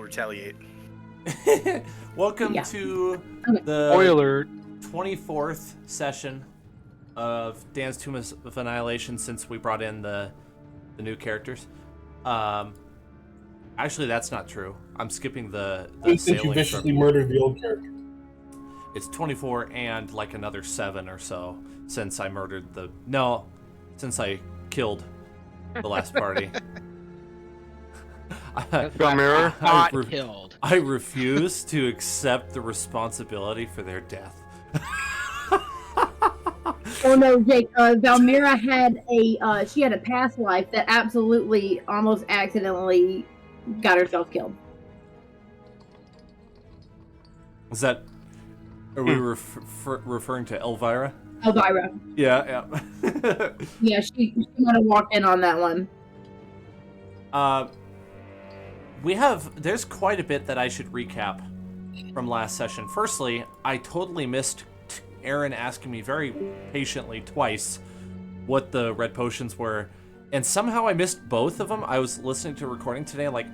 will retaliate. Welcome to the Spoiler 24th session of Dan's Tomb of Annihilation since we brought in the new characters. Actually, that's not true. I'm skipping the Since sailing you viciously trip. murdered the old character. It's 24 and like another 7 or so since I murdered since I killed the last party. Valmira. Killed. I refuse to accept the responsibility for their death. Oh no, Jake. Valmira had she had a past life that absolutely almost accidentally got herself killed. Is that? Are we referring to Elvira? Elvira. Yeah. Yeah, she might have walked in on that one. There's quite a bit that I should recap from last session. Firstly, I totally missed Aaron asking me very patiently twice what the red potions were, and somehow I missed both of them. I was listening to a recording today, like,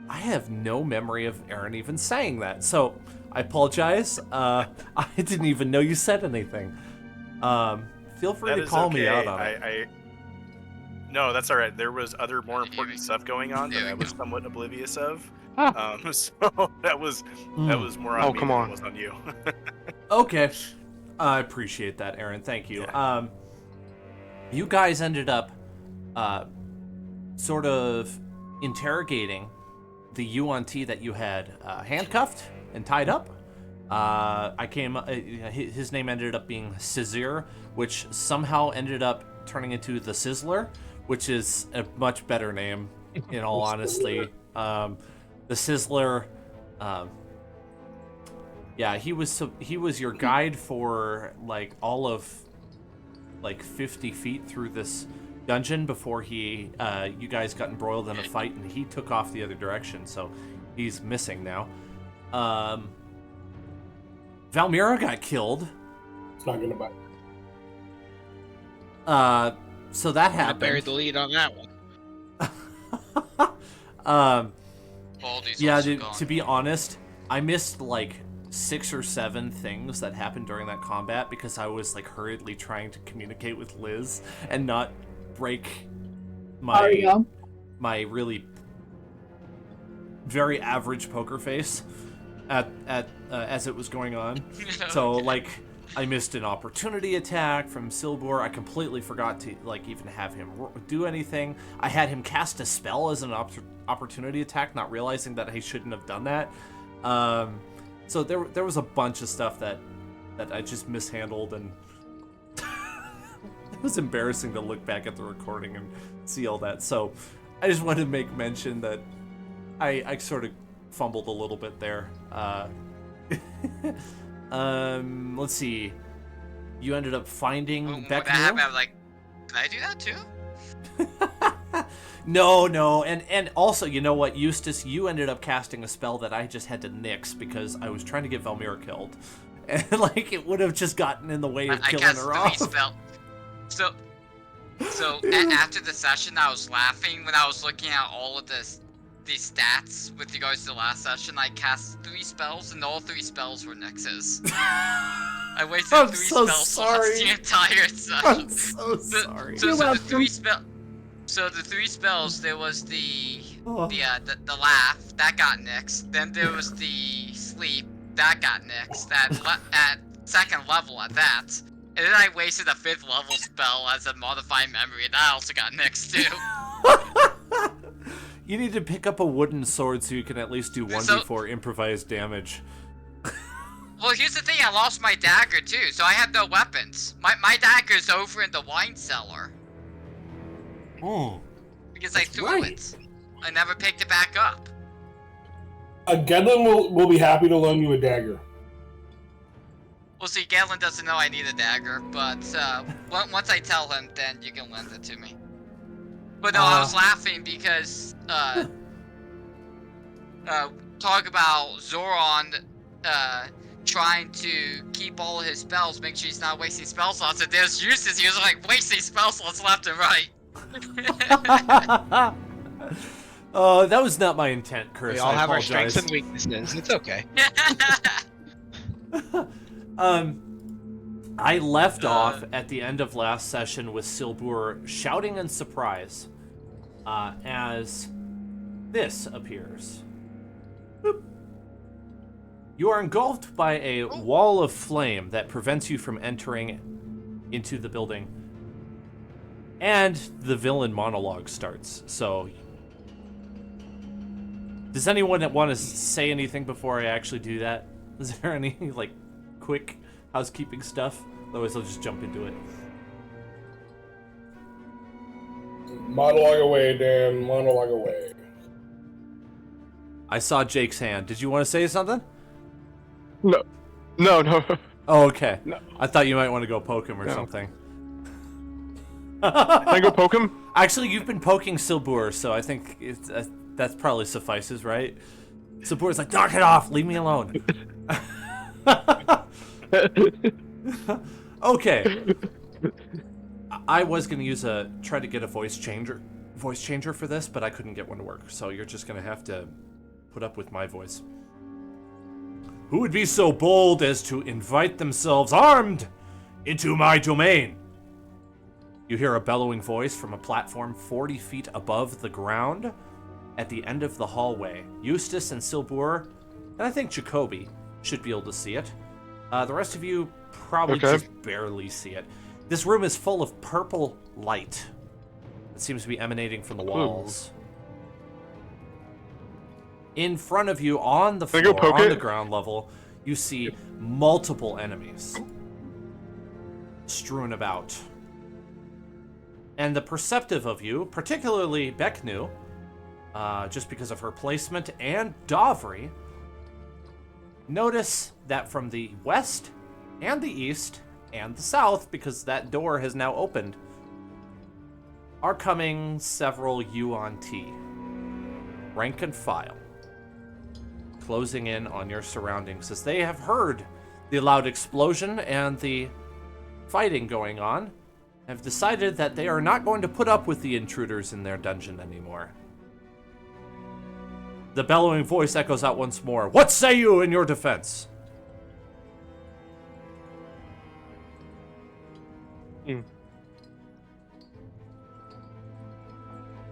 I have no memory of Aaron even saying that, so I apologize. I didn't even know you said anything. Feel free to call me out on it. No, that's all right. There was other more important stuff going on that I was somewhat oblivious of. So that was more on me than it was on you. Okay. I appreciate that, Aaron. Thank you. Yeah. You guys ended up sort of interrogating the UNT that you had handcuffed and tied up. His name ended up being Cizir, which somehow ended up turning into the Sizzler, which is a much better name, in all honesty. The Sizzler, yeah, he was your guide for like all of like 50 feet through this dungeon before you guys got embroiled in a fight, and he took off the other direction, so he's missing now. Valmira got killed. It's not gonna bite. So that happened. I buried the lead on that one. Baldy's Yeah, also gone. to be honest, I missed like 6 or 7 things that happened during that combat because I was like hurriedly trying to communicate with Liz and not break my really very average poker face at as it was going on. So like I missed an opportunity attack from Silbor. I completely forgot to like even have him do anything. I had him cast a spell as an opportunity attack, not realizing that I shouldn't have done that. So there was a bunch of stuff that I just mishandled, and it was embarrassing to look back at the recording and see all that. So I just wanted to make mention that I sort of fumbled a little bit there. Let's see. You ended up finding Beck. I'm like, can I do that too? No, and also, you know what, Eustace, you ended up casting a spell that I just had to nix because I was trying to get Valmira killed, and like it would have just gotten in the way of killing her off. So after the session, I was laughing when I was looking at all of these stats with regards to the last session. I cast 3 spells, and all 3 spells were nixes. I wasted 3 spells slots the entire session. I'm so sorry. So the 3 spells. So the 3 spells, there was the laugh, that got nixed. Then there was the sleep, that got nixed at second level at that. And then I wasted a 5th level spell as a modifying memory, and that also got nixed too. You need to pick up a wooden sword so you can at least do 1d4 improvised damage. Well, here's the thing, I lost my dagger too, so I have no weapons. My dagger's over in the wine cellar. Oh, because I threw it. I never picked it back up. Gedlin will be happy to loan you a dagger. Well, see, Galen doesn't know I need a dagger, but once I tell him, then you can lend it to me. But no, I was laughing because talk about Zoran trying to keep all of his spells, make sure he's not wasting spell slots. And there's Eustace, he was like wasting spell slots left and right. That was not my intent, Curse. We all I have our apologize. strengths and weaknesses. It's okay. I left off at the end of last session with Silbur shouting in surprise as this appears. Boop. You are engulfed by a wall of flame that prevents you from entering into the building. And the villain monologue starts. So, does anyone want to say anything before I actually do that? Is there any, like, quick housekeeping stuff? Otherwise, I'll just jump into it. Monologue away, Dan. Monologue away. I saw Jake's hand. Did you want to say something? No. Oh, okay. No. I thought you might want to go poke him or something. Can I go poke him? Actually, you've been poking Silbur, so I think it's, that probably suffices, right? Silbur's like, knock it off, leave me alone. Okay. I was gonna try to get a voice changer for this, but I couldn't get one to work, so you're just gonna have to put up with my voice. Who would be so bold as to invite themselves armed into my domain? You hear a bellowing voice from a platform 40 feet above the ground at the end of the hallway. Eustace and Silbur, and I think Jacoby, should be able to see it. The rest of you probably just barely see it. This room is full of purple light. It seems to be emanating from the walls. In front of you, on the floor, on the ground level, you see multiple enemies strewn about. And the perceptive of you, particularly Beknu, just because of her placement, and Davri, notice that from the west and the east and the south, because that door has now opened, are coming several Yuan-Ti, rank and file, closing in on your surroundings as they have heard the loud explosion and the fighting going on, have decided that they are not going to put up with the intruders in their dungeon anymore. The bellowing voice echoes out once more. What say you in your defense?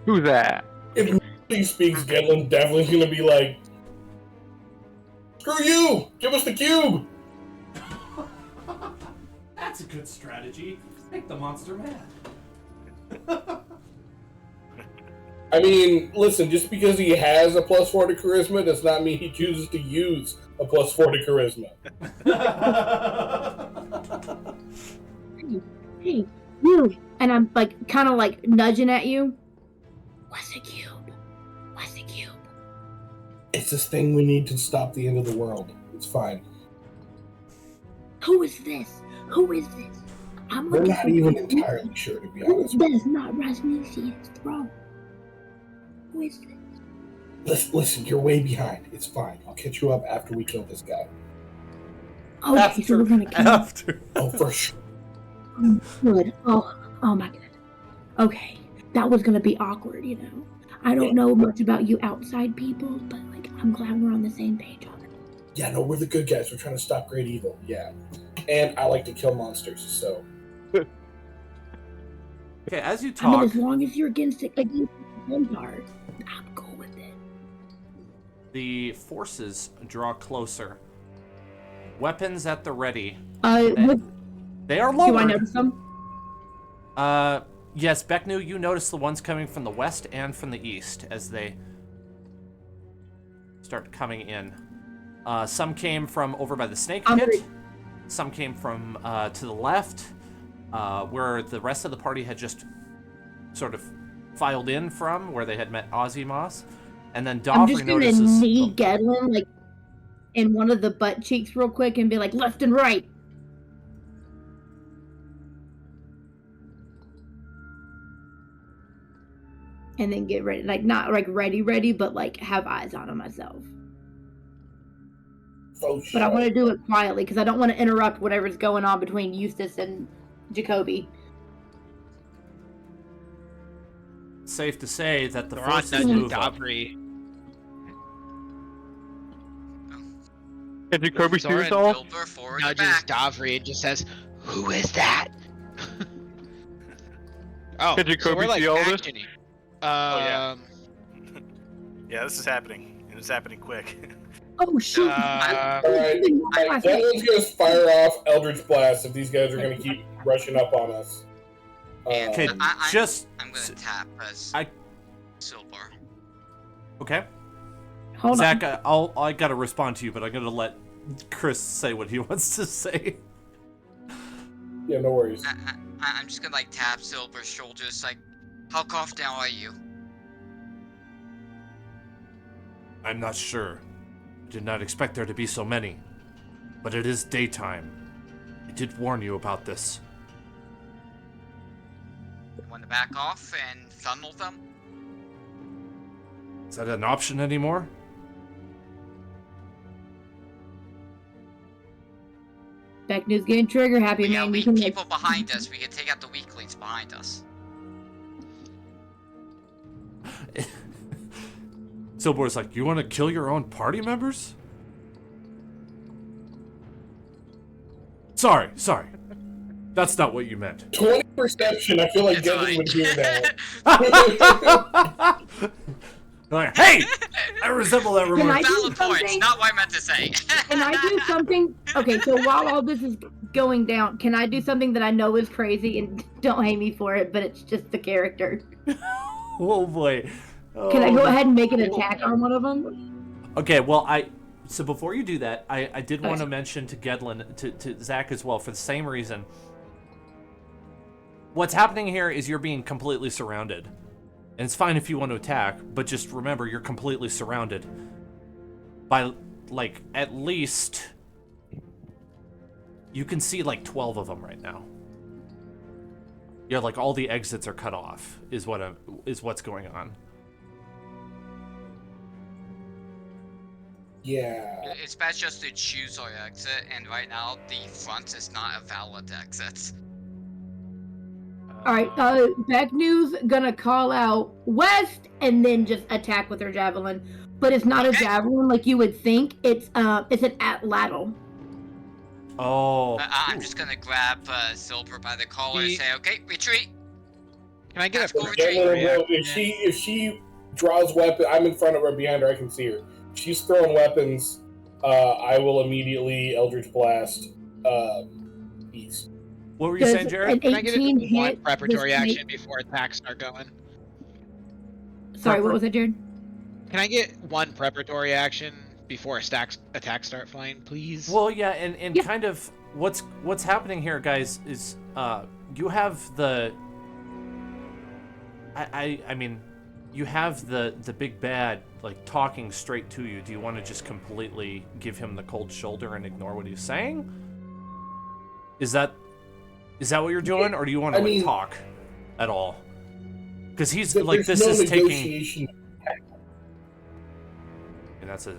Who's that? If he speaks, Gedlin's definitely gonna be like, screw you! Give us the cube! That's a good strategy. Make the monster mad. I mean, listen, just because he has a +4 to charisma does not mean he chooses to use a +4 to charisma. Hey, you! And I'm like, kind of like nudging at you. What's the cube? What's the cube? It's this thing we need to stop the end of the world. It's fine. Who is this? Who is this? We're not even entirely sure, to be honest. That is not Rasmussen's throne. Who is this? Listen, you're way behind. It's fine. I'll catch you up after we kill this guy. Okay, so we're gonna kill him. Oh, for sure. Good. Oh my god. Okay, that was gonna be awkward, you know. I don't know much about you outside people, but like, I'm glad we're on the same page on it. Yeah, no, we're the good guys. We're trying to stop great evil. Yeah, and I like to kill monsters, so. Okay, as you I mean, talk, as long as you're against the Vanguard, I'm cool with it. the forces draw closer. Weapons at the ready. They are lowered. Do I notice them? Yes, Beknu, you notice the ones coming from the west and from the east as they start coming in. Some came from over by the snake pit. Some came from to the left, where the rest of the party had just sort of filed in from, where they had met Ozzy And then Davri I'm just gonna notices... knee Gedlin, like, in one of the butt cheeks real quick and be like, left and right. And then get ready. Like, not like ready, but like have eyes on him myself. Oh, but I want to do it quietly because I don't want to interrupt whatever's going on between Eustace and Jacoby. safe to say that the Thrawn forces nudges move up. Davri. Can Jacoby see Soren yourself? Silver forward Nudges back. Davri and just says, "Who is that?" Oh, Can so Jacoby we're like see all this? actioning. yeah. Yeah, this is happening, and it's happening quick. Oh shoot! Uh, Alright, Devlin's gonna fire off Eldritch Blast if these guys are gonna keep rushing up on us. Okay, Um, just I'm gonna tap as Silver. okay. Hold Zach, on. I gotta respond to you, but I'm gonna let Chris say what he wants to say. yeah, no worries. I'm just gonna like tap Silver's shoulders, like, how confident are you? I'm not sure. I did not expect there to be so many. But it is daytime. I did warn you about this. You wanna back off and funnel them? Is that an option anymore? Back news getting trigger happy, We got man. You weak can people behind us. We can take out the weaklings behind us. Silbor's like, you want to kill your own party members? Sorry. That's not what you meant. 20 perception, I feel like It's Devlin would hear that. Like, hey! I resemble that Can remark. I do Valid points, something? not what I meant to say. Can I do something? Okay, so while all this is going down, can I do something that I know is crazy and don't hate me for it, but it's just the character? Oh boy. Can I go ahead and make an attack on one of them? Okay, well, so before you do that, I did want to mention to Gedlin, to Zach as well, for the same reason. What's happening here is you're being completely surrounded. And it's fine if you want to attack, but just remember you're completely surrounded by, like, at least... You can see, like, 12 of them right now. Yeah, like, all the exits are cut off, is what's going on. Yeah. It's best just to choose our exit, and right now the front is not a valid exit. Alright, Back News gonna call out west and then just attack with her javelin. But it's not a javelin like you would think. It's an atlatl. Oh. I'm just gonna grab Silver by the collar and say, okay, retreat. Can I get a Tactical quick retreat. reaction? If she draws weapon, I'm in front of her, behind her, I can see her. If she's throwing weapons, I will immediately Eldritch Blast east. What were you saying, Jared? Can I get An one 18 hit preparatory this action before attacks start going? Sorry, what was that, Jared? Can I get one preparatory action before attacks start flying, please? Well, yeah, and Yeah. kind of what's happening here, guys, is you have the I mean, you have the big bad like talking straight to you. Do you want to just completely give him the cold shoulder and ignore what he's saying? Is that what you're doing, or do you want to talk at all? Because he's like, this is taking. And that's a.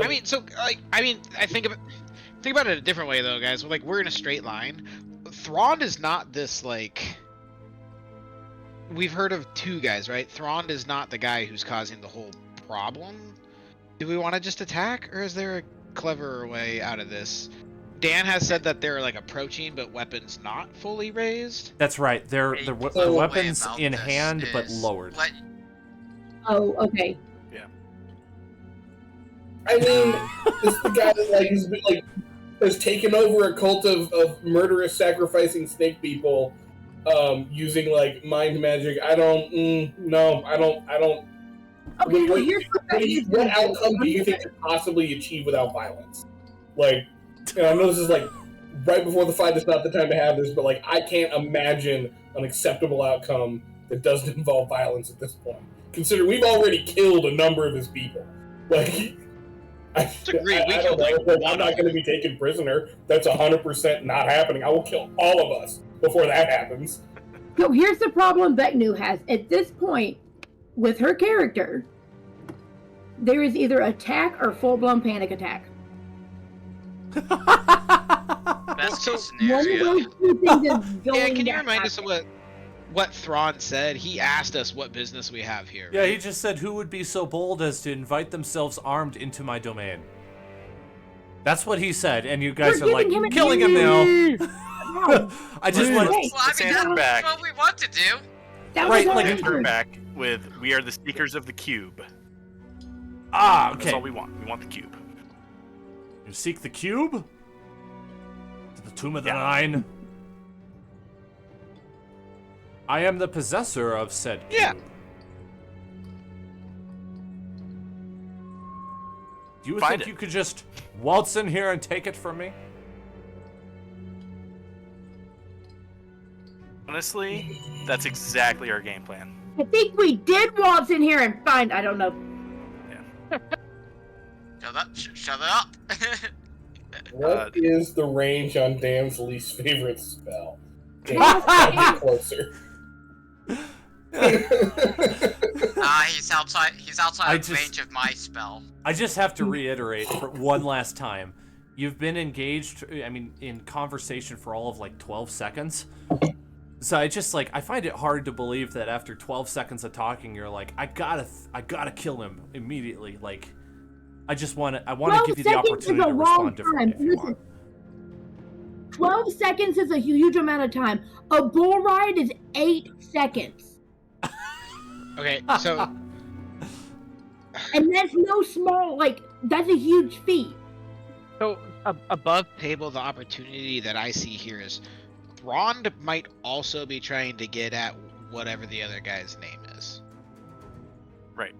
I mean, so like, I think about it a different way though, guys. Like, we're in a straight line. Thrawn is not this like. We've heard of two guys, right? Thrawn is not the guy who's causing the whole problem. Do we want to just attack, or is there a cleverer way out of this? Dan has said that they're like approaching, but weapons not fully raised. That's right. They're weapons in hand, but lowered. Oh, okay. Yeah. I mean, this is the guy that like has taken over a cult of murderous, sacrificing snake people, using like mind magic. I don't. Okay, well, here's What outcome do you think could possibly achieve without violence? Like, and I know this is like right before the fight. It's not the time to have this, but like I can't imagine an acceptable outcome that doesn't involve violence at this point. Consider we've already killed a number of his people. Like, I don't know. I'm not going to be taken prisoner. That's 100% not happening. I will kill all of us before that happens. So here's the problem Vecnu has. At this point, with her character, there is either attack or full-blown panic attack. Best case One of scenario. those two things is going Yeah, can you to remind us of happen. what Thrawn said. He asked us what business we have here. Yeah, right? he just said, who would be so bold as to invite themselves armed into my domain? That's what he said, and you guys are like, killing him now. I just want Well, I mean, that's what we want to do. Right, like turn back with we are the seekers of the cube. Ah, okay. That's all we want. We want the cube. You seek the cube? To the Tomb of the Nine? I am the possessor of said cube. Yeah. Do you think you could just waltz in here and take it from me? Honestly, that's exactly our game plan. I think we did waltz in here and find. I don't know. Shut it up. What is the range on Dan's least favorite spell? Dan, closer. He's outside of range of my spell. I just have to reiterate for one last time. You've been engaged, I mean, in conversation for all of like 12 seconds. So I find it hard to believe that after 12 seconds of talking, you're like, I gotta kill him immediately. Like, I want to give you the opportunity to respond differently if you want. 12 seconds is a huge amount of time. A bull ride is 8 seconds. Okay, so... And that's no small, that's a huge feat. So, above table, the opportunity that I see here is Thrawn might also be trying to get at whatever the other guy's name is. Right.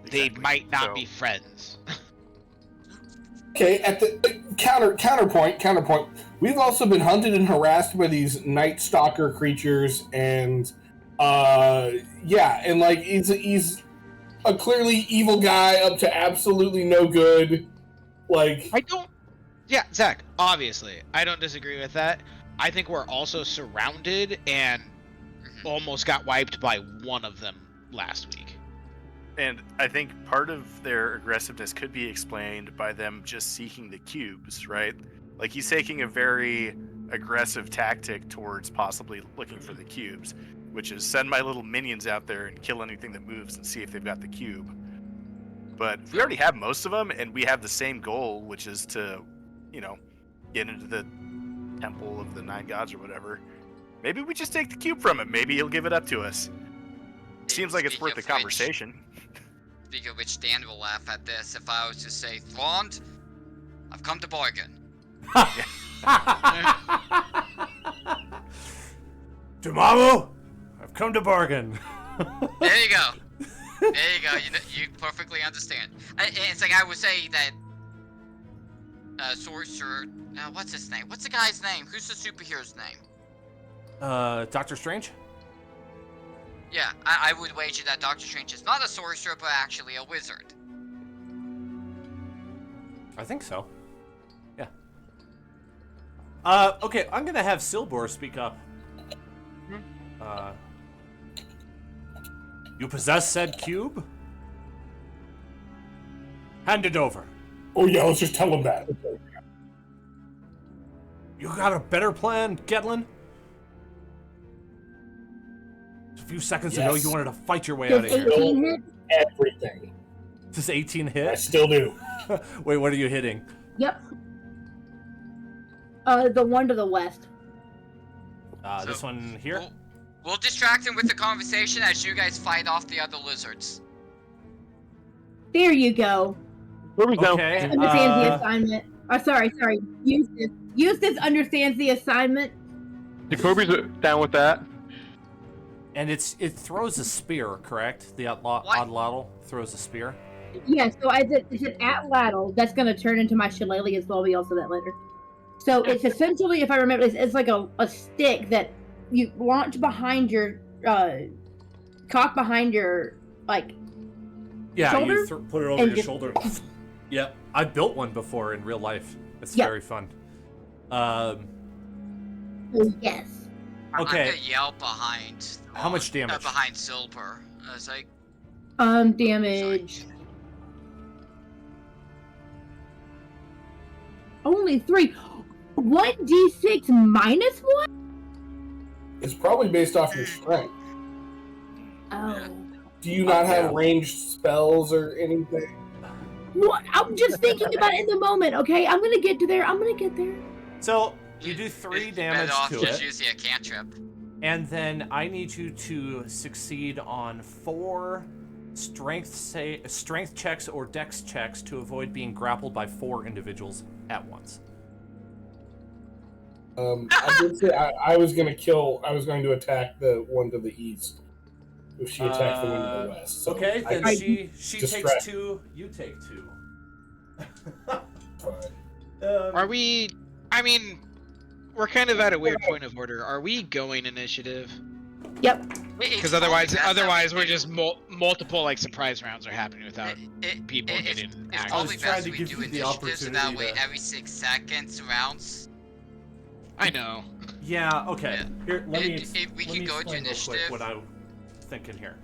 They Exactly. might not be friends. Okay, at the counterpoint. We've also been hunted and harassed by these Night Stalker creatures, and he's a clearly evil guy up to absolutely no good. Zach, obviously, I don't disagree with that. I think we're also surrounded and almost got wiped by one of them last week. And I think part of their aggressiveness could be explained by them just seeking the cubes, right? Like, he's taking a very aggressive tactic towards possibly looking for the cubes, which is send my little minions out there and kill anything that moves and see if they've got the cube. But if we already have most of them, and we have the same goal, which is to, get into the Temple of the Nine Gods or whatever, maybe we just take the cube from him. Maybe he'll give it up to us. Seems like it's worth the conversation. Speaking of which, Dan will laugh at this if I was to say, Thrawn, I've come to bargain. Tomorrow, I've come to bargain. There you go. There you go. You perfectly understand. It's like I would say that Sorcerer... what's his name? What's the guy's name? Who's the superhero's name? Doctor Strange? Yeah, I would wager that Doctor Strange is not a sorcerer, but actually a wizard. I think so. Yeah. Okay, I'm gonna have Silbor speak up. You possess said cube? Hand it over. Oh yeah, let's just tell him that. You got a better plan, Getlin? A few seconds ago, you wanted to fight your way out of here. 18 hit? Everything. Does 18 hit? I still do. Wait, what are you hitting? Yep. The one to the west. This one here? We'll distract him with the conversation as you guys fight off the other lizards. There you go. Okay. Understands the assignment. Sorry. Eustace understands the assignment. Jacoby's down with that. And it throws a spear, correct? The Oddladdle throws a spear. Yeah, so it's an atlatl that's going to turn into my shillelagh as well. We also that later. So it's essentially, if I remember, it's like a stick that you launch behind your, cock behind your, shoulder. You put it over your shoulder. Yep, I built one before in real life. It's very fun. Yes. Okay. I'm gonna yell behind. How much damage? Behind Silver. It's like. Damage. Sorry. Only 3. 1d6 minus 1? It's probably based off your strength. Oh. Do you not have ranged spells or anything? What? I'm just thinking about it in the moment, okay? I'm gonna get to there. I'm gonna get there. So you do 3 damage Better off to just it, using a cantrip. and then I need you to succeed on 4 strength checks or dex checks to avoid being grappled by 4 individuals at once. I did say I was going to attack the one to the east. If she attacks the one to the west. So okay, then she takes 2, you take 2. Are we? I mean, we're kind of at a weird point of order. Are we going initiative? Yep. Because otherwise we're just multiple like surprise rounds are happening without people getting It's action. probably trying best to we give do you the initiative so that opportunity way to- every 6 seconds rounds. I know. Yeah, okay. Yeah. Here, let me We let me can go to explain real quick initiative. what I'm thinking here.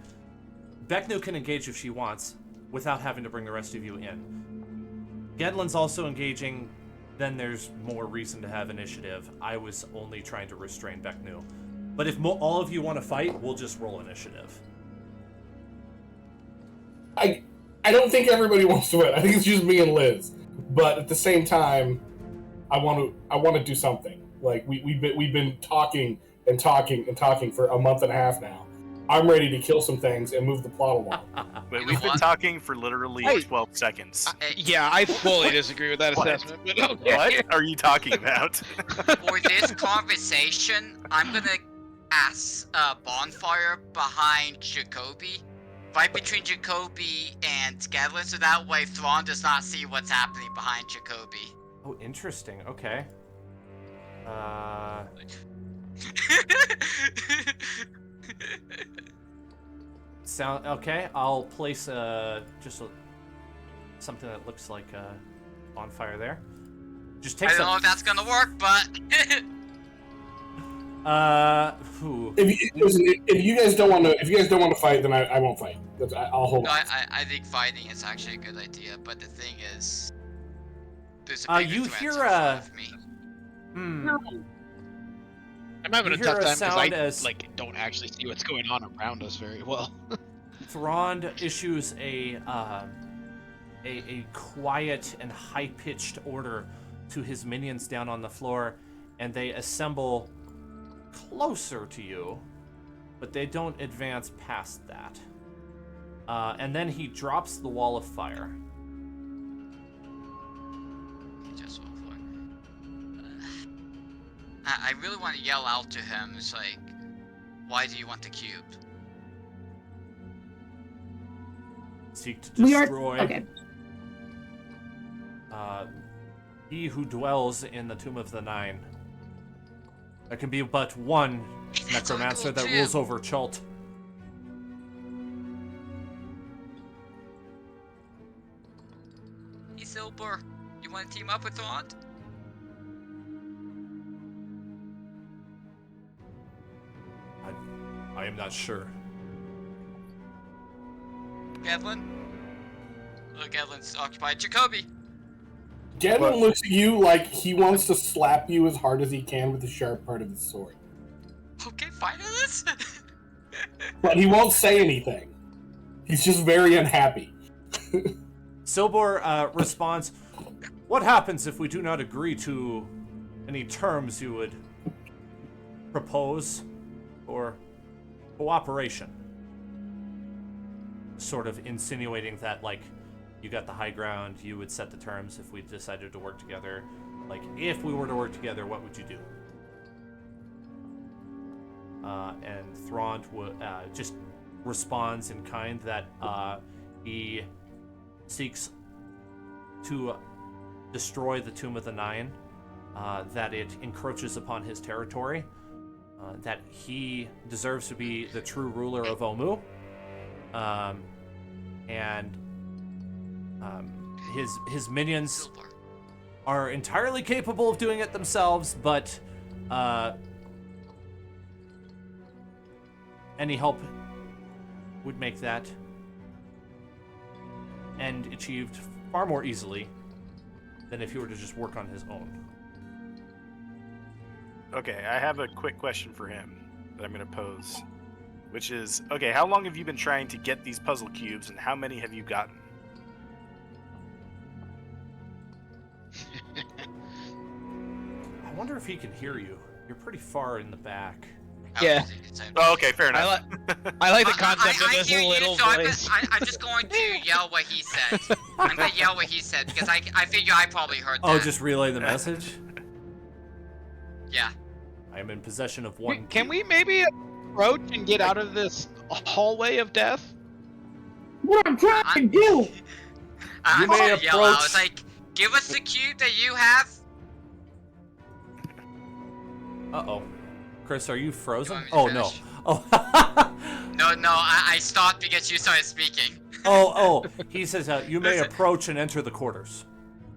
Becknu can engage if she wants, without having to bring the rest of you in. Gedlin's also engaging, then there's more reason to have initiative. I was only trying to restrain Becknu. But if all of you want to fight, we'll just roll initiative. I don't think everybody wants to win. I think it's just me and Liz. But at the same time, I want to do something. Like we've been talking for a month and a half now. I'm ready to kill some things and move the plot along. But You we've know been what? talking for literally Hey. 12 seconds. Yeah, I fully disagree with that What? assessment. But okay. What are you talking about? For this conversation, I'm gonna ask bonfire behind Jacoby, right between Jacoby and Gedlin, so that way Thrawn does not see what's happening behind Jacoby. Oh, interesting. Okay. Okay. I'll place something that looks like a bonfire there. Just I take don't know some. if that's gonna work, but If you guys don't want to fight, then I won't fight. I'll hold no, on. I think fighting is actually a good idea. But the thing is, there's a bigger you threat hear in front of me. I'm having You a hear tough a time because sound I as- don't actually see what's going on around us very well. Thrawn issues a quiet and high-pitched order to his minions down on the floor, and they assemble closer to you, but they don't advance past that. And then he drops the wall of fire. Just roll for it. I really want to yell out to him. It's like, why do you want the cube? Seek to We are destroy. okay. He who dwells in the Tomb of the Nine. There can be but one That's really necromancer cool, that too. rules over Chult. Hey, Silver, you want to team up with Thrawn? I am not sure. Gedlin? Look, Gedlin's occupied. Jacoby! Gedwin looks at you like he wants to slap you as hard as he can with the sharp part of his sword, Okay, fine with this. but he won't say anything. He's just very unhappy. Silbor responds, "What happens if we do not agree to any terms you would propose or cooperation?" Sort of insinuating that, like, you got the high ground, you would set the terms if we decided to work together. Like, if we were to work together, what would you do? And Thrawn just responds in kind that he seeks to destroy the Tomb of the Nine, that it encroaches upon his territory, that he deserves to be the true ruler of Omu, and his minions Silver. are entirely capable of doing it themselves, but any help would make that end achieved far more easily than if he were to just work on his own. Okay, I have a quick question for him. that I'm going to pose, which is, okay, how long have you been trying to get these puzzle cubes, and how many have you gotten? I wonder if he can hear you. You're pretty far in the back. Yeah. Oh, okay, fair enough. I like the concept of I this hear little you, so voice. I'm just going to yell what he said. I'm gonna yell what he said because I figure I probably heard that. Oh, just relay the message? Yeah. I am in possession of one Can cube. we maybe approach and get out of this hallway of death? What I'm trying to do. I'm may gonna yell out. approach- It's like, give us the cube that you have. Uh-oh. Chris, are you frozen? You want me to Oh, no. finish? Oh, No, I stopped because you started speaking. oh. He says, you may approach and enter the quarters.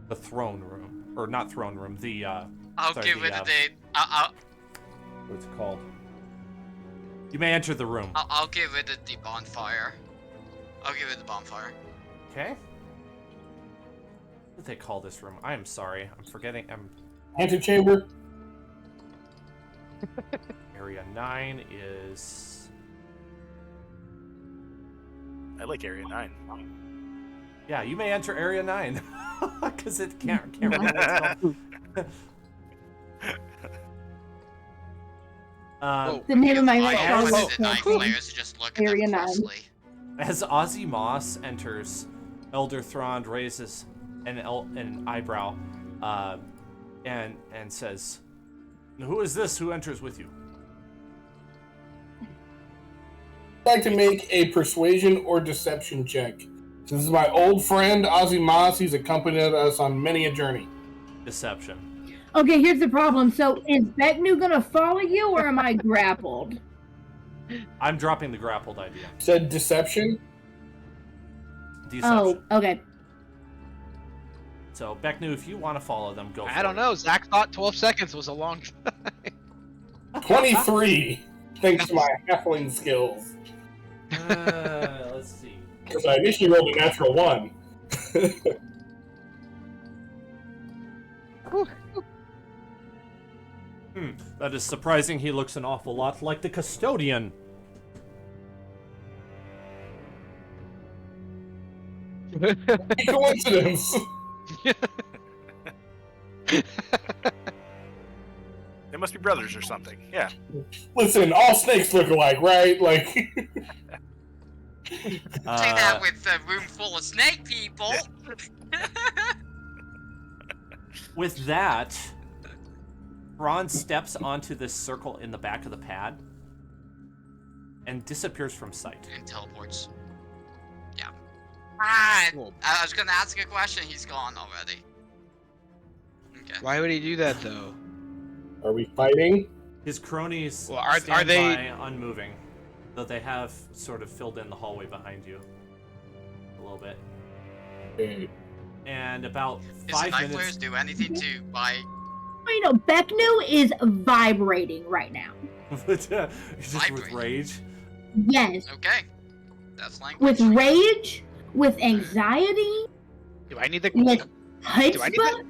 The throne room. Or not throne room, the, I'll sorry, give it a day. what's it called? You may enter the room. I'll give it the bonfire. I'll give it the bonfire. Okay. What do they call this room? I am sorry. I'm forgetting. Antechamber. Area 9 is... I like Area 9. Yeah, you may enter Area 9. Because it can't remember what it's called. The name of my I restaurant wanted is the knife called players to just look at Area them 9. closely. As Ozzy Moss enters, Elder Thrond raises an eyebrow and says, "Who is this who enters with you?" I'd like to make a persuasion or deception check. This is my old friend, Ozzy Moss. He's accompanied us on many a journey. Deception. Okay, here's the problem. So, is Becknu gonna follow you, or am I grappled? I'm dropping the grappled idea. Said deception? Deception. Oh, okay. So, Becknu, if you want to follow them, go for it. I don't know. Zach thought 12 seconds was a long time. 23, thanks to my halfling skills. Let's see. Because I initially rolled a natural 1. That is surprising. He looks an awful lot like the custodian. Coincidence. They must be brothers or something. Yeah. Listen, all snakes look alike, right? Like, Say that with a room full of snake people. With that, Ron steps onto this circle in the back of the pad and disappears from sight. And teleports. Yeah. Ah, Cool. I was gonna ask a question. He's gone already. Okay. Why would he do that though? are we fighting? His cronies Well, are stand they- by unmoving, though they have sort of filled in the hallway behind you a little bit. Okay. And about Does the 5 knife minutes. players do anything to buy? You know, Becknu is vibrating right now. Just with Vibrating. rage. Yes. Okay. That's language. With rage, with anxiety, Do I need the with I need chutzpah.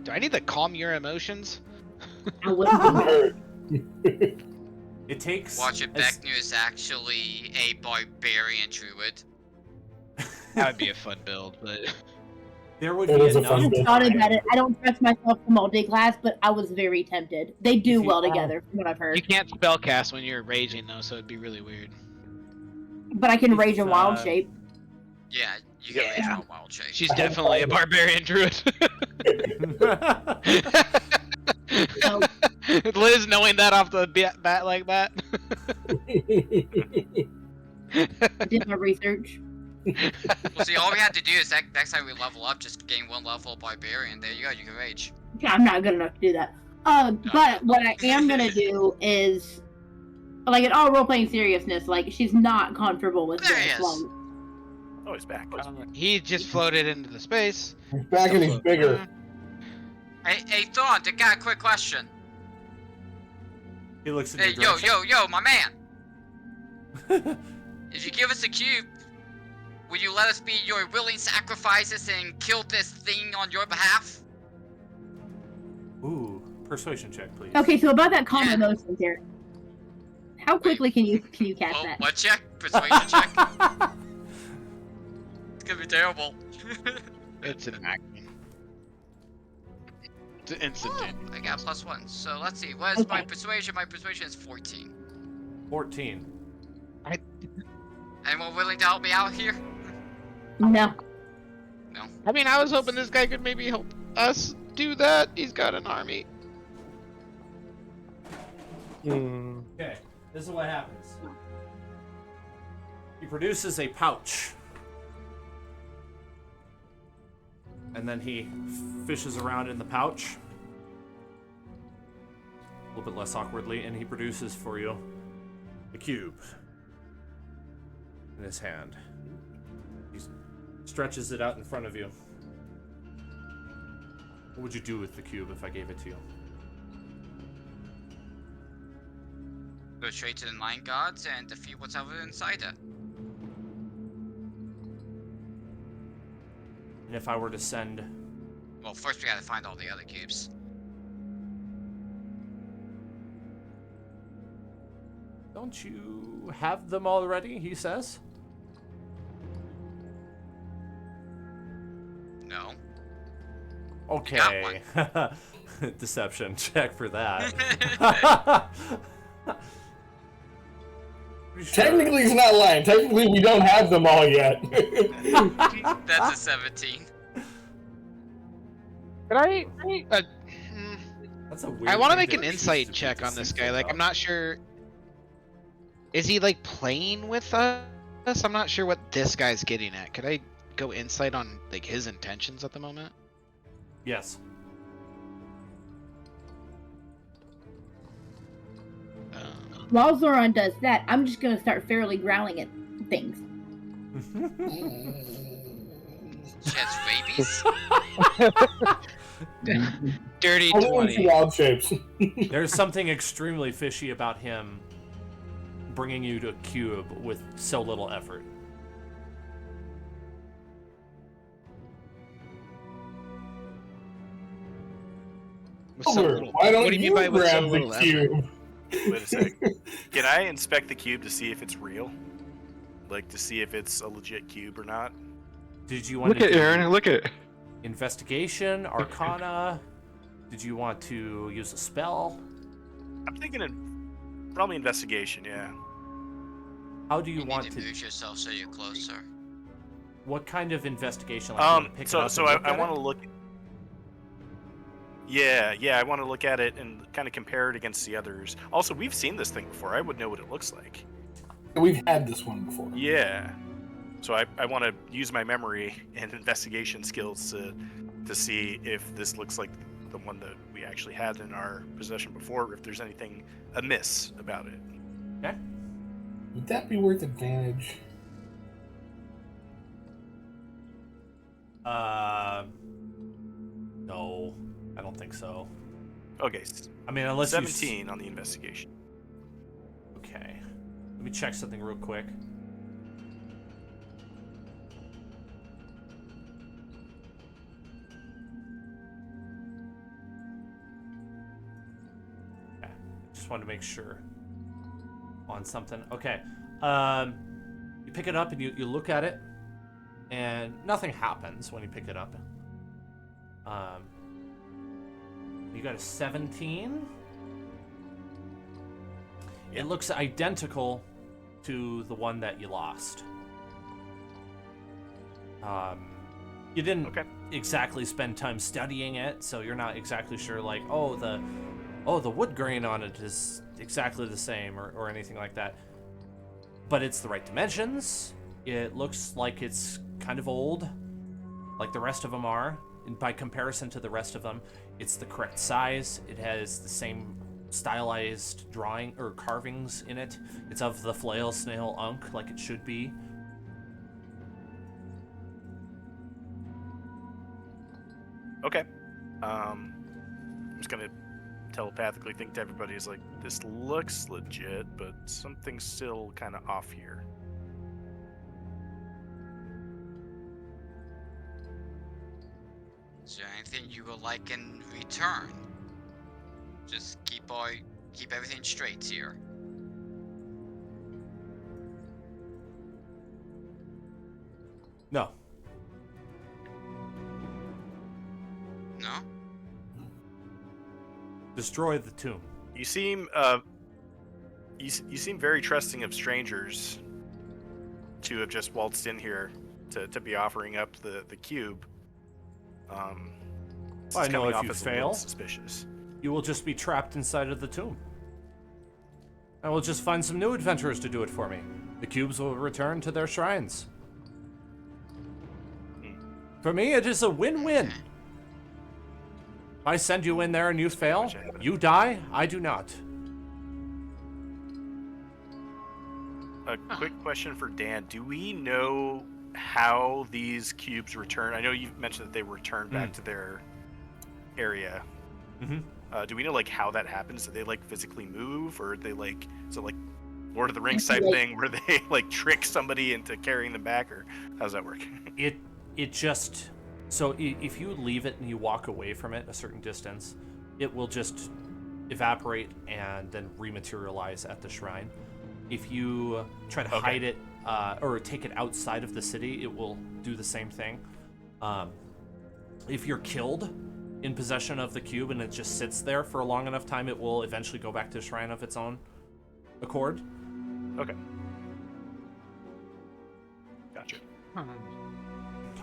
Do I need to calm your emotions? I wouldn't do that. Hurt. It takes. Watch it. as- Becknu is actually a barbarian druid. That would be a fun build, but There would It be is a enough. fun I build. thought about it. I don't trust myself from multi-class, but I was very tempted. They do If you- well together, from what I've you heard. can't spellcast when you're raging though, so it'd be really weird. But I can rage in wild uh, shape. Yeah, you can Yeah. rage on wild shape. She's definitely a barbarian druid. So, Liz knowing that off the bat like that. I did my research. Well, see, all we have to do is next time we level up, just gain 1 level of barbarian. There you go. You can rage. Yeah, I'm not good enough to do that. But what I am gonna do is, like, in all role-playing seriousness, like, she's not comfortable with There he this. is. Like, Oh, he's back. He just floated into the space. He's back and he's bigger. Hey, Thorn, I got a quick question. He looks at Hey, your yo, my man. If you give us a cube, will you let us be your willing sacrifices and kill this thing on your behalf? Ooh, persuasion check, please. okay, so about that calm Yeah. emotions here. How quickly can you cast Oh, that? what check? Persuasion check? It's gonna be terrible. It's an action. It's an instant. Oh, I got +1. So let's see. What is my persuasion? My persuasion is 14. 14. Anyone willing to help me out here? No. No. I mean, I was hoping this guy could maybe help us do that. He's got an army. Okay, this is what happens. He produces a pouch. And then he fishes around in the pouch. A little bit less awkwardly, and he produces for you a cube in his hand. He stretches it out in front of you. What would you do with the cube if I gave it to you? Go straight to the 9 gods and defeat whatever inside it. And if I were to send... Well, first we gotta find all the other cubes. Don't you have them already, he says? No. Okay. Deception check for that. Pretty sure. Technically, he's not lying. Technically, we don't have them all yet. That's a 17. Can I? That's a weird I want to thing make an choose insight to be check on this guy. deceitful Like, I'm about. not sure. Is he like playing with us? I'm not sure what this guy's getting at. Could I go insight on like his intentions at the moment? Yes. While Zoran does that, I'm just gonna start fairly growling at things. She has rabies? Dirty Only in 20. wild shapes. There's something extremely fishy about him bringing you to a cube with so little effort. With so Over. little- Why don't what do you you mean by with so grab little the effort? cube? Wait a sec. Can I inspect the cube to see if it's real? Like, to see if it's a legit cube or not? Did you want Look to at do Aaron. Look at. investigation, arcana? Did you want to use a spell? I'm thinking of probably investigation, yeah. How do you You want need to... to move yourself so you're closer. What kind of investigation? Like, you want to pick it So up so and I, look I at want it? to look. Yeah, I want to look at it and kind of compare it against the others. Also, we've seen this thing before. I would know what it looks like. We've had this one before. Yeah. So I want to use my memory and investigation skills to see if this looks like the one that we actually had in our possession before, or if there's anything amiss about it. Okay. Would that be worth advantage? No, I don't think so. Okay, I mean, unless you... 17 on the investigation. Okay. Let me check something real quick. Okay. Just wanted to make sure on something. Okay. You pick it up and you look at it, and nothing happens when you pick it up. You got a 17. It looks identical to the one that you lost. You didn't exactly spend time studying it, so you're not exactly sure, like, oh, the wood grain on it is exactly the same or anything like that. But it's the right dimensions. It looks like it's kind of old, like the rest of them are. And by comparison to the rest of them, it's the correct size. It has the same stylized drawing or carvings in it. It's of the flail snail unk, like it should be. Okay. I'm just gonna telepathically think to everybody, is like, this looks legit, but something's still kind of off here. Is there anything you would like in return? Just keep everything straight here. No. No? Destroy the tomb. You seem you seem very trusting of strangers to have just waltzed in here to be offering up the cube. This I is know coming if off you as a little fail, suspicious. you will just be trapped inside of the tomb. I will just find some new adventurers to do it for me. The cubes will return to their shrines. For me, it is a win-win. If I send you in there and you fail, you die, I do not. A quick question for Dan. Do we know how these cubes return? I know you mentioned that they return back to their area. Mm-hmm. Do we know like how that happens? Do they like physically move, or they like is it like Lord of the Rings type thing where they like trick somebody into carrying them back, or how does that work? It just, so if you leave it and you walk away from it a certain distance, it will just evaporate and then rematerialize at the shrine. If you try to hide it or take it outside of the city, it will do the same thing. If you're killed in possession of the cube and it just sits there for a long enough time, it will eventually go back to the shrine of its own accord. Okay. Gotcha.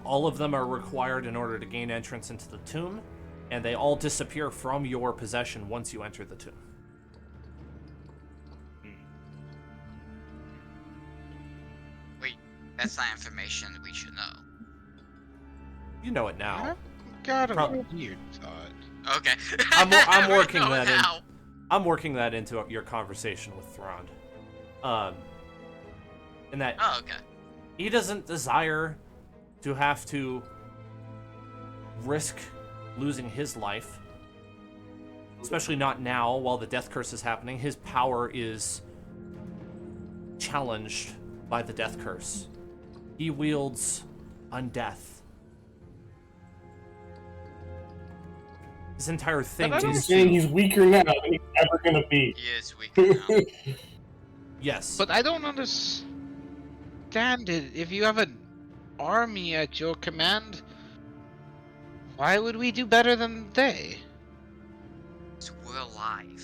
All of them are required in order to gain entrance into the tomb, and they all disappear from your possession once you enter the tomb. Wait, that's not information we should know. You know it now. Got a Prob- weird thought. Okay. I'm We working know that in. now. I'm working that into your conversation with Thrond. And that Oh, okay. he doesn't desire to have to risk losing his life, especially not now while the death curse is happening. His power is challenged by the death curse. He wields undeath. His entire thing He's is saying he's weaker now than he's ever gonna be. He is weak now. yes. But I don't understand it. If you have an army at your command, why would we do better than they? So we're alive.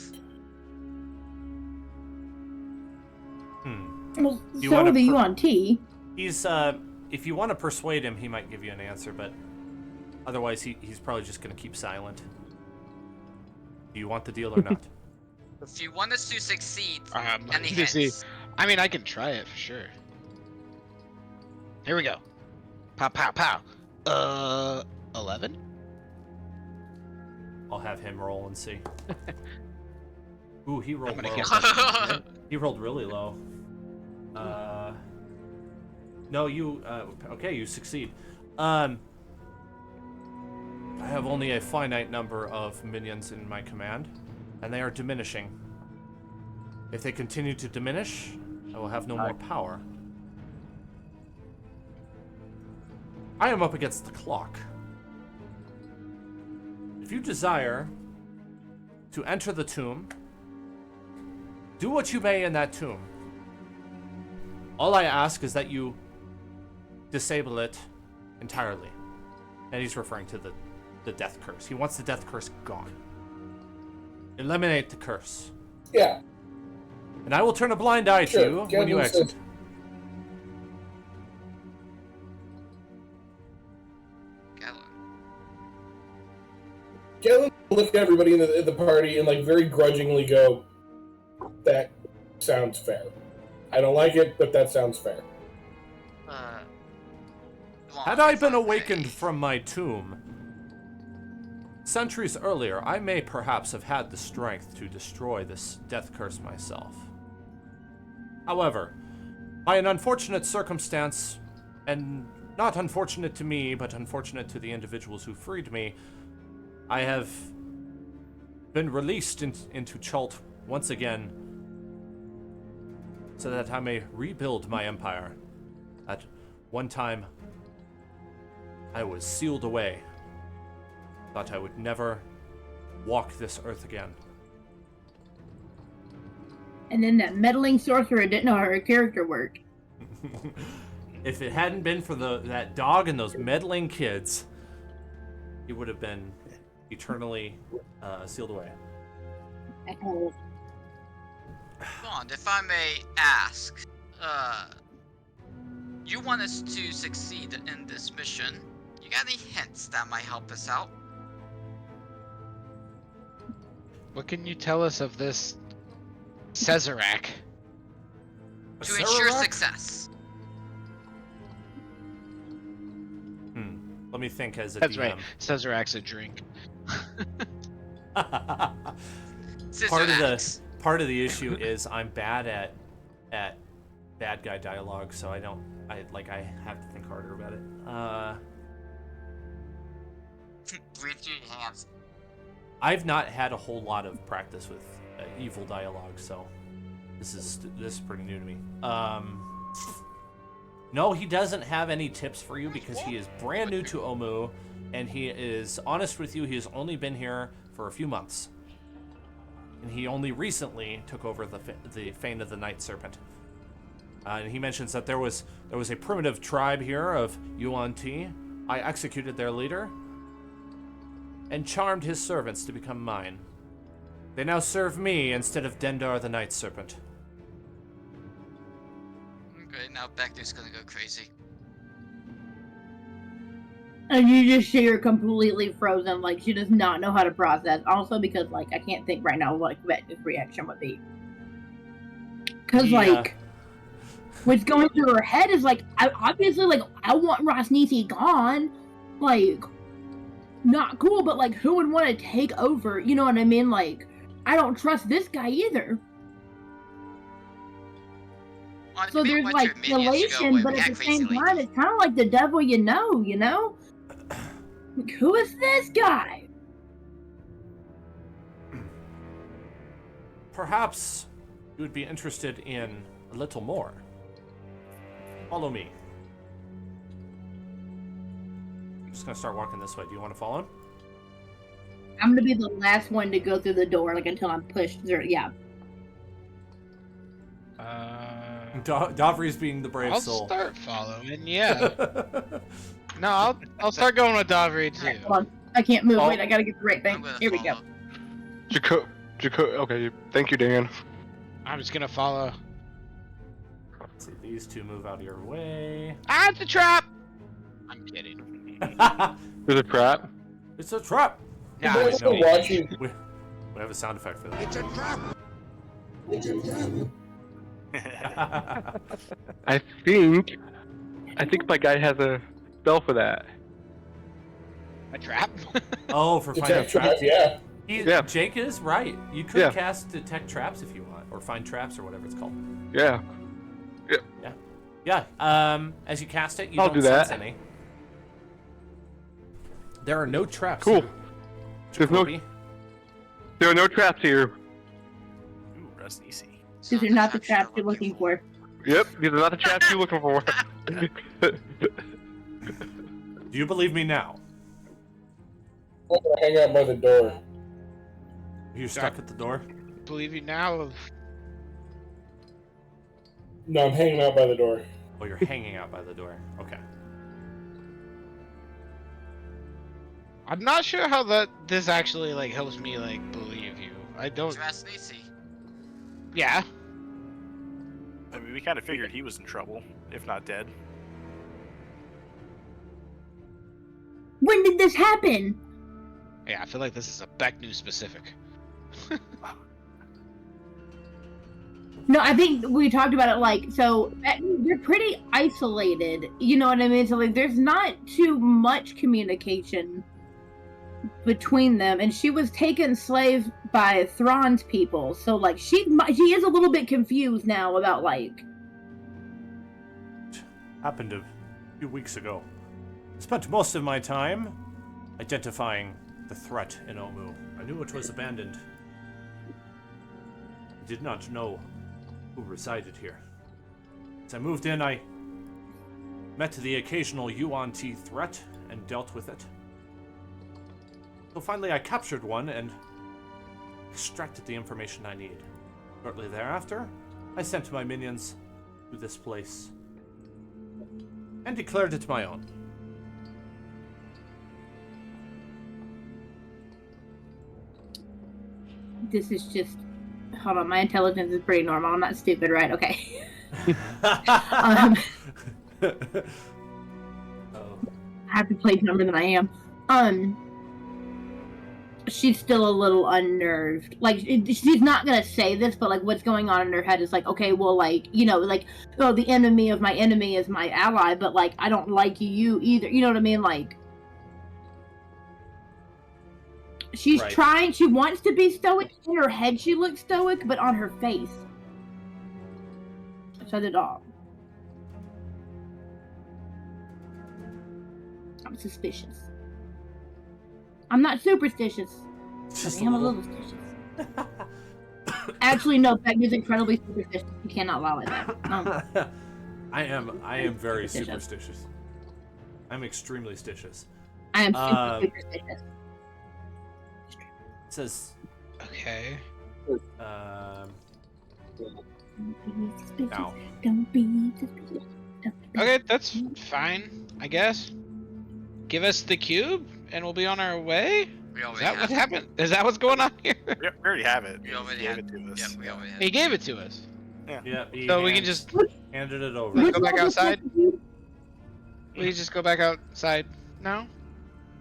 Well, You so wanna do you on T. He's if you want to persuade him, he might give you an answer, but otherwise he's probably just gonna keep silent. Do you want the deal or not? If you want us to succeed, You any can see. hints? I mean, I can try it for sure. Here we go. Pow, pow, pow. 11? I'll have him roll and see. Ooh, he rolled I'm gonna low. guess that's He rolled really low. No, you okay, you succeed. I have only a finite number of minions in my command, and they are diminishing. If they continue to diminish, I will have no more power. I am up against the clock. If you desire to enter the tomb, do what you may in that tomb. All I ask is that you disable it entirely. And he's referring to the death curse. He wants the death curse gone. Eliminate the curse. Yeah. And I will turn a blind eye to Sure, you when you Gavin exit. said- Galen. Galen will look at everybody in the party and like very grudgingly go, "That sounds fair. I don't like it, but that sounds fair." Had I been awakened from my tomb centuries earlier, I may perhaps have had the strength to destroy this death curse myself. However, by an unfortunate circumstance, and not unfortunate to me, but unfortunate to the individuals who freed me, I have been released into Chult once again so that I may rebuild my empire. At one time, I was sealed away. Thought I would never walk this earth again. And then that meddling sorcerer didn't know how her character worked. If it hadn't been for that dog and those meddling kids, he would have been eternally sealed away. Bond, if I may ask, you want us to succeed in this mission. You got any hints that might help us out? What can you tell us of this Cesarak? To ensure success. Let me think as a That's DM. right. Cesarak's a drink. Part of the issue is I'm bad at bad guy dialogue, so I have to think harder about it. Reach your hands. I've not had a whole lot of practice with evil dialogue, so this is pretty new to me. No, he doesn't have any tips for you because he is brand new to Omu, and he is honest with you. He has only been here for a few months, and he only recently took over the Fane of the Night Serpent. And he mentions that there was a primitive tribe here of Yuan Ti. I executed their leader and charmed his servants to become mine. They now serve me instead of Dendar the Night Serpent. Okay, now Beckner's gonna go crazy. And you just see her completely frozen, like she does not know how to process. Also because, like, I can't think right now what Beckner's reaction would be. Because, like, what's going through her head is, like, I want Rosnisi gone. Like, not cool, but, like, who would want to take over? You know what I mean? Like, I don't trust this guy either. Well, So there's, like, elation, but at the same time, it's kind of like the devil you know? Like, who is this guy? Perhaps you would be interested in a little more. Follow me. I'm just gonna start walking this way. Do you want to follow him? I'm gonna be the last one to go through the door, like, until I'm pushed through. Yeah. Davri's being the brave soul. I'll start following, yeah. No, I'll start going with Davri too. Right, hold on. I can't move. Wait, I gotta get the right thing. Here we go. Okay, thank you, Dan. I'm just gonna follow. Let's see, these two move out of your way. Ah, it's a trap! I'm kidding. There's a trap. It's a trap! Nah, We're it's still me. watching. We have a sound effect for that. It's a trap! It's a trap! I think my guy has a spell for that. A trap? Oh, for finding Detect traps? traps, yeah. Yeah. Jake is right. You could Yeah. cast detect traps if you want, or find traps, or whatever it's called. Yeah. Yeah. As you cast it, you I'll don't do that. sense any. There are no traps. Cool. here, There's no. Jacoby. There are no traps here. Ooh, Rosnisi. These are not the traps you're looking for. Yep, these are not the traps you're looking for. Do you believe me now? I'm gonna hang out by the door. You're stuck at the door? Believe you now. No, I'm hanging out by the door. Oh, you're hanging out by the door. Okay. I'm not sure how this actually like helps me like believe you. I don't. Rosnisi. Yeah. I mean, we kind of figured he was in trouble, if not dead. When did this happen? Yeah, I feel like this is a Beck News specific. No, I think we talked about it, like, so they're pretty isolated, you know what I mean? So, like, there's not too much communication between them, and she was taken slave by Thrawn's people, so, like, she is a little bit confused now about, like... Happened a few weeks ago. I spent most of my time identifying the threat in Omu. I knew it was abandoned. I did not know who resided here. As I moved in, I met the occasional Yuan Ti threat and dealt with it. So finally I captured one and extracted the information I need. Shortly thereafter, I sent my minions to this place. and declared it my own. This is just. Hold on, my intelligence is pretty normal. I'm not stupid, right? Okay. I have to play dumber than I am. She's still a little unnerved. Like, she's not gonna say this, but like, what's going on in her head is like, okay, well, like, you know, like, oh, the enemy of my enemy is my ally, but like, I don't like you either. You know what I mean? Like, she's Right. trying. She wants to be stoic. In her head, she looks stoic, but on her face, said it all. I'm suspicious. I'm not superstitious. Just I am a little suspicious. Actually, no, Beck is incredibly superstitious. You cannot lie like that. I am very superstitious. I'm extremely stitious. I am super superstitious. It says, Okay. now. Don't be suspicious. Okay, that's fine, I guess. Give us the cube, and we'll be on our way? We Is already that have what it. happened? Is that what's going on here? We already have it. We already He gave have it to us. Yeah, we already have He it. gave it to us. Yeah, he So we can just handed it over. Let's go back outside. We just go back outside now?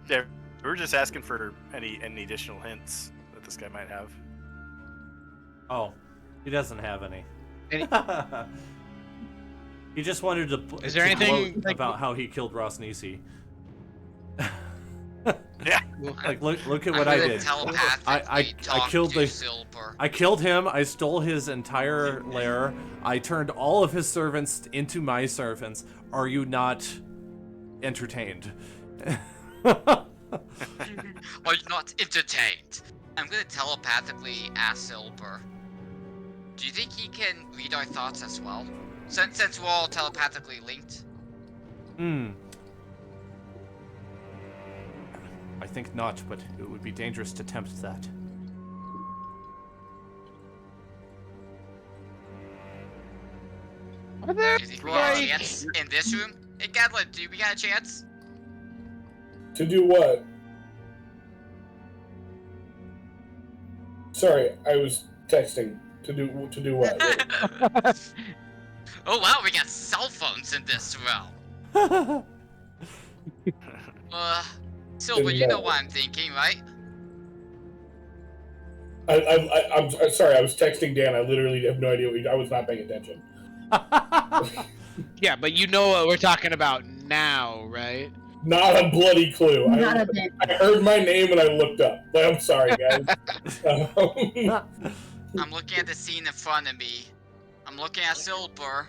Yeah, we were just asking for any additional hints that this guy might have. Oh, he doesn't have any. Any- He just wanted to. Is there to anything, gloat like- about how he killed Ross Nisi? Yeah. Like, look at I'm what I gonna did. telepathically I talk killed to the- Silver. I killed him. I stole his entire lair. I turned all of his servants into my servants. Are you not entertained? Are you not entertained? I'm gonna telepathically ask Silver. Do you think he can read our thoughts as well? Since we're all telepathically linked? I think not, but it would be dangerous to tempt that. Are there Do you think we got a like... chance in this room? Hey, Gadlet, do we got a chance? To do what? Sorry, I was texting. To do what? Oh wow, we got cell phones in this realm. Silver, you know what I'm thinking, right? I'm sorry. I was texting Dan. I literally have no idea. I was not paying attention. Yeah, but you know what we're talking about now, right? Not a bloody clue. Not a bit. I heard my name and I looked up. Like, I'm sorry, guys. I'm looking at the scene in front of me. I'm looking at Silver.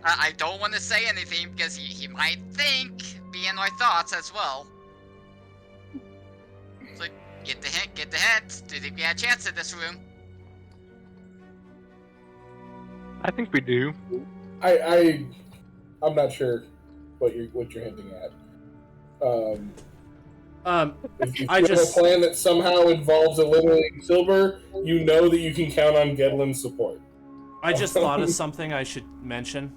I don't want to say anything because he might think, be in our thoughts as well. It's like, get the hint. Do you think we had a chance in this room? I think we do. I'm not sure what you're hinting at. If you I have just- a plan that somehow involves eliminating Silver, you know that you can count on Gedlin's support. I just thought of something I should mention.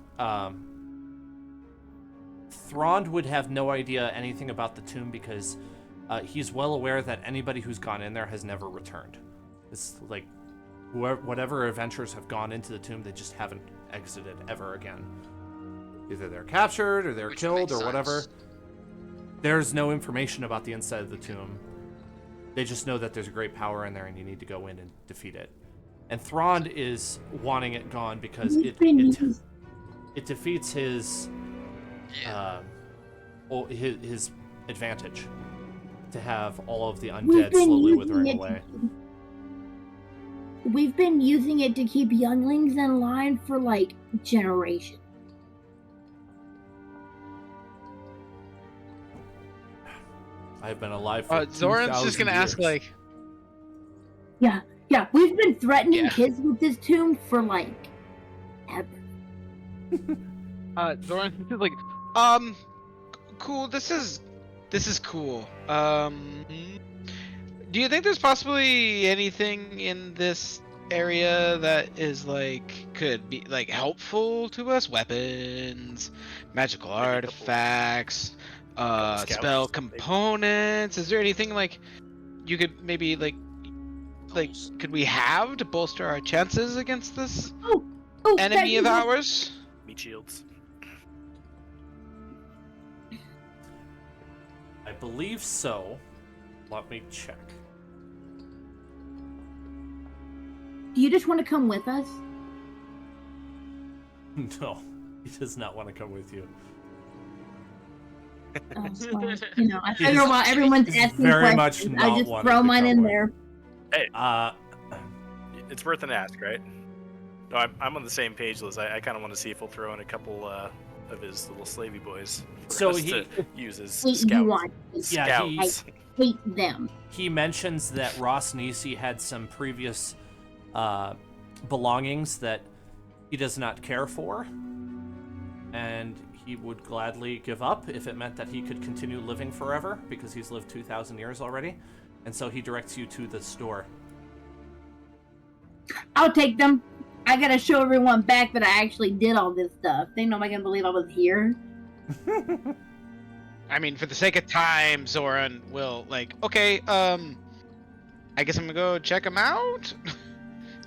Thrond would have no idea anything about the tomb because he's well aware that anybody who's gone in there has never returned. It's like whatever adventurers have gone into the tomb, they just haven't exited ever again. Either they're captured or they're Which killed makes or whatever. sense. There's no information about the inside of the tomb. They just know that there's a great power in there and you need to go in and defeat it. And Thrond is wanting it gone because it defeats his Yeah. his advantage to have all of the undead slowly withering away. We've been using it to keep younglings in line for like generations. I've been alive for Zoran's just gonna 2,000 ask, years. like... Yeah, we've been threatening Yeah. kids with this tomb for like ever. Zoran's just like, cool, this is cool. Do you think there's possibly anything in this area that is like could be like helpful to us? Weapons, magical Maybe a couple artifacts, scouts, spell maybe. components. Is there anything like you could maybe like could we have to bolster our chances against this Oh, enemy of ours? Meat shields. I believe so. Let me check. Do you just want to come with us? No, he does not want to come with you. Oh, well, you know, I figure while everyone's asking very questions, much I not just wanting throw to mine come in with. there. It's worth an ask, right? No, I'm on the same page, Liz. I kind of want to see if we'll throw in a couple of his little slavey boys for So us he- to use as Wait, scouts. you want? Yeah, he- Scouts. Hate them. He mentions that Ross Nisi had some previous belongings that he does not care for, and he would gladly give up if it meant that he could continue living forever, because he's lived 2,000 years already. And so he directs you to the store. I'll take them. I gotta show everyone back that I actually did all this stuff. They know am I gonna believe I was here? I mean, for the sake of time, Zoran will like, okay, I guess I'm gonna go check them out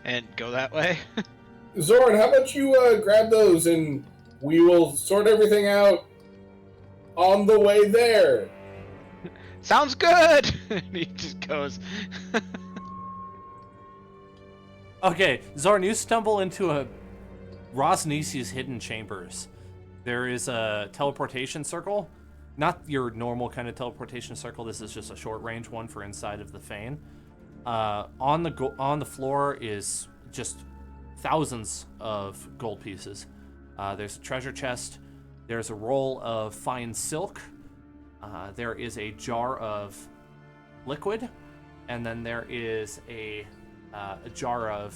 and go that way. Zoran, how about you grab those and we will sort everything out on the way there. Sounds good. And he just goes. Okay, Zorn, you stumble into a Ross Nisi's hidden chambers. There is a teleportation circle. Not your normal kind of teleportation circle. This is just a short-range one for inside of the Fane. On the floor is just thousands of gold pieces. There's a treasure chest. There's a roll of fine silk. There is a jar of liquid, and then there is a jar of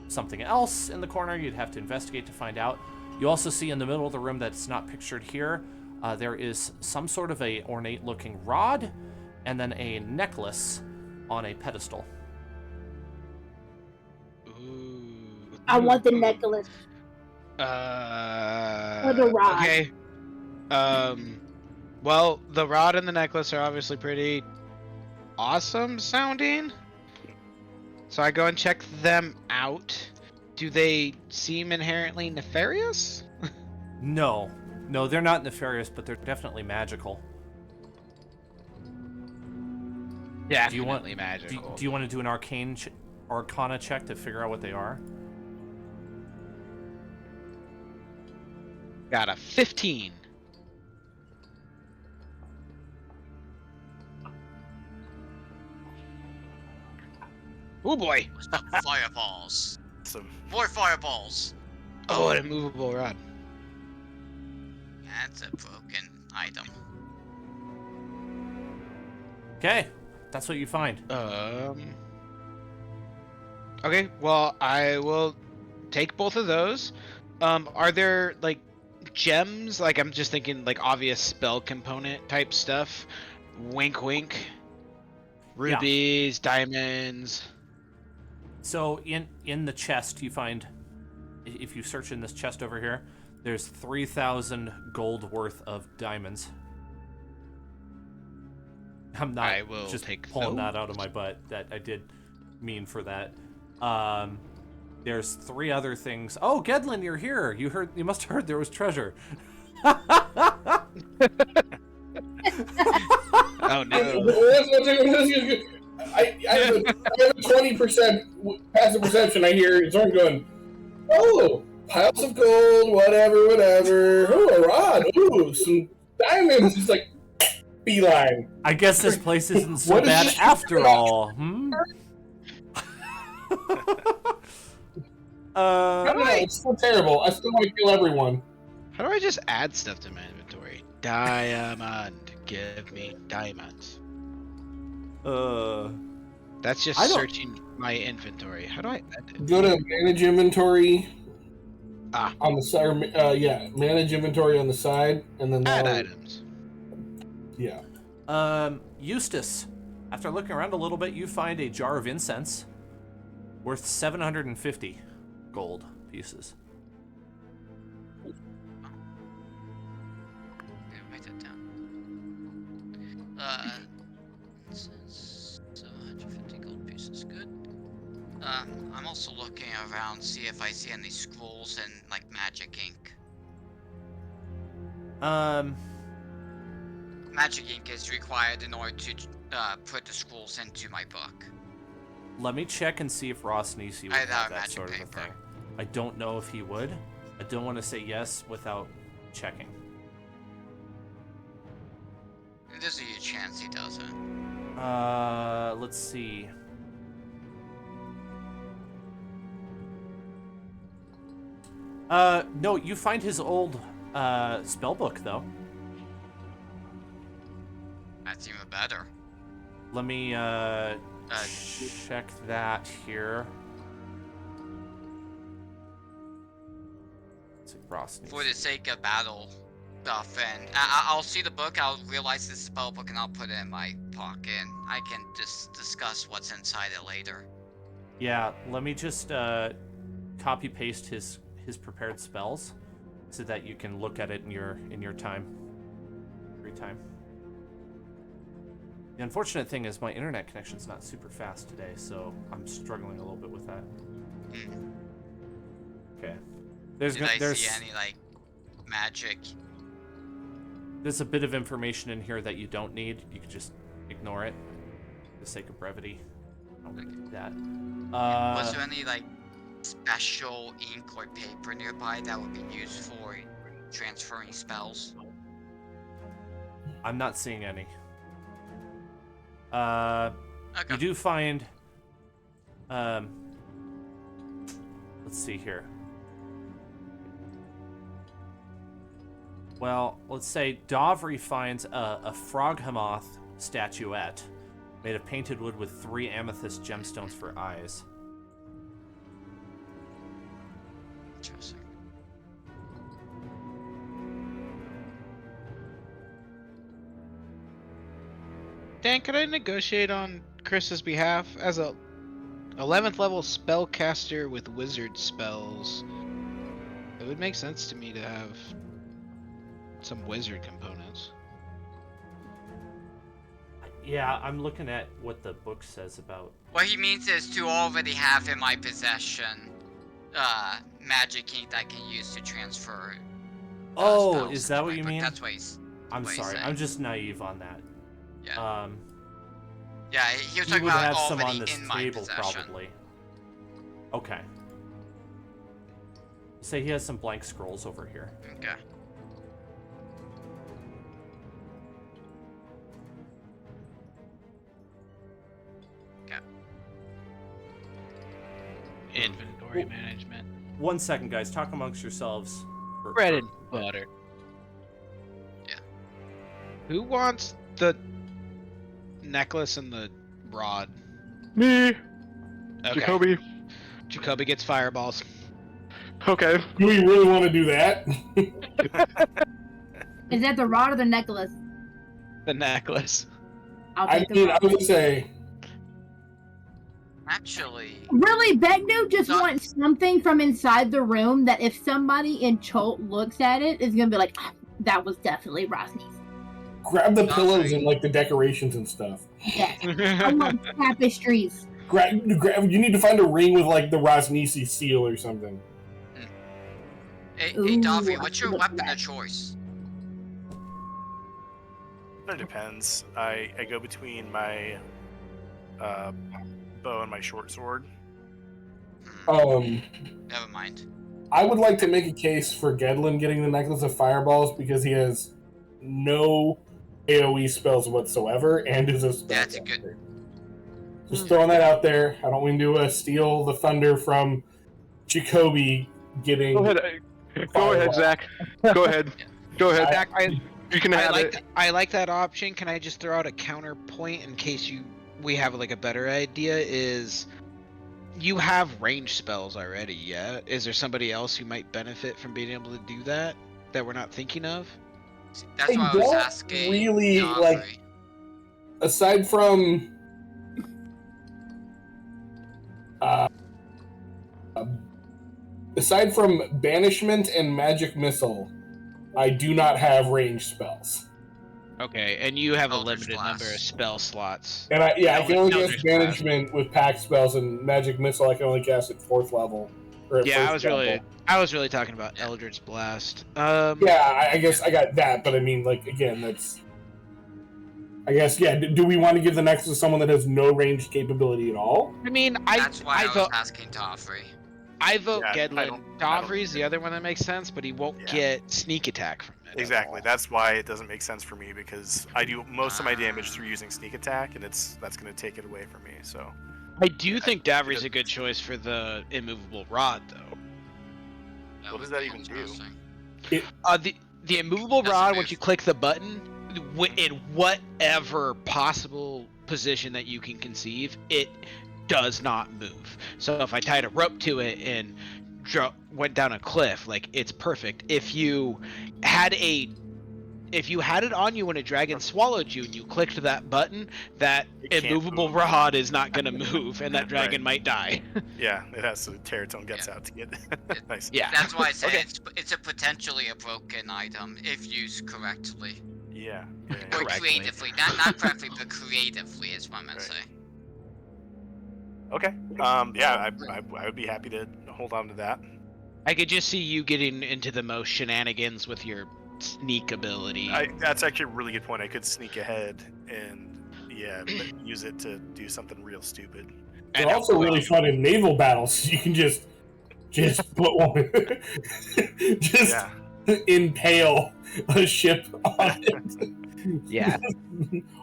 something else in the corner. You'd have to investigate to find out. You also see in the middle of the room that's not pictured here, there is some sort of a ornate-looking rod, and then a necklace on a pedestal. Ooh. I want the necklace. Or the rod. Okay. Well, the rod and the necklace are obviously pretty awesome sounding. So I go and check them out. Do they seem inherently nefarious? No, they're not nefarious, but they're definitely magical. Definitely magical. Do you want to do an arcana check to figure out what they are? Got a 15. Oh boy. Fireballs. Some More fireballs. Oh, an immovable rod. That's a broken item. Okay, that's what you find. Okay, well, I will take both of those. Are there, like, gems? Like, I'm just thinking, like, obvious spell component type stuff. Wink, wink. Rubies, diamonds. So in the chest you find, if you search in this chest over here, there's 3,000 gold worth of diamonds. I'm not I will just take pulling those. that out of my butt. That I did mean for that. There's 3 other things. Oh, Gedlin, you're here. You must have heard there was treasure. Oh no. I have a 20% passive perception. I hear Zorn going, oh, piles of gold, whatever. Oh, a rod. Ooh, some diamonds. It's like, beeline. I guess this place isn't so What is bad this? after all. Hmm? I don't know. It's still terrible. I still want to kill everyone. How do I just add stuff to my inventory? Diamond. Give me diamonds. That's just I don't- searching my inventory. How do I add it? Go to manage inventory. Ah. On the side, manage inventory on the side, and then Add that'll- items. Yeah. Eustace, after looking around a little bit, you find a jar of incense. Worth 750 gold pieces. Okay, write that down. 750 gold pieces, good. I'm also looking around, see if I see any scrolls and like magic ink. Magic ink is required in order to put the scrolls into my book. Let me check and see if Ross Nisi would Either have that magic sort of a paper. thing. I don't know if he would. I don't want to say yes without checking. There's a huge chance he doesn't. Let's see. No, you find his old spell book though. That's even better. Let me check that here. Let's see, Ross Nisi. For the sake of battle stuff, and I'll see the book, I'll realize this spell book, and I'll put it in my pocket, and I can just discuss what's inside it later. Yeah, let me just copy paste his prepared spells so that you can look at it in your time, free time. The unfortunate thing is my internet connection's not super fast today, so I'm struggling a little bit with that. Okay. Did I see any like magic? There's a bit of information in here that you don't need. You can just ignore it for the sake of brevity. I don't do that. Was there any like special ink or paper nearby that would be used for transferring spells? I'm not seeing any. Okay. You do find, let's see here. Well, let's say Dovry finds a Froghemoth statuette made of painted wood with 3 amethyst gemstones for eyes. Interesting. Dan, could I negotiate on Chris's behalf as a 11th level spellcaster with wizard spells? It would make sense to me to have some wizard components. Yeah, I'm looking at what the book says about. What he means is to already have in my possession magic ink that I can use to transfer. Oh, spells is into that my what you book. mean? That's what he's. I'm what he's sorry, saying. I'm just naive on that. Yeah. Yeah, he was He talking would about have some already on this in my table, possession. probably. Okay. Say he has some blank scrolls over here. Okay. Okay. Inventory management. 1 second, guys. Talk amongst yourselves. Bread and butter. Yeah. Who wants the necklace and the rod? Me. Okay. Jacoby. Jacoby gets fireballs. Okay. Do we really want to do that? Is that the rod or the necklace? The necklace. I'll I take the mean, I rod. was gonna say, Actually, Really, Begnu just So- wants something from inside the room that if somebody in Cholt looks at it, is gonna be like, "Ah, that was definitely Rosny's." grab the Not pillows very- and like the decorations and stuff. Yes. I want tapestries. Grab. You need to find a ring with like the Rosnisi seal or something. hey, Ooh, Davi, I what's your should look weapon that. of choice? It depends. I go between my bow and my short sword. Never mind. I would like to make a case for Gedlin getting the necklace of fireballs because he has no AoE spells whatsoever and is a spellcaster. That's good. Just throwing that out there. I don't mean to steal the thunder from Jacoby getting. Go ahead. Go ahead, Zach. Go ahead. Go ahead. Zach, You can have it. I like that option. Can I just throw out a counterpoint in case we have like a better idea? Is you have range spells already? Yeah. Is there somebody else who might benefit from being able to do that we're not thinking of? That's I why I was don't asking. really, Davi. like- Aside from aside from banishment and magic missile, I do not have range spells. Okay, and you have a Eldritch limited Blast. number of spell slots. And I can only Eldritch cast Blast. banishment with pack spells, and magic missile I can only cast at 4th level. Or at Yeah, first level. I was really talking about Eldritch Blast. Yeah, I guess I got that, but I mean, like, again, that's. I guess, yeah. Do we want to give the Nexus to someone that has no ranged capability at all? I mean, That's why I was vote asking Toffrey. I vote Yeah, I Gedlin. don't Dovry's get the other one that makes sense, but he won't Yeah. get sneak attack from it. at Exactly. all. That's why it doesn't make sense for me, because I do most of my damage through using sneak attack, and that's going to take it away from me. So I do think Davry's a good choice for the immovable rod, though. What does that even do? The immovable Doesn't rod, move. once you click the button, in whatever possible position that you can conceive, it does not move. So if I tied a rope to it and went down a cliff, like, it's perfect. If you had it on you when a dragon swallowed you and you clicked that button, that It can't immovable move. rod is not going to move, and that dragon Right. might die. yeah, it has to tear its own guts out to get. Nice. Yeah. That's why I said Okay. it's a potentially a broken item if used correctly. Yeah. Or Correctly. creatively. Not correctly, but creatively is what I meant to Right. say. Okay. Yeah, I would be happy to hold on to that. I could just see you getting into the most shenanigans with your sneak ability. That's actually a really good point. I could sneak ahead and use it to do something real stupid. They're also really fun in naval battles. You can just put one, just impale a ship on it. Yeah.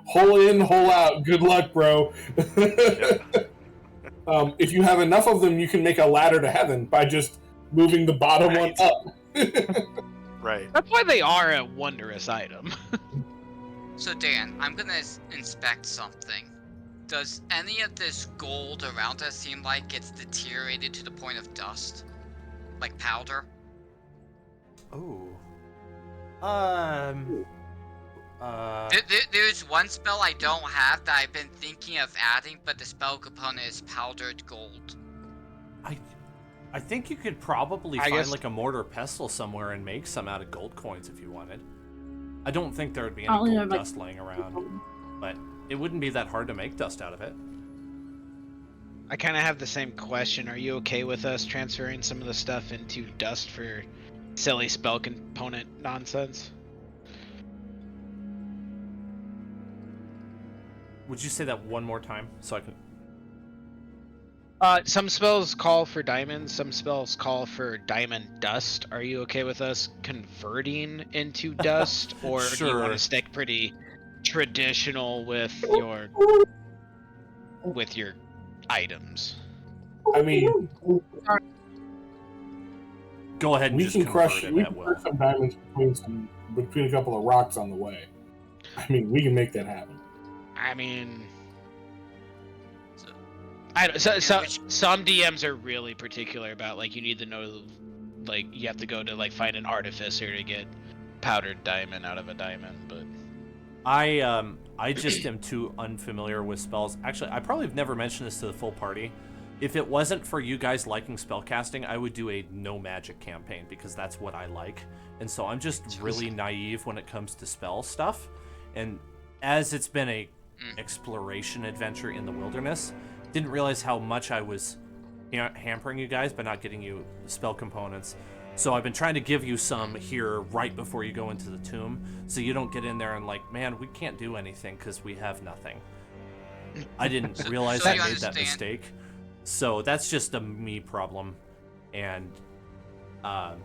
Hole in, hole out. Good luck, bro. If you have enough of them, you can make a ladder to heaven by just moving the bottom one up. Right. That's why they are a wondrous item. So Dan, I'm gonna inspect something. Does any of this gold around us seem like it's deteriorated to the point of dust? Like powder? Oh. There's one spell I don't have that I've been thinking of adding, but the spell component is powdered gold. I think you could probably I find guess- like a mortar pestle somewhere and make some out of gold coins if you wanted. I don't think there would be any Only gold have, like- dust laying around, but it wouldn't be that hard to make dust out of it. I kind of have the same question. Are you okay with us transferring some of the stuff into dust for silly spell component nonsense? Would you say that one more time so I can? Some spells call for diamonds, some spells call for diamond dust. Are you okay with us converting into dust, or do you want Sure. to stick pretty traditional with your items? I mean, Go ahead and we just can convert crush. it We at can will. crush some diamonds between a couple of rocks on the way. I mean, we can make that happen. I mean, So, some DMs are really particular about, like, you need to know, like, you have to go to, like, find an artificer to get powdered diamond out of a diamond, but I just am too unfamiliar with spells. Actually, I probably have never mentioned this to the full party. If it wasn't for you guys liking spellcasting, I would do a no magic campaign because that's what I like. And so I'm just really naive when it comes to spell stuff. And as it's been a exploration adventure in the wilderness, didn't realize how much I was hampering you guys by not getting you spell components. So I've been trying to give you some here right before you go into the tomb, so you don't get in there and like, man, we can't do anything because we have nothing. I didn't realize so I you made that understand- mistake. So that's just a me problem. And that's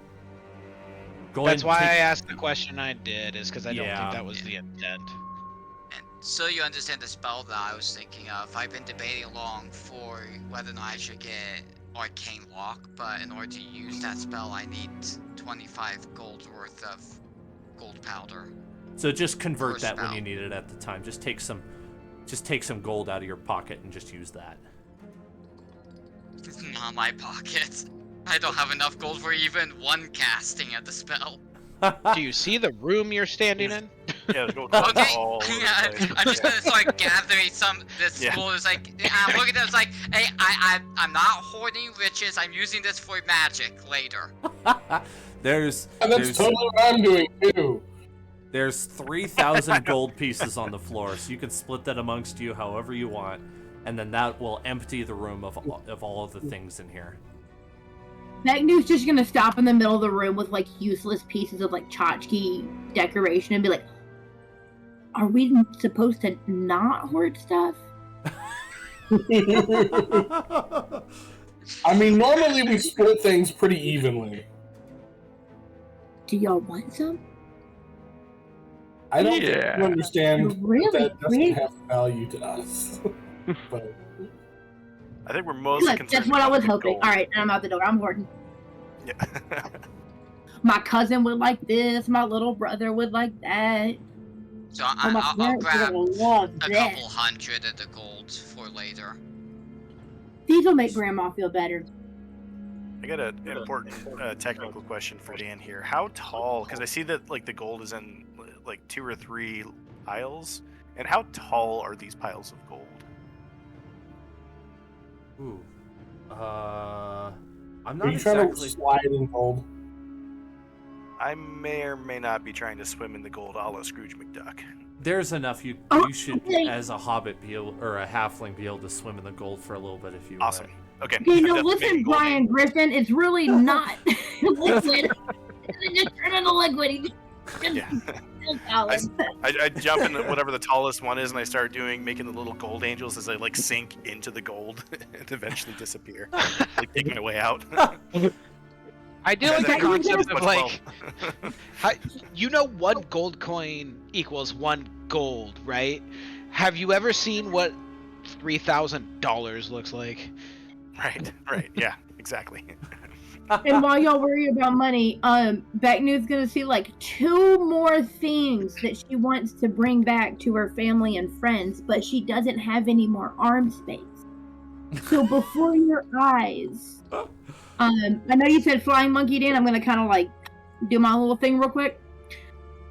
why I asked the question I did, is because I don't Yeah. think that was the intent. And so you understand the spell that I was thinking of. I've been debating long for whether or not I should get Arcane Lock, but in order to use that spell, I need 25 gold worth of gold powder. So just convert First that when spell. you need it at the time. Just take some gold out of your pocket and just use that. It's not my pocket. I don't have enough gold for even one casting of the spell. Do you see the room you're standing in? Yeah, go Okay, all over the yeah, place. I'm just gonna start gathering this Yeah. gold. It's like, I'm looking at it, it's like, hey, I'm not hoarding riches. I'm using this for magic later. There's And that's totally what I'm doing too. There's 3,000 gold pieces on the floor, so you can split that amongst you however you want, and then that will empty the room of all of the things in here. Magnus just gonna stop in the middle of the room with like useless pieces of like tchotchke decoration and be like, "Are we supposed to not hoard stuff?" I mean, normally we split things pretty evenly. Do y'all want some? I don't think Yeah. you understand Really? that doesn't Really? have value to us. But I think we're mostly Look, concerned that's what I about was the hoping. gold. All right, I'm out the door. I'm hoarding. Yeah. My cousin would like this. My little brother would like that. So Oh, my I'll parents grab would love a that. couple hundred of the gold for later. These will make Grandma feel better. I got an important technical question for Dan here. How tall? Because I see that like the gold is in like 2 or 3 piles, and how tall are these piles of gold? Ooh. I'm are not you trying exactly. to slide in gold? I may or may not be trying to swim in the gold a la Scrooge McDuck. There's enough you Oh, should, okay. as a hobbit, be able, or a halfling, be able to swim in the gold for a little bit if you. Awesome. Okay. Okay, I'm no, definitely listen, making gold Brian name. Griffin, it's really not liquid. It just turned into liquid. He just Yeah. still solid. I jump into whatever the tallest one is, and I start making the little gold angels as I like sink into the gold and eventually disappear, like taking my way out. I do like the Okay, concept What's of like, 12? one gold coin equals 1 gold, right? Have you ever seen what $3,000 looks like? Right, yeah, exactly. And while y'all worry about money, Becknu's gonna see like 2 more things that she wants to bring back to her family and friends, but she doesn't have any more arm space. So before your eyes, I know you said flying monkey, Dan. I'm gonna kind of like do my little thing real quick.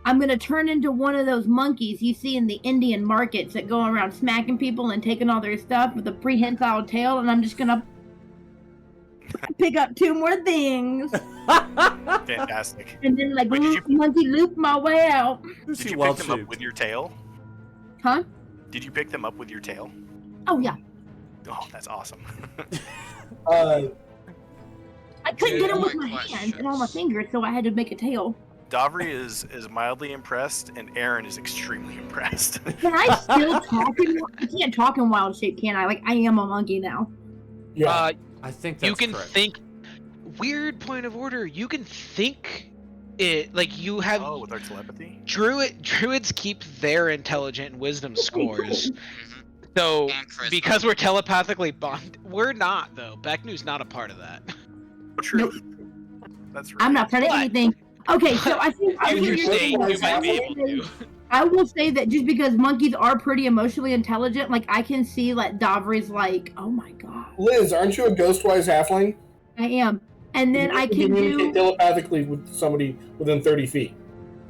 I'm gonna turn into one of those monkeys you see in the Indian markets that go around smacking people and taking all their stuff with a prehensile tail, and I'm just gonna pick up 2 more things, Fantastic. and then like Wait, did you- monkey loop my way out. Did She you well pick them up shaped. with your tail? Huh? Did you pick them up with your tail? Oh yeah. Oh, that's awesome. I couldn't get him with Good my hands and all my questions. fingers, so I had to make a tail. Davri is mildly impressed, and Aaron is extremely impressed. Can I still talk in? I can't talk in wild shape, can I? Like I am a monkey now. Yeah. I think that's You can correct. think. Weird point of order. You can think it like you have. Oh, with our telepathy? Druids keep their intelligent and wisdom scores. Mhm. So And charisma. because we're telepathically bonded, we're not though. Becknu's not a part of that. Oh, true. Nope. That's right. I'm not part of But- anything. Okay, so I think You you're say saying you that might be able to. I will say that just because monkeys are pretty emotionally intelligent, like I can see like Davri's like, oh my god, Liz, aren't you a ghostwise halfling? I am, and then You I can communicate do. telepathically with somebody within 30 feet.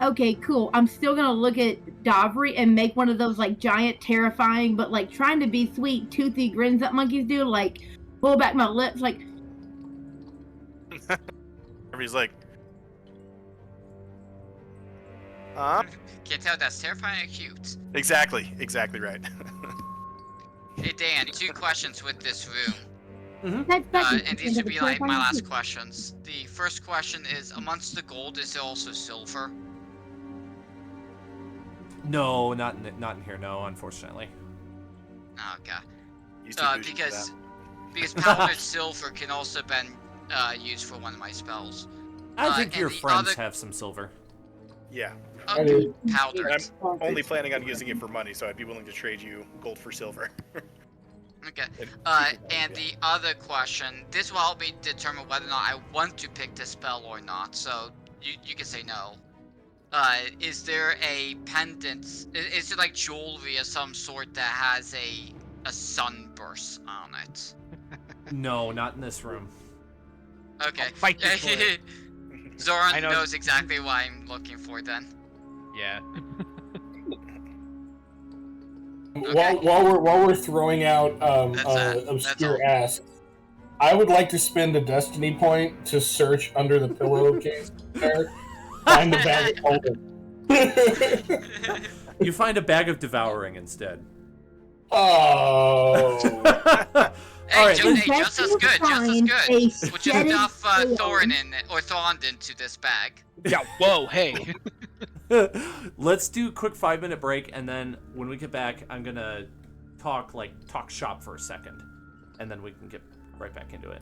Okay, cool. I'm still gonna look at Davri and make one of those like giant, terrifying, but like trying to be sweet, toothy grins that monkeys do. Like pull back my lips, like Everybody's like, huh? Can't tell if that's terrifying or cute. Exactly right. Hey Dan, 2 questions with this room. that's And these would be like my last questions. The first question is, amongst the gold, is there also silver? No, not in here. No, unfortunately. Oh, okay. He's too bougie for that. Because powdered silver can also been used for one of my spells. I think and your the friends other- have some silver. Yeah. Okay, powdered. I'm only planning on using it for money, so I'd be willing to trade you gold for silver. Okay. And And the other question, this will help me determine whether or not I want to pick this spell or not. So you can say no. Is there a pendant? Is there like jewelry of some sort that has a sunburst on it? No, not in this room. Okay. Fight you for it. I Zoran know- knows exactly what I'm looking for then. Yeah. Okay. While we're throwing out That's obscure all. asks, I would like to spend a destiny point to search under the pillowcase there, find the bag of holding. You find a bag of devouring instead. Oh. Hey, All right, hey, let's just as good, just as find good. a We'll just stuff setting Thorin in it, or Thond into this bag. Yeah. Whoa. Hey. Let's do a quick 5-minute break, and then when we get back, I'm gonna talk shop for a second, and then we can get right back into it.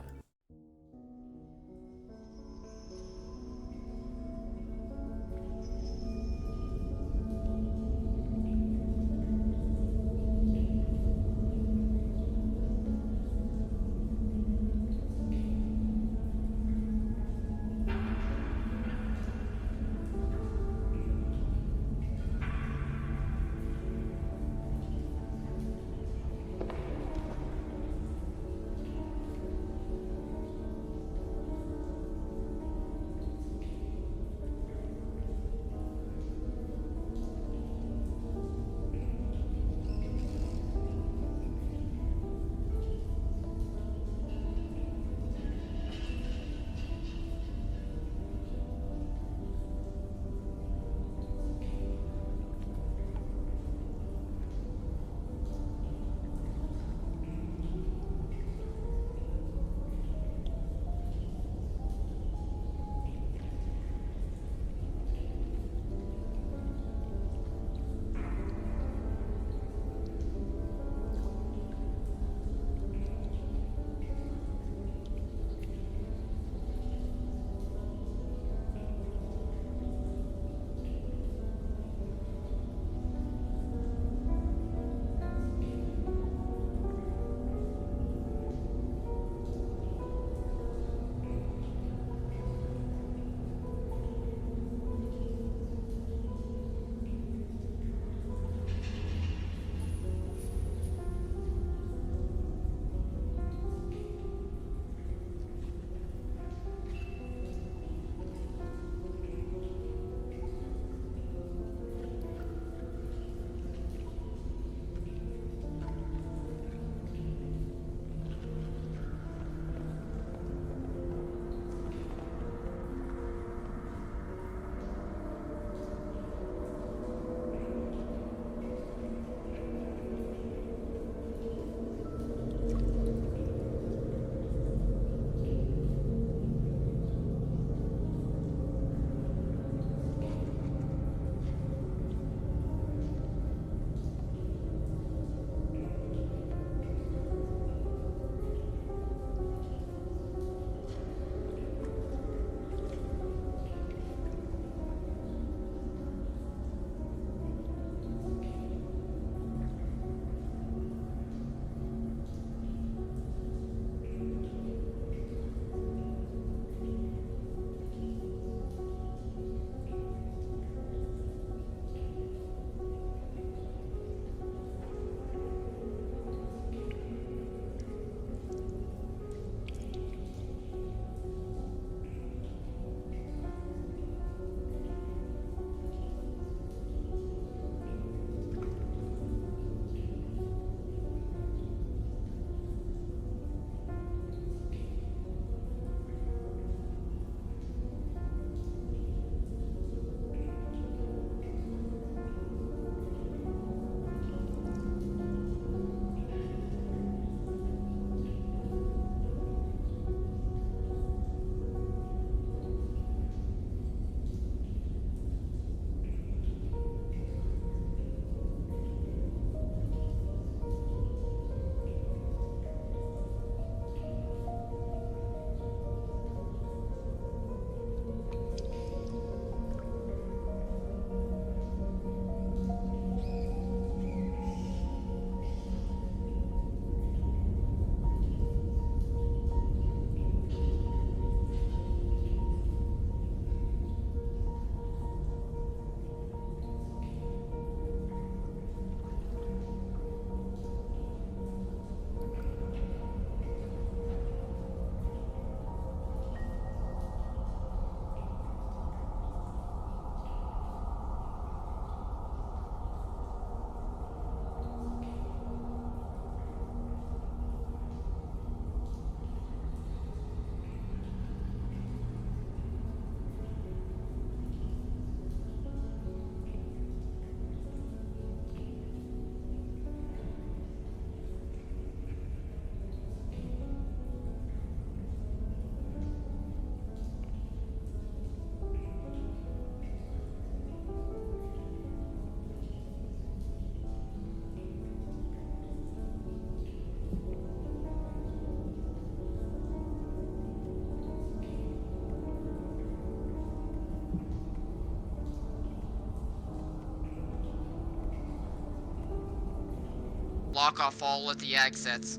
block off all of the exits.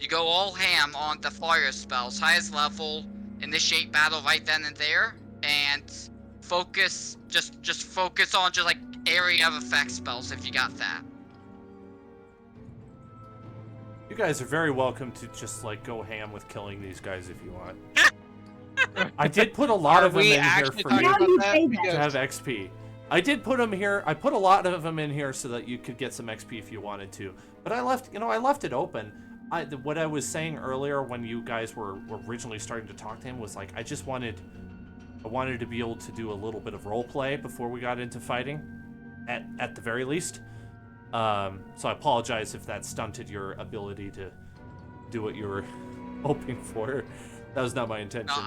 You go all ham on the fire spells, highest level, initiate battle right then and there, and focus, just focus on just like area of effect spells if you got that. You guys are very welcome to just like go ham with killing these guys if you want. I did put a lot of them in here for talking you about that? to Because have XP. I did put them here. I put a lot of them in here so that you could get some XP if you wanted to. But I left it open. What I was saying earlier when you guys were originally starting to talk to him was like I wanted to be able to do a little bit of role play before we got into fighting, at the very least. So I apologize if that stunted your ability to do what you were hoping for. That was not my intention. No,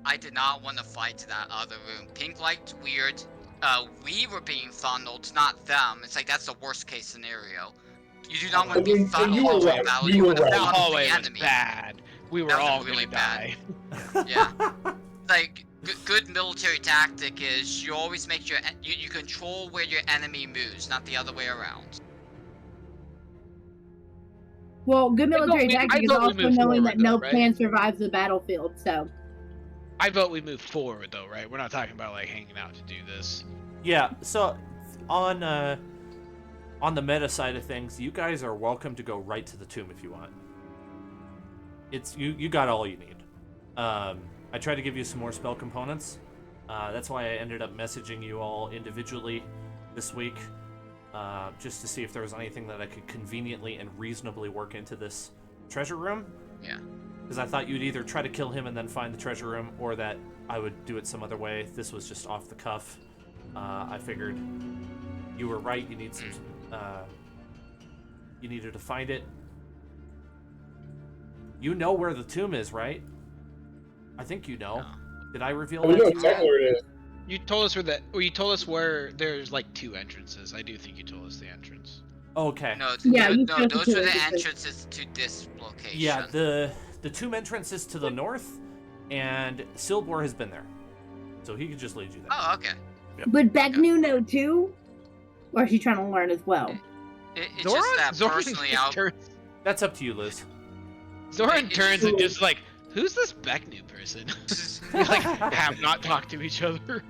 I did not want to fight to that other room. Pink liked weird. We were being funneled, not them. It's like that's the worst case scenario. You do not want to be funneled you were into right. a battle. You You were want to right. that funnel hallway the was enemy. bad. We were That was all really gonna bad. die. Yeah. Like good military tactic is you always make you control where your enemy moves, not the other way around. Well, good military tactic is thought we also moved knowing that forward, no though, right? plan survives the battlefield. So I vote we move forward though, right? We're not talking about like hanging out to do this. Yeah. So on the meta side of things, you guys are welcome to go right to the tomb if you want. It's you got all you need. I tried to give you some more spell components. That's why I ended up messaging you all individually this week, just to see if there was anything that I could conveniently and reasonably work into this treasure room. Yeah. Because I thought you'd either try to kill him and then find the treasure room, or that I would do it some other way. This was just off the cuff. I figured you were right. You need some. You needed to find it. You know where the tomb is, right? I think you know. No. Did I reveal We that know to you exactly yet? where it is. You told us you told us where there's like 2 entrances. I do think you told us the entrance. Okay. No, Yeah, you no, chose those to were the because- entrances to this location. Yeah, the tomb entrance is to the north, and Silbor has been there, so he could just lead you there. Oh, okay. would Begnu know too, or is she trying to learn as well? It's just that personally, That's up to you, Liz. Zoran It's turns just- and just like, who's this Becknu person? We like have not talked to each other.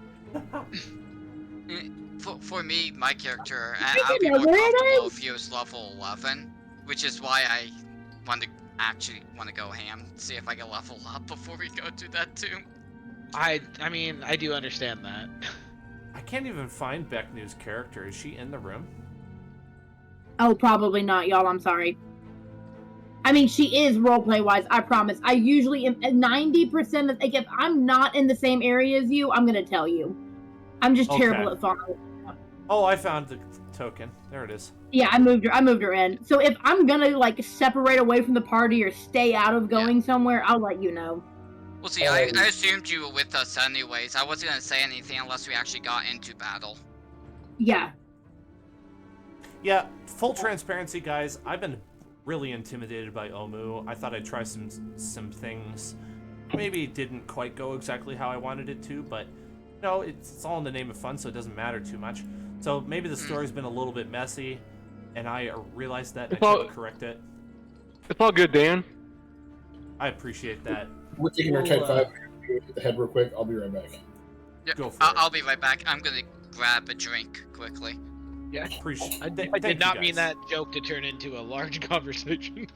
For me, my character, I I'll be know more where it comfortable is. if he was level 11, which is why I want to go ham, see if I can level up before we go to that tomb. I mean, I do understand that. I can't even find Becknu's character. Is she in the room? Oh, probably not, y'all. I'm sorry. I mean, she is roleplay wise. I promise. I usually am 90% of like if I'm not in the same area as you, I'm gonna tell you. I'm just terrible Okay. at following. Oh, I found the token. There it is. Yeah, I moved her in. So if I'm gonna like separate away from the party or stay out of going somewhere, I'll let you know. Well, see, I assumed you were with us anyways. I wasn't gonna say anything unless we actually got into battle. Yeah. Yeah, full transparency, guys. I've been really intimidated by Omu. I thought I'd try some things. Maybe it didn't quite go exactly how I wanted it to, but no, it's all in the name of fun, so it doesn't matter too much. So maybe the story's been a little bit messy, and I realized that and I tried to correct it. It's all good, Dan. I appreciate that. We're taking our Well, type 5. Hit the head real quick. I'll be right back. Yep, Go for I'll it. be right back. I'm gonna grab a drink quickly. Yeah. Appreciate. I thank did you not mean guys. that joke to turn into a large conversation.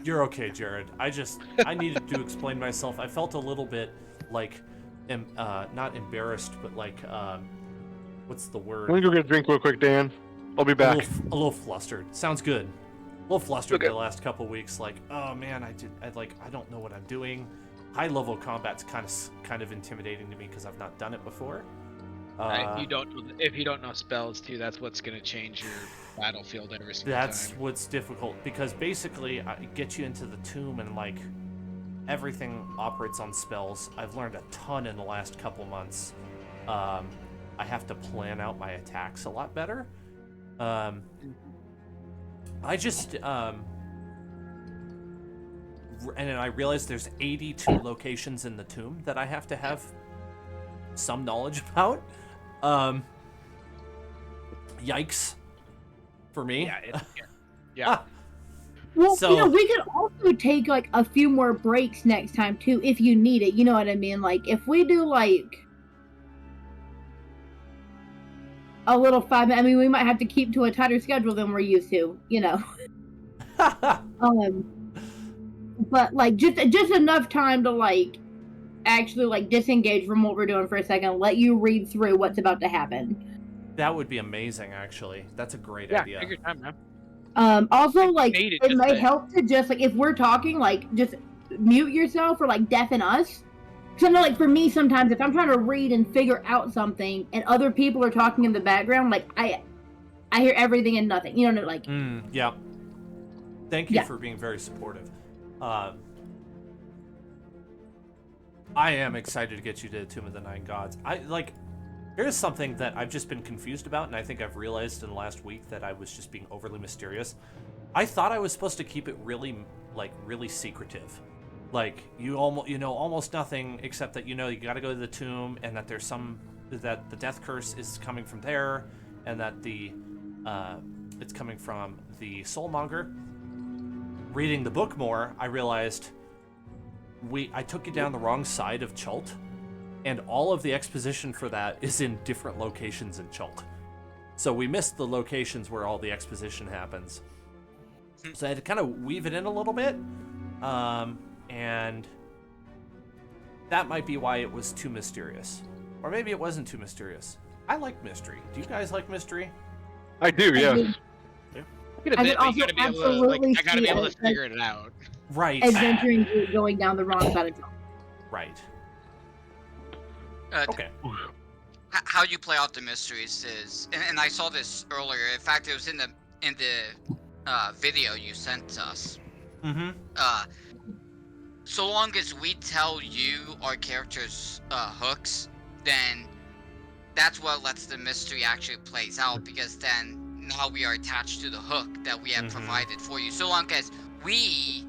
You're okay, Jared. I needed to explain myself. I felt a little bit like, not embarrassed, but like, what's the word? Let me go get a drink real quick, Dan. I'll be A back. little flustered. Sounds good. A little flustered Okay. the last couple weeks. Like, oh man, I don't know what I'm doing. High level combat's kind of intimidating to me because I've not done it before. Right, if you don't know spells too, that's what's gonna change your battlefield every single That's time. what's difficult because basically I get you into the tomb and like everything operates on spells. I've learned a ton in the last couple months. I have to plan out my attacks a lot better. I just and then I realized there's 82 locations in the tomb that I have to have some knowledge about. Yikes for me. Yeah, Yeah. Well, So- we could also take like a few more breaks next time too, if you need it. You know what I mean? Like if we do like a little 5 minutes, I mean, we might have to keep to a tighter schedule than we're used to. But like just enough time to like actually like disengage from what we're doing for a second, let you read through what's about to happen. That would be amazing, actually. That's a great Yeah, idea. take your time, man. Also, like, need it it just may to- help to just, like, if we're talking, like, just mute yourself or, like, deafen us. Because I know, like, for me, sometimes, if I'm trying to read and figure out something and other people are talking in the background, like, I hear everything and nothing. You know, like... Yeah. Thank you Yeah. for being very supportive. I am excited to get you to the Tomb of the Nine Gods. Here's something that I've just been confused about, and I think I've realized in the last week that I was just being overly mysterious. I thought I was supposed to keep it really secretive. Like, almost nothing, except that, you gotta go to the tomb, and that that the death curse is coming from there, and that it's coming from the soulmonger. Reading the book more, I realized I took you down the wrong side of Chult, and all of the exposition for that is in different locations in Chult. So we missed the locations where all the exposition happens. So I had to kind of weave it in a little bit, and that might be why it was too mysterious. Or maybe it wasn't too mysterious. I like mystery. Do you guys like mystery? I do, yes. I could also gotta be able to, absolutely I gotta be see able it to figure it out. Right. adventuring group going down the wrong side of town. Right. Okay. How you play out the mysteries is, and I saw this earlier. In fact, it was in the video you sent us. Mm-hmm. So long as we tell you our characters' hooks, then that's what lets the mystery actually plays out, because then now we are attached to the hook that we have provided for you. So long as we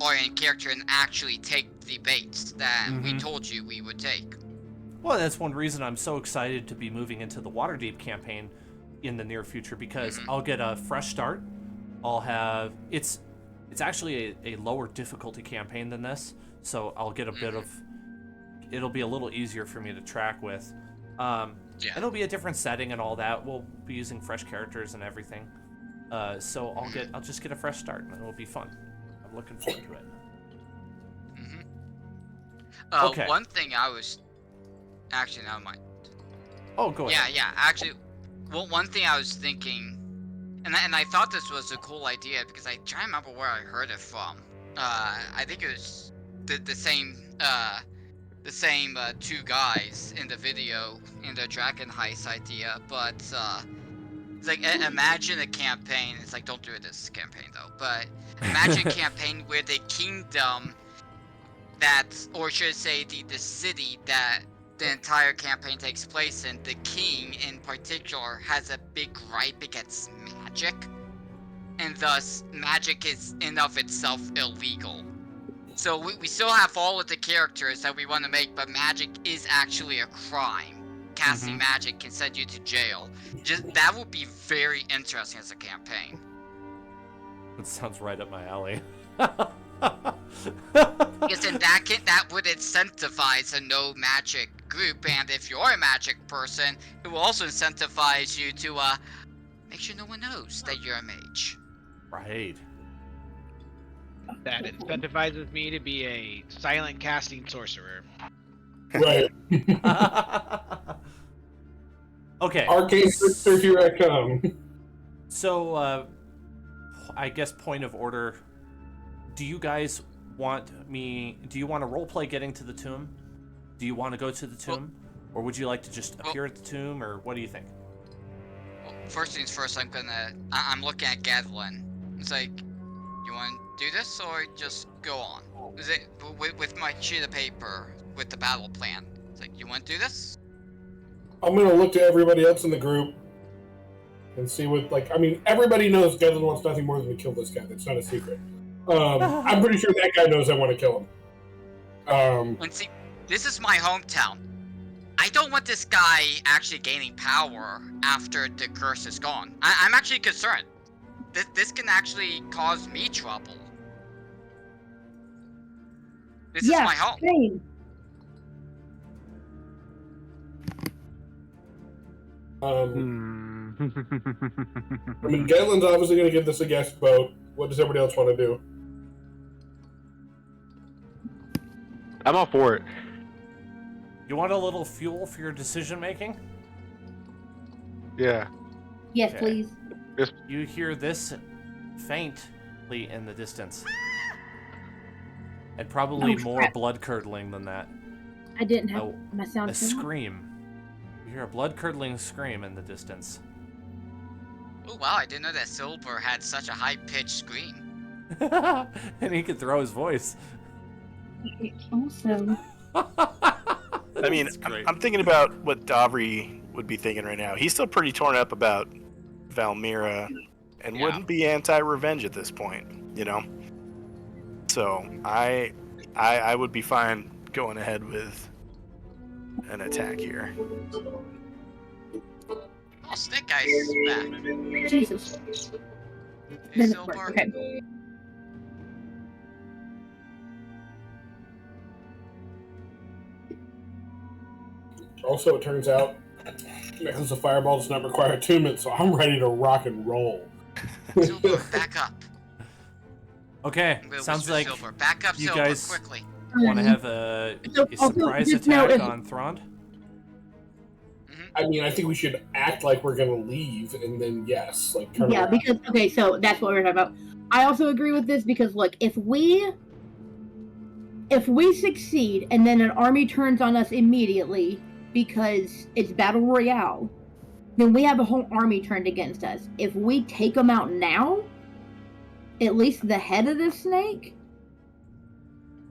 are in character and actually take the baits that we told you we would take. Well, that's one reason I'm so excited to be moving into the Waterdeep campaign in the near future, because I'll get a fresh start. I'll have it's actually a lower difficulty campaign than this, so I'll get a bit of it'll be a little easier for me to track with. And it'll be a different setting and all that. We'll be using fresh characters and everything. So I'll just get a fresh start, and it'll be fun. I'm looking forward to it. Okay. One thing I was actually, never mind. Oh, go ahead. Yeah. Actually, one thing I was thinking, and I thought this was a cool idea because I try to remember where I heard it from. I think it was the same two guys in the video in the Dragon Heist idea, but it's like imagine a campaign. It's like, don't do it this campaign though, but imagine a campaign where the kingdom or should I say the city that the entire campaign takes place in, the king in particular has a big gripe against magic, and thus magic is in of itself illegal. So we still have all of the characters that we want to make, but magic is actually a crime. Casting magic can send you to jail. That would be very interesting as a campaign. That sounds right up my alley. Because then that would incentivize a no magic group, and if you're a magic person, it will also incentivize you to make sure no one knows that you're a mage. Right. That incentivizes me to be a silent casting sorcerer. Right. Okay. Arcane Trickster, here I come. So, I guess point of order. Do you guys want do you want to roleplay getting to the tomb? Do you want to go to the tomb? Or would you like to just appear at the tomb, or what do you think? Well, first things first, I'm looking at Gadlin. It's like, you want to do this, or just go on? Is it, with my sheet of paper, with the battle plan, it's like, you want to do this? I'm gonna look to everybody else in the group and see what, everybody knows Gadlin wants nothing more than to kill this guy. That's not a secret. I'm pretty sure that guy knows I want to kill him. And see, this is my hometown. I don't want this guy actually gaining power after the curse is gone. I'm actually concerned. this can actually cause me trouble. This is Yeah, my home. same. Hmm. I mean, Gatlin's obviously going to give this a guest vote. What does everybody else want to do? I'm all for it. You want a little fuel for your decision making? Yeah. Yes, Okay. please. You hear this faintly in the distance. And probably Oh, more crap. blood-curdling than that. I didn't have Oh, my sound a turned on. scream. You hear a blood-curdling scream in the distance. Oh wow, I didn't know that Silver had such a high-pitched scream. And he could throw his voice. Also, I mean, That's great. I'm thinking about what Davri would be thinking right now. He's still pretty torn up about Valmira and Yeah. wouldn't be anti-revenge at this point, you know? So I would be fine going ahead with an attack here. Oh, Snake Eyes back. Jesus. Hey, Didn't work. Silver. Okay. Also, it turns out because the fireball does not require attunement, so I'm ready to rock and roll. Silver, back up. Okay, We'll sounds whisper like Silver. Back up, you Silver, guys- quickly. want to have a So, also, surprise just know attack if- on Thrond. I mean, I think we should act like we're going to leave, and then yes, like turn Yeah, around. because okay, so that's what we're talking about. I also agree with this because look, if we succeed and then an army turns on us immediately because it's battle royale, then we have a whole army turned against us. If we take them out now, at least the head of the snake,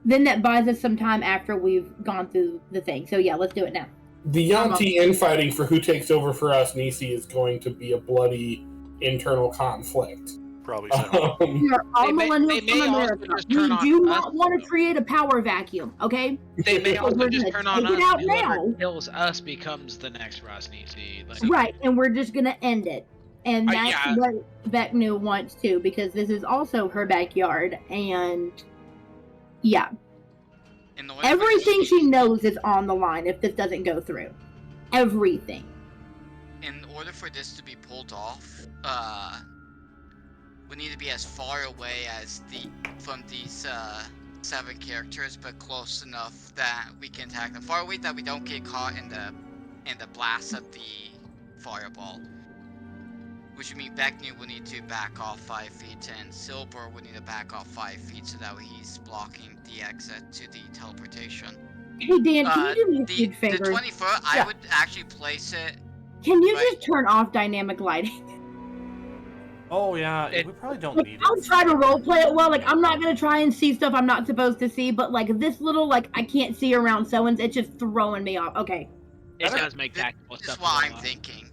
then that buys us some time after we've gone through the thing. So yeah, let's do it now. The Yanti infighting for who takes over for us, Nisi, is going to be a bloody internal conflict. Probably so. We are all They may- millennials they may from also America. just We turn on do us, not want to though. create a power vacuum, okay? They may So also we're just gonna turn on take us, it out and whoever now. kills us becomes the next Rosnisi. Like, Right, and we're just gonna end it. And that's yeah. what Vecnu wants too, because this is also her backyard, and yeah. In order for this Everything to she be- knows is on the line if this doesn't go through. Everything. In order for this to be pulled off, we need to be as far away as from these 7 characters, but close enough that we can attack them. Far away that we don't get caught in the blast of the fireball. Which would mean Beckney will need to back off 5 feet, and Silver will need to back off 5 feet so that way he's blocking the exit to the teleportation. Hey Dan, can you do me a The huge favor? 20-foot, I Yeah. would actually place it. Can you Right. just turn off dynamic lighting? Oh yeah, It- we probably don't Like, need I'll it. try to roleplay it well. Like, I'm not gonna try and see stuff I'm not supposed to see, but like this little, like, I can't see around so-and-so, it's just throwing me off. Okay. it does make This tactical is stuff. what a I'm lot. thinking.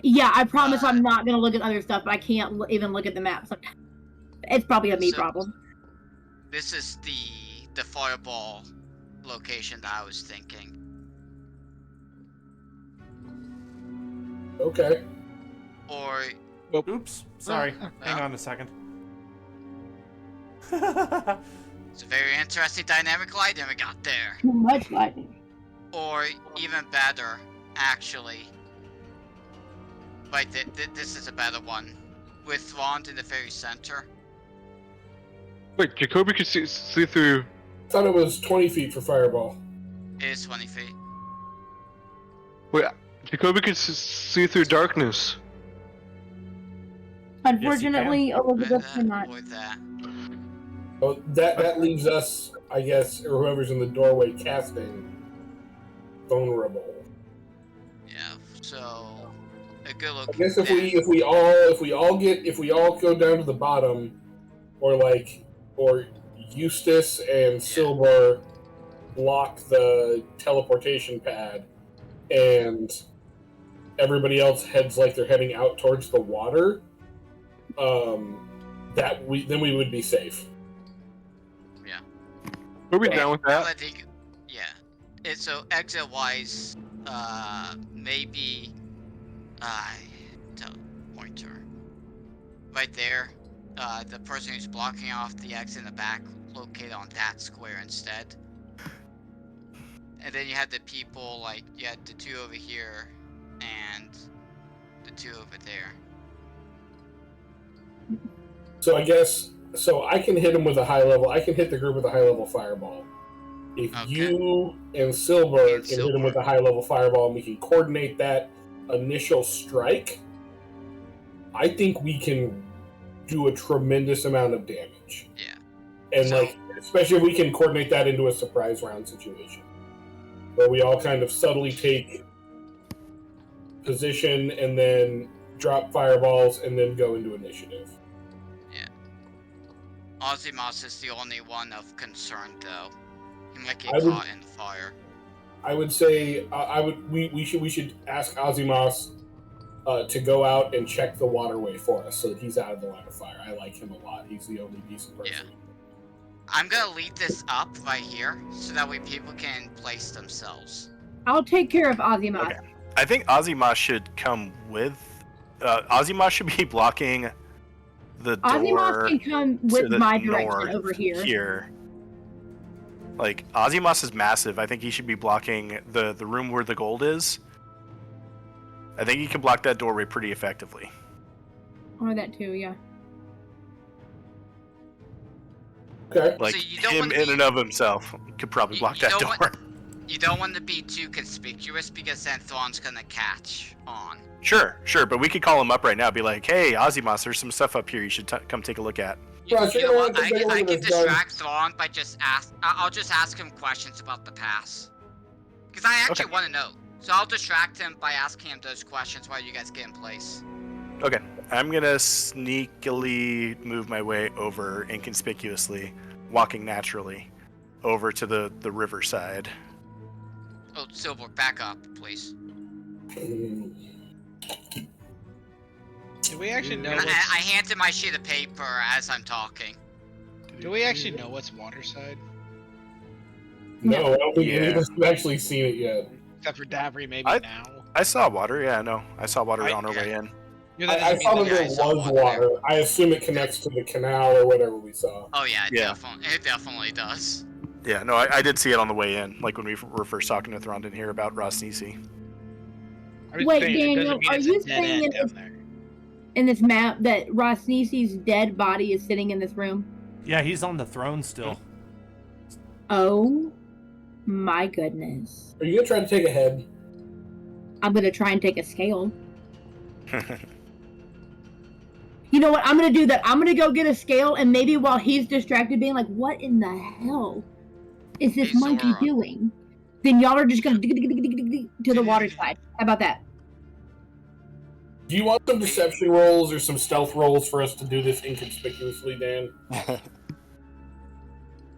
Yeah, I promise I'm not gonna look at other stuff, but I can't even look at the map sometimes. It's probably a me So- problem. This is the fireball location that I was thinking. Okay. Or Oops, sorry. Hang on a second. it's a very interesting dynamic lighting we got there. Too much lighting. Or even better, actually. Right, this is a better one. With Thrawn in the very center. Wait, Jacoby could see through. I thought it was 20 feet for fireball. It is 20 feet. Wait, Jacoby could see through darkness. Unfortunately, Elizabeth That cannot. or that. Oh, that leaves us, I guess, or whoever's in the doorway casting, vulnerable. Yeah, so a good look. I guess if we all go down to the bottom, or Eustace and Silver block the teleportation pad, and everybody else heads like they're heading out towards the water, then we would be safe. Are we Yeah. down with I'll that? let you- yeah. So exit wise, maybe I pointer. right there. The person who's blocking off the exit in the back, located on that square instead. And then you had the people, like, you had the 2 over here, and the 2 over there. So I guess, I can hit him with a high level. I can hit the group with a high level fireball. If Okay. you and Silver can hit him with a high level fireball, and we can coordinate that initial strike, I think we can do a tremendous amount of damage. Yeah. And especially if we can coordinate that into a surprise round situation, where we all kind of subtly take position and then drop fireballs and then go into initiative. Yeah. Ozymas is the only one of concern, though. He might get caught in the fire. I would say we should ask Ozymas to go out and check the waterway for us so that he's out of the line of fire. I like him a lot. He's the only decent person. Yeah. I'm gonna lead this up right here so that way people can place themselves. I'll take care of Ozymas. Okay. I think Ozymas should come with. Ozymas should be blocking the door. Ozymas can come with my direction north over here. Like, Ozymas is massive. I think he should be blocking the room where the gold is. I think he can block that doorway pretty effectively. Or that too, yeah. Okay. Like, So you don't him wanna in be- and of himself could probably block that don't door. You don't want to be too conspicuous because then Thrawn's gonna catch on. Sure, but we could call him up right now, be like, hey, Ozymas, there's some stuff up here you should come take a look at. You Roger, know what? take a look I at can this gun. distract Thrawn by I'll just ask him questions about the pass. Because I actually Okay. want to know. So I'll distract him by asking him those questions while you guys get in place. Okay, I'm gonna sneakily move my way over inconspicuously, walking naturally, over to the riverside. Oh, Silver, back up, please. Do we actually know And I what's, hand him my sheet of paper as I'm talking. do we actually know what's Waterside? No, I don't think Yeah. any of us have actually seen it yet. Except for Dabry, maybe now. I saw water, yeah, no. I saw water on our way in. Yeah, that I doesn't saw mean that that there I saw was water water. I assume it connects to the canal or whatever we saw. Oh yeah, Yeah. it definitely does. Yeah, no, I did see it on the way in, like when we were first talking to Thrawn in here about Rosnisi. I was Wait, saying, it Daniel, doesn't mean are it's you a dead saying end it down is- there. In this map, that Rosnisi's dead body is sitting in this room. Yeah, he's on the throne still. Oh my goodness. Are you gonna try to take a head? I'm gonna try and take a scale. You know what? I'm gonna do that. I'm gonna go get a scale, and maybe while he's distracted, being like, "What in the hell is this Hey, monkey Zora. doing?" Then y'all are just gonna to the water side. How about that? Do you want some deception rolls or some stealth rolls for us to do this inconspicuously, Dan?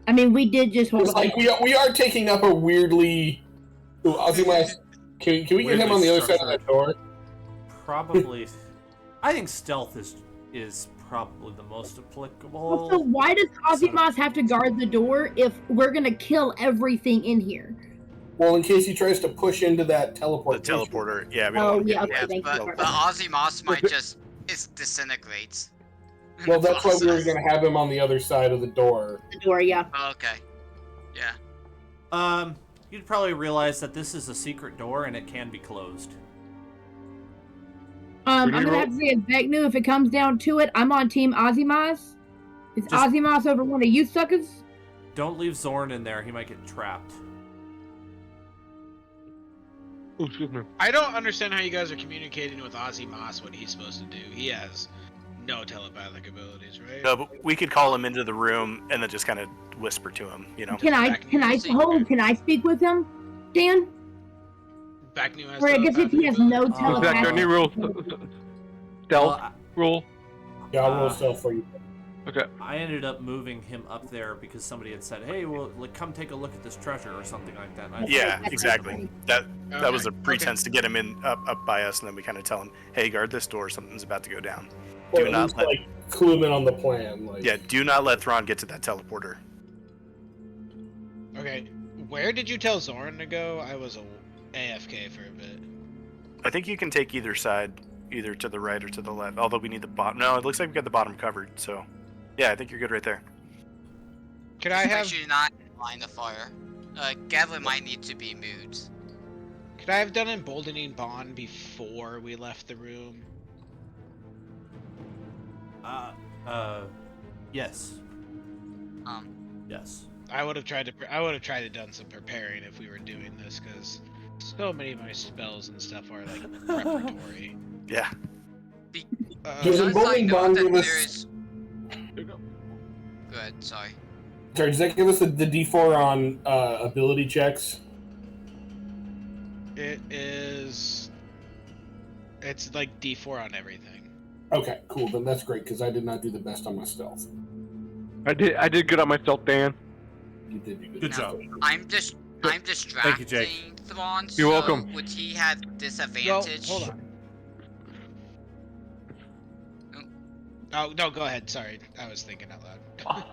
I mean, we did just hold It's like we are taking up a weirdly. Ooh, Ozymas, can we get him on the other side of that door? Probably. I think stealth is probably the most applicable. Also, why does Ozymas have to guard the door if we're gonna kill everything in here? Well, in case he tries to push into that The teleportation. teleporter, yeah. We Oh, don't yeah, want okay, to thank you. But Ozymas might just disintegrates. in Well, the that's why we were process. going to have him on the other side of the door. The door, yeah. Oh, okay. Yeah. You'd probably realize that this is a secret door and it can be closed. I'm gonna have to say, Vecnu, if it comes down to it, I'm on Team Ozymas. Is Just- Ozymas over one of you suckers? Don't leave Zorn in there; he might get trapped. Oh, excuse me. I don't understand how you guys are communicating with Ozymas what he's supposed to do. He has no telepathic abilities, right? No, but we could call him into the room and then just kind of whisper to him, you know. Can I speak with him, Dan? Vecnu has Or I guess if he has no abilities. Is that telepathy. any rule? Stealth Well, rule? Yeah, I'll roll stealth for you. Okay. I ended up moving him up there because somebody had said, "Hey, well, come take a look at this treasure" or something like that. And I- Yeah, That's exactly. fine. That was a Okay. pretense to get him in up by us, and then we kind of tell him, "Hey, guard this door. Something's about to go down." Or Do at not least, let- like, clue him in on the plan. Like, Yeah, do not let Thrawn get to that teleporter. Okay, where did you tell Zorn to go? I was AFK for a bit. I think you can take either side. either to the right or to the left. Although we need the bottom. No, it looks like we got the bottom covered. So, yeah, I think you're good right there. Could I Make have sure you're not line the fire. Gavin might need to be moved. could I have done emboldening bond before we left the room? Yes. Yes. I would have tried to done some preparing if we were doing this, because so many of my spells and stuff are like preparatory. Yeah. Does Just so you emboldening know bond that give us? there's... Good, sorry. Sorry, does that give us the D4 on ability checks? It's like D4 on everything. Okay, cool. Then that's great because I did not do the best on my stealth. I did good on my stealth, Dan. You did do Good No, job. I'm distracting Jake. Thrawn, You're so welcome. would he have disadvantage? Well, hold on. Oh no, go ahead. Sorry, I was thinking out loud.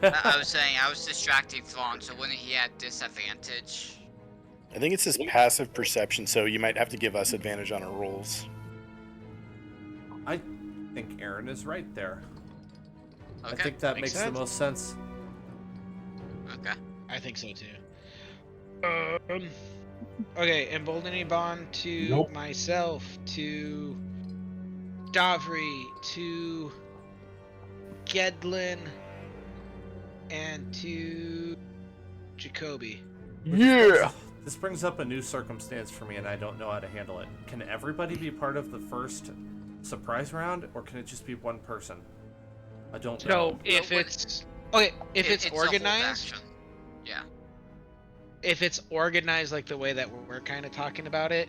I was saying I was distracting Thrawn, so wouldn't he have disadvantage? I think it's his passive perception, so you might have to give us advantage on our rolls. I think Aaron is right there. Okay. I think that Makes makes the sense. most sense. Okay. I think so too. Okay, emboldening bond to Nope. myself, to Davri, to Gedlin, and to Jacoby. Yeah. This brings up a new circumstance for me, and I don't know how to handle it. Can everybody be part of the first surprise round, or can it just be one person? I don't know. So if it's okay, if it's a hold organized, action. Yeah. if it's organized like the way that we're kind of talking about it,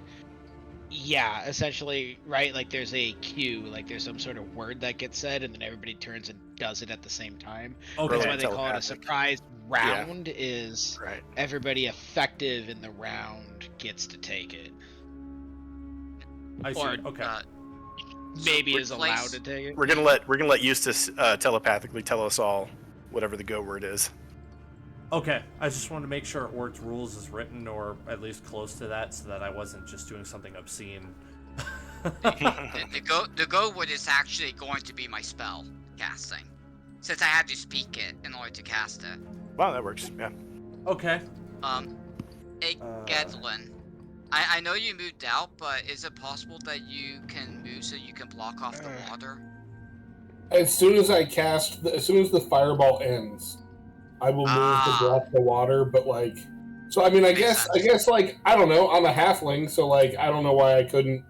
yeah, essentially, right? Like there's a cue, like there's some sort of word that gets said, and then everybody turns and does it at the same time. Okay. That's why Right, they call it a telepathic. surprise round. Is Right. everybody effective in the round gets to take it, I see. or, Okay. maybe So is replace- allowed to take it. We're gonna let Eustace telepathically tell us all whatever the go word is. Okay, I just wanted to make sure Ort's rules is written, or at least close to that, so that I wasn't just doing something obscene. The go word is actually going to be my spell casting, since I had to speak it in order to cast it. Wow, that works. Yeah. Okay. Hey, Gedlin, I know you moved out, but is it possible that you can move so you can block off the water? As soon as as soon as the fireball ends, I will move to block the water. But like, so I mean, I Makes guess like I don't know. I'm a halfling, so like I don't know why I couldn't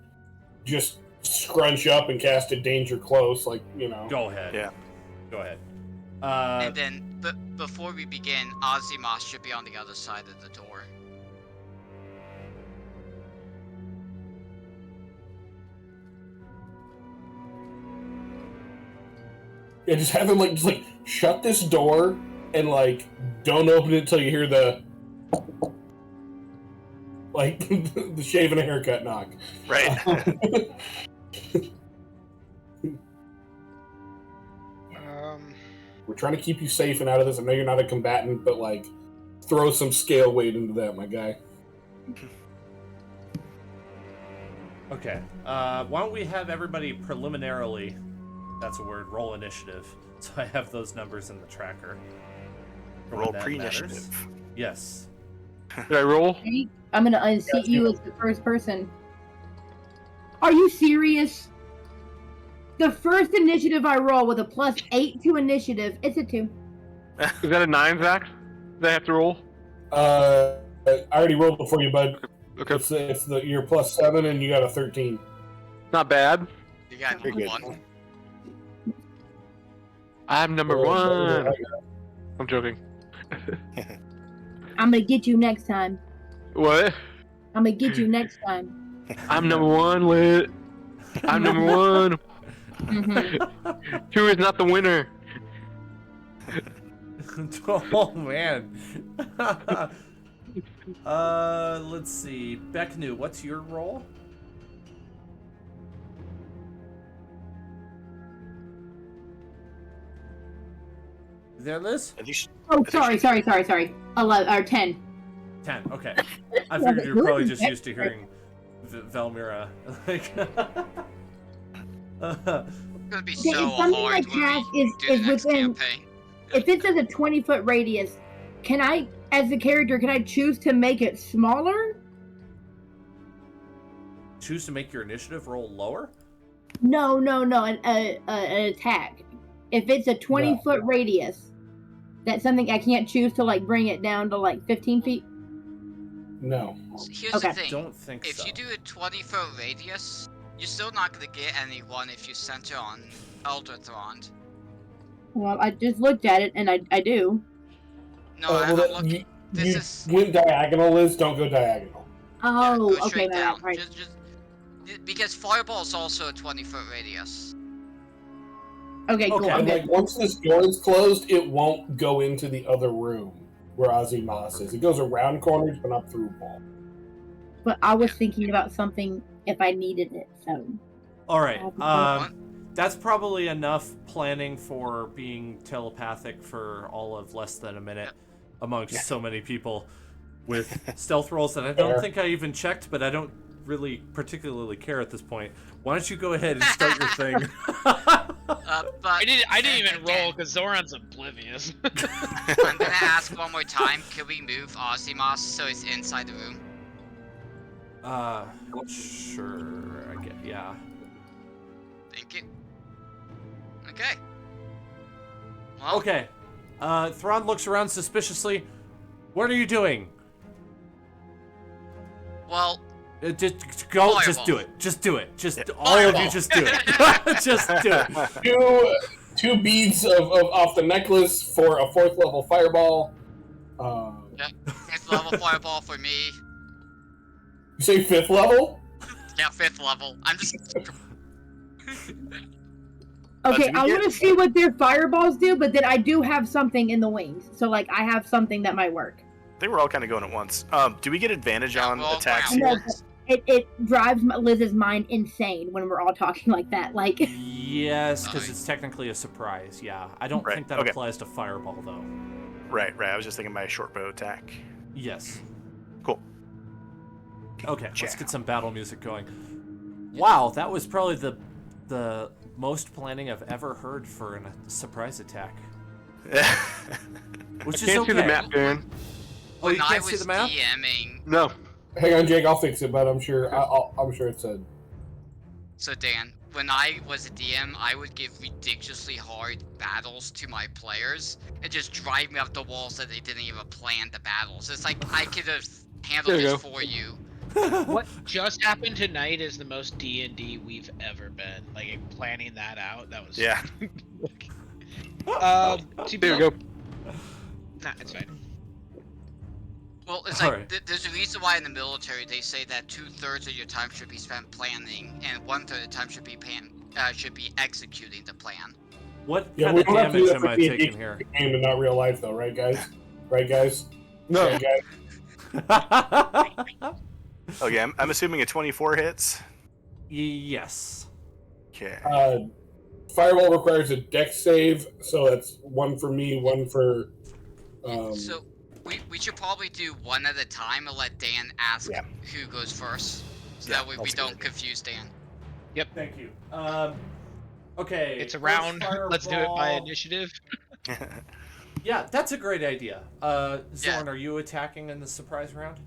just scrunch up and cast a danger close, like you know. Go ahead. Yeah. Go ahead. And then, before we begin, Ozymas should be on the other side of the door. Yeah, just have him like shut this door and like don't open it until you hear the like the shave and a haircut knock. Right. We're trying to keep you safe and out of this. I know you're not a combatant, but like throw some scale weight into that, my guy. Okay. Why don't we have everybody preliminarily, that's a word, roll initiative. So I have those numbers in the tracker. for when Roll that pre-initiative. matters. Yes. Did I roll? I'm gonna unseat you as the first person. Are you serious? The first initiative I roll with a +8 to initiative, it's a 2. Is that a 9, Zach? Did I have to roll? I already rolled it for you, bud. Okay. It's you're +7 and you got a 13. Not bad. You got Very good. 1. I'm number one. I'm joking. I'm gonna get you next time. What? I'm gonna get you next time. I'm number one, Lit. I'm number one. Mhm. 2 is not the winner. Oh man. Let's see. Becknu, what's your role? There, Liz? I think she- Oh, think sorry. 11 or 10. 10. Okay. I figured you were probably just used to hearing Velmira. Like, It's gonna be Okay, so if something hard like when that we is do the next within, campaign. if it's in a 20-foot radius, can I, as a character, can I choose to make it smaller? Choose to make your initiative roll lower? No, an attack. If it's a 20-foot radius, that's something I can't choose to like bring it down to like 15 feet. No. So here's Okay. the thing. Don't think If so. you do a 20-foot radius, you're still not gonna get anyone if you center on Elderthrond. Well, I just looked at it and I do. No, well, I'm that, looking. This is went diagonal, Liz. Don't go diagonal. Oh, go okay, straight down. right. Just because fireball is also a 20-foot radius. Okay, cool. Okay. I'm And good. like once this door is closed, it won't go into the other room where Ozymas is. It goes around corners, but not through walls. But I was thinking about something if I needed it. So. All right. What? That's probably enough planning for being telepathic for all of less than a minute amongst so many people with stealth rolls that I don't think I even checked, but I don't really particularly care at this point. Why don't you go ahead and start your thing? But I didn't even again, roll because Zoran's oblivious. I'm gonna ask one more time. Can we move Ozymas so it's inside the room? Sure. I get. Yeah. Thank you. Okay. Well, Okay. Thrawn looks around suspiciously. What are you doing? well, Just go. Fireball. Just do it. Just do it. Just all of you. Just do it. Just do it. Two beads of off the necklace for a 4th level fireball. yeah, 5th level fireball for me. You say 5th level? Yeah, 5th level. I'm just. Okay, do we I get- want to see what their fireballs do, but then I do have something in the wings. So, like, I have something that might work. I think we're all kind of going at once. Do we get advantage on roll attacks around. No, here? it drives Liz's mind insane when we're all talking like that. Like, Yes, because it's technically a surprise. Yeah, I don't Right, think that okay. applies to fireball though. Right. I was just thinking my short bow attack. Yes. Cool. Okay, let's Ciao. get some battle music going. Wow, that was probably the most planning I've ever heard for a surprise attack. Which is Can't okay. see the map, Darren. Oh, you When I can't see was the map? DMing, No. Hang on, Jake. I'll fix it, but I'm sure I'm sure it said. so Dan, when I was a DM, I would give ridiculously hard battles to my players and just drive me up the walls that they didn't even plan the battles. It's like I could have handled There you this go. for you. What just happened tonight is the most D&D we've ever been. Like planning that out. That was Yeah. There we go. Nah, it's fine. Well, it's All like right. there's a reason why in the military they say that 2/3 of your time should be spent planning and 1/3 of the time should be executing the plan. What Yeah, kind we of don't have to do damage that am for I D&D taking here? game and not real life, though, right, guys? Right, guys? No. Right, guys? Okay, I'm assuming a 24 hits. Yes. Okay. Fireball requires a dex save, so that's 1 for me, 1 for. So we should probably do one at a time and let Dan ask Yeah. who goes first, so Yeah, that way we that's a good don't idea. confuse Dan. Thank you. Okay. It's a first round. Let's do it by fireball. initiative. Yeah, that's a great idea. Zorn, Yeah. are you attacking in the surprise round?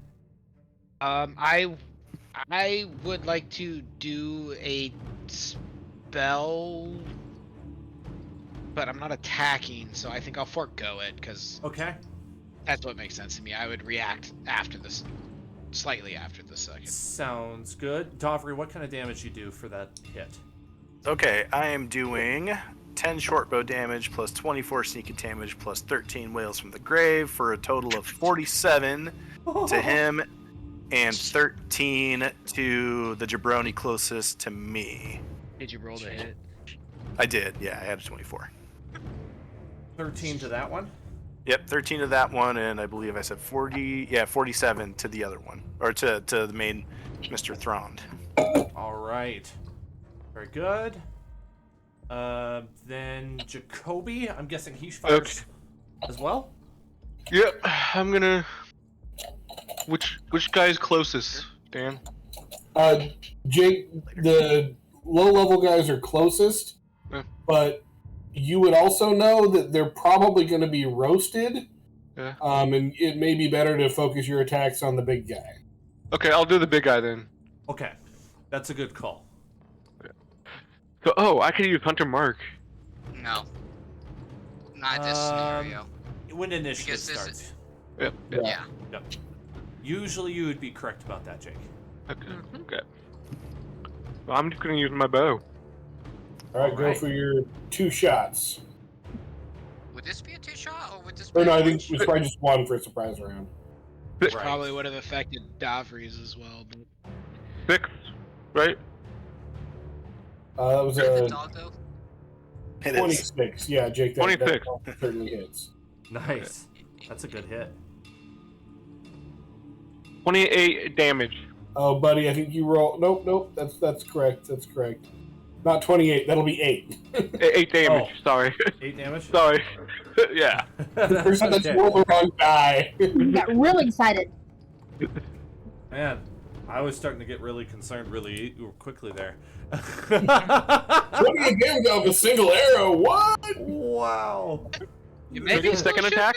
I would like to do a spell, but I'm not attacking, so I think I'll forego it because Okay. that's what makes sense to me. I would react after this, slightly after the second. Sounds good. Dovry, what kind of damage you do for that hit? Okay, I am doing 10 short bow damage plus 24 sneak damage plus 13 wails from the grave for a total of 47 to him and 13 to the jabroni closest to me. Did you roll the hit? I did, yeah, I had a 24. 13 to that one. Yep, 13 to that one, and I believe I said 47 to the other one, or to the main Mr. Thrond. All right. Very good. Then Jacoby, I'm guessing he fires as well. Yep. I'm gonna. Which guy's closest, Dan? Jake, the low-level guys are closest, Yeah. but you would also know that they're probably going to be roasted. Yeah. And it may be better to focus your attacks on the big guy. Okay, I'll do the big guy then. Okay, that's a good call. So, I could use Hunter Mark. No. Not this scenario. When initiative Because this starts. is- Yep. Yeah. Yep. Usually you would be correct about that, Jake. Okay. Well, I'm just gonna use my bow. All right, All go right. for your 2 shots. Would this be a 2-shot, or would this be Or no, a I think one it's probably just 1 for a surprise round. Which Right. probably would have affected Davries as well. But 6, right? That was shot? The a doggo? It is. 26. Yeah, Jake, that 26. certainly hits. Nice. That's a good hit. 28 damage. Oh, buddy, I think you roll. Nope. That's correct. That's correct. Not 28. That'll be 8. 8 damage. Oh. Sorry. 8 damage? Sorry. Yeah. The person that's Okay. rolled the wrong die. You got really excited. Man, I was starting to get really concerned really quickly there. 28 damage off a single arrow. What? Wow. maybe Second attack?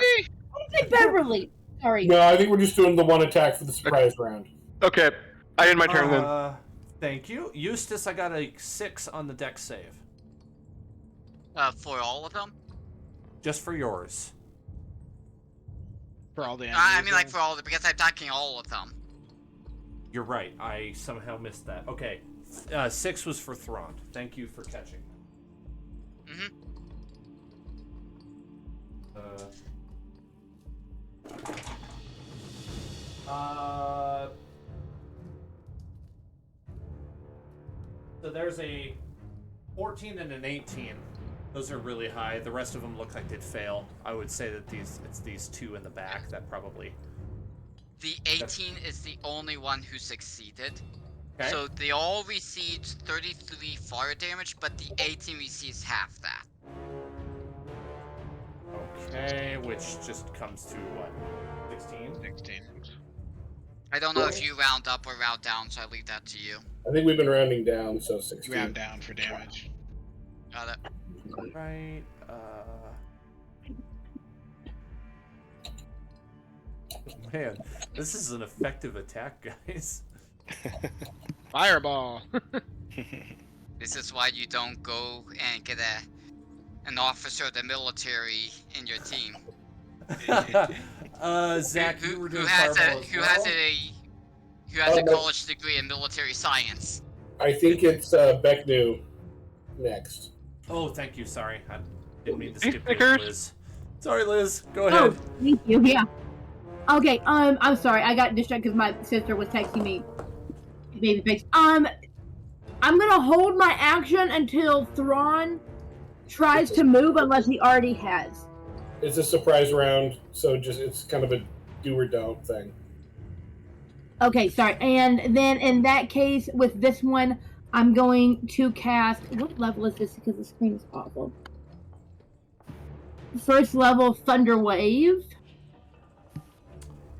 Hey, Beverly. Sorry. No, I think we're just doing the 1 attack for the surprise round. Okay. I end my turn then. Thank you. Eustace, I got a 6 on the dex save. For all of them? Just for yours. for all the I enemies, mean, like, for all the, because I'm attacking all of them. You're right. I somehow missed that. Okay. 6 was for Thrawn. Thank you for catching. Mm-hmm. So there's a 14 and an 18. Those are really high. The rest of them look like they'd fail. I would say that it's these 2 in the back that probably. The 18 is the only one who succeeded. Okay. So they all received 33 fire damage, but the 18 receives half that. Okay, which just comes to what? 16? 16. I don't know if you round up or round down, so I leave that to you. I think we've been rounding down, so 16. Round down for damage. Got it. Right. Man, this is an effective attack, guys. Fireball. This is why you don't go and get an officer of the military in your team. Zach, who, you were who doing has fireball a as who well? has a college degree in military science. I think it's Becknu next. Oh, thank you. Sorry, I didn't mean to Hey, skip you, Snickers. Liz. Sorry, Liz. Go Oh, ahead. thank you. Yeah. Okay. I'm sorry. I got distracted because my sister was texting me. Baby face. I'm gonna hold my action until Thrawn tries to move, unless he already has. It's a surprise round, so it's kind of a do or don't thing. Okay, sorry. And then in that case, with this one, I'm going to cast. What level is this? Because the screen is awful. First level Thunder Wave.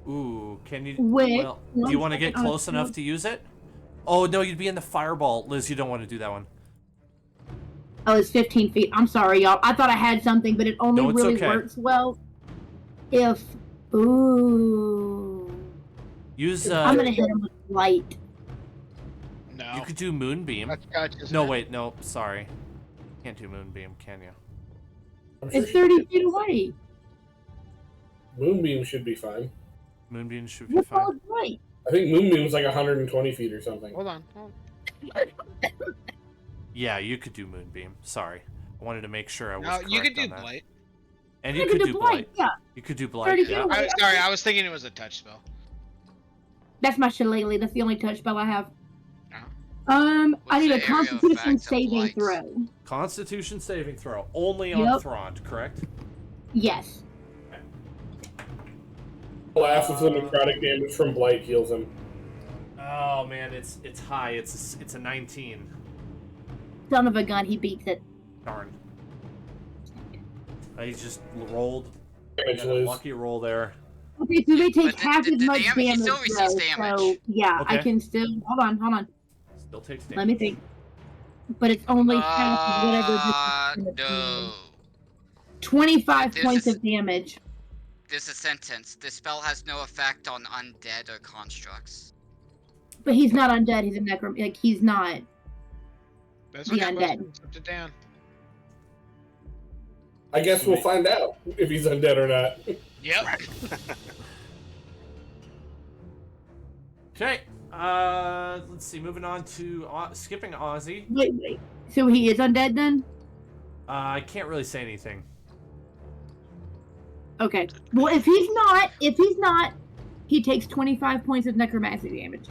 Ooh, can you? With Well, do you want to get 1 close enough to use it? Oh no, you'd be in the fireball, Liz. You don't want to do that one. Oh, it's 15 feet. I'm sorry, y'all. I thought I had something, but it only No, it's really okay. works well if. Ooh. Use. I'm gonna hit him with light. No. You could do moonbeam. That's gotcha. No, wait, no, sorry. Can't do moonbeam, can you? I'm sure It's 30 feet away. Moonbeam should be fine. Moonbeam should be What's fine. all light? I think Moonbeam's like 120 feet or something. Hold on. Yeah, you could do moonbeam. Sorry, I wanted to make sure I was No, correct you could do on that. blight. And You you could could do do blight, blight. yeah. You could do blight. 30 feet Yeah. away. Sorry, I was thinking it was a touch spell. That's my shillelagh. That's the only touch spell I have. Oh. I need the a area Constitution effect of saving light? throw. Constitution saving throw only on Yep. Thrawn, correct? Yes. Half of the necrotic damage from Blight heals him. Oh man, it's high. It's a 19. Son of a gun, he beats it. Darn. He just rolled. Damage, Got a Liz. lucky roll there. Okay, so they take But half the as much damage- he damage. still receives though, damage. So yeah, I Okay. can still. Hold on. Still takes Let damage. me think. but it's only half of whatever this is gonna No. be. 25 This points is- of damage. This is a sentence. This spell has no effect on undead or constructs. But he's not undead, he's a necrom. Like, he's not That's the okay, undead. Buster. Put it down. I guess we'll find out if he's undead or not. Yep. Okay. Let's see. Moving on to skipping Ozzy. Wait. So he is undead then? I can't really say anything. Okay. Well, if he's not, he takes 25 points of necromancy damage.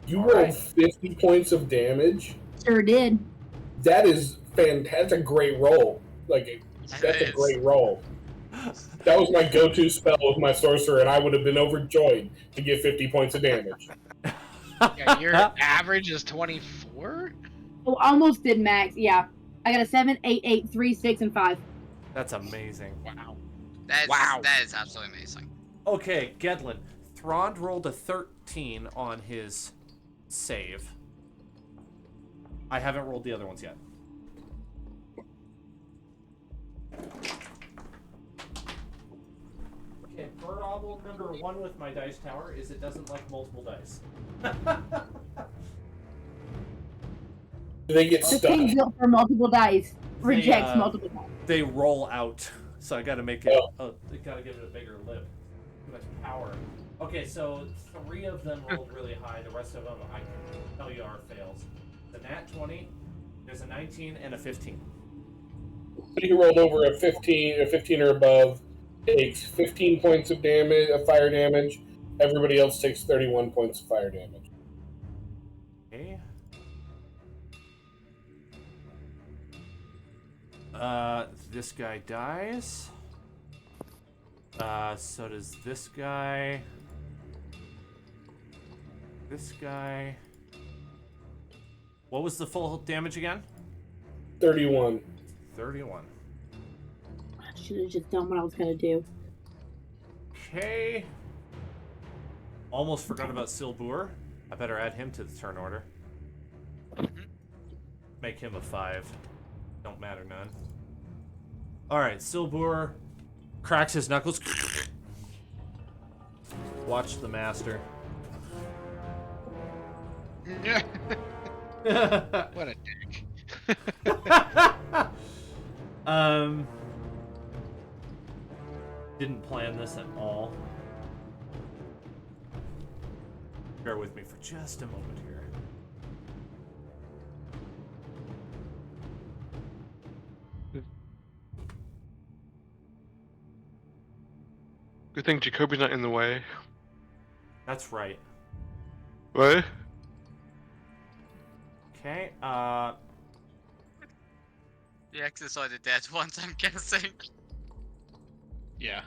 You rolled 50 points of damage? Sure did. That is fantastic. That's a great roll. Like, that's a great roll. That was my go-to spell with my sorcerer, and I would have been overjoyed to get 50 points of damage. Yeah, your average is 24? Oh, almost did max. Yeah. I got a 7, 8, 8, 3, 6, and 5. That's amazing. Wow. That is absolutely amazing. Okay, Gedlin. Thrond rolled a 13 on his save. I haven't rolled the other ones yet. Okay, problem number 1 with my dice tower is it doesn't like multiple dice. Do they get The stuck? thing built for multiple dice rejects They, multiple dice. They roll out, so I gotta make it, I gotta give it a bigger lip. Too much power. Okay, so 3 of them rolled really high, the rest of them, I can tell you, are fails. The nat 20, there's a 19, and a 15. He rolled over a 15 or above, takes 15 points of damage, of fire damage. Everybody else takes 31 points of fire damage. Okay. This guy dies. So does this guy. This guy. What was the full damage again? 31. 31. I should have just done what I was gonna do. Okay. Almost forgot about Silbur. I better add him to the turn order. Make him a 5. Don't matter none. Alright, Silbur cracks his knuckles. Watch the master. What a dick. Didn't plan this at all. Bear with me for just a moment here. Good thing Jacoby's not in the way. That's right. What? Okay, The X's are the dead ones, I'm guessing. Yeah.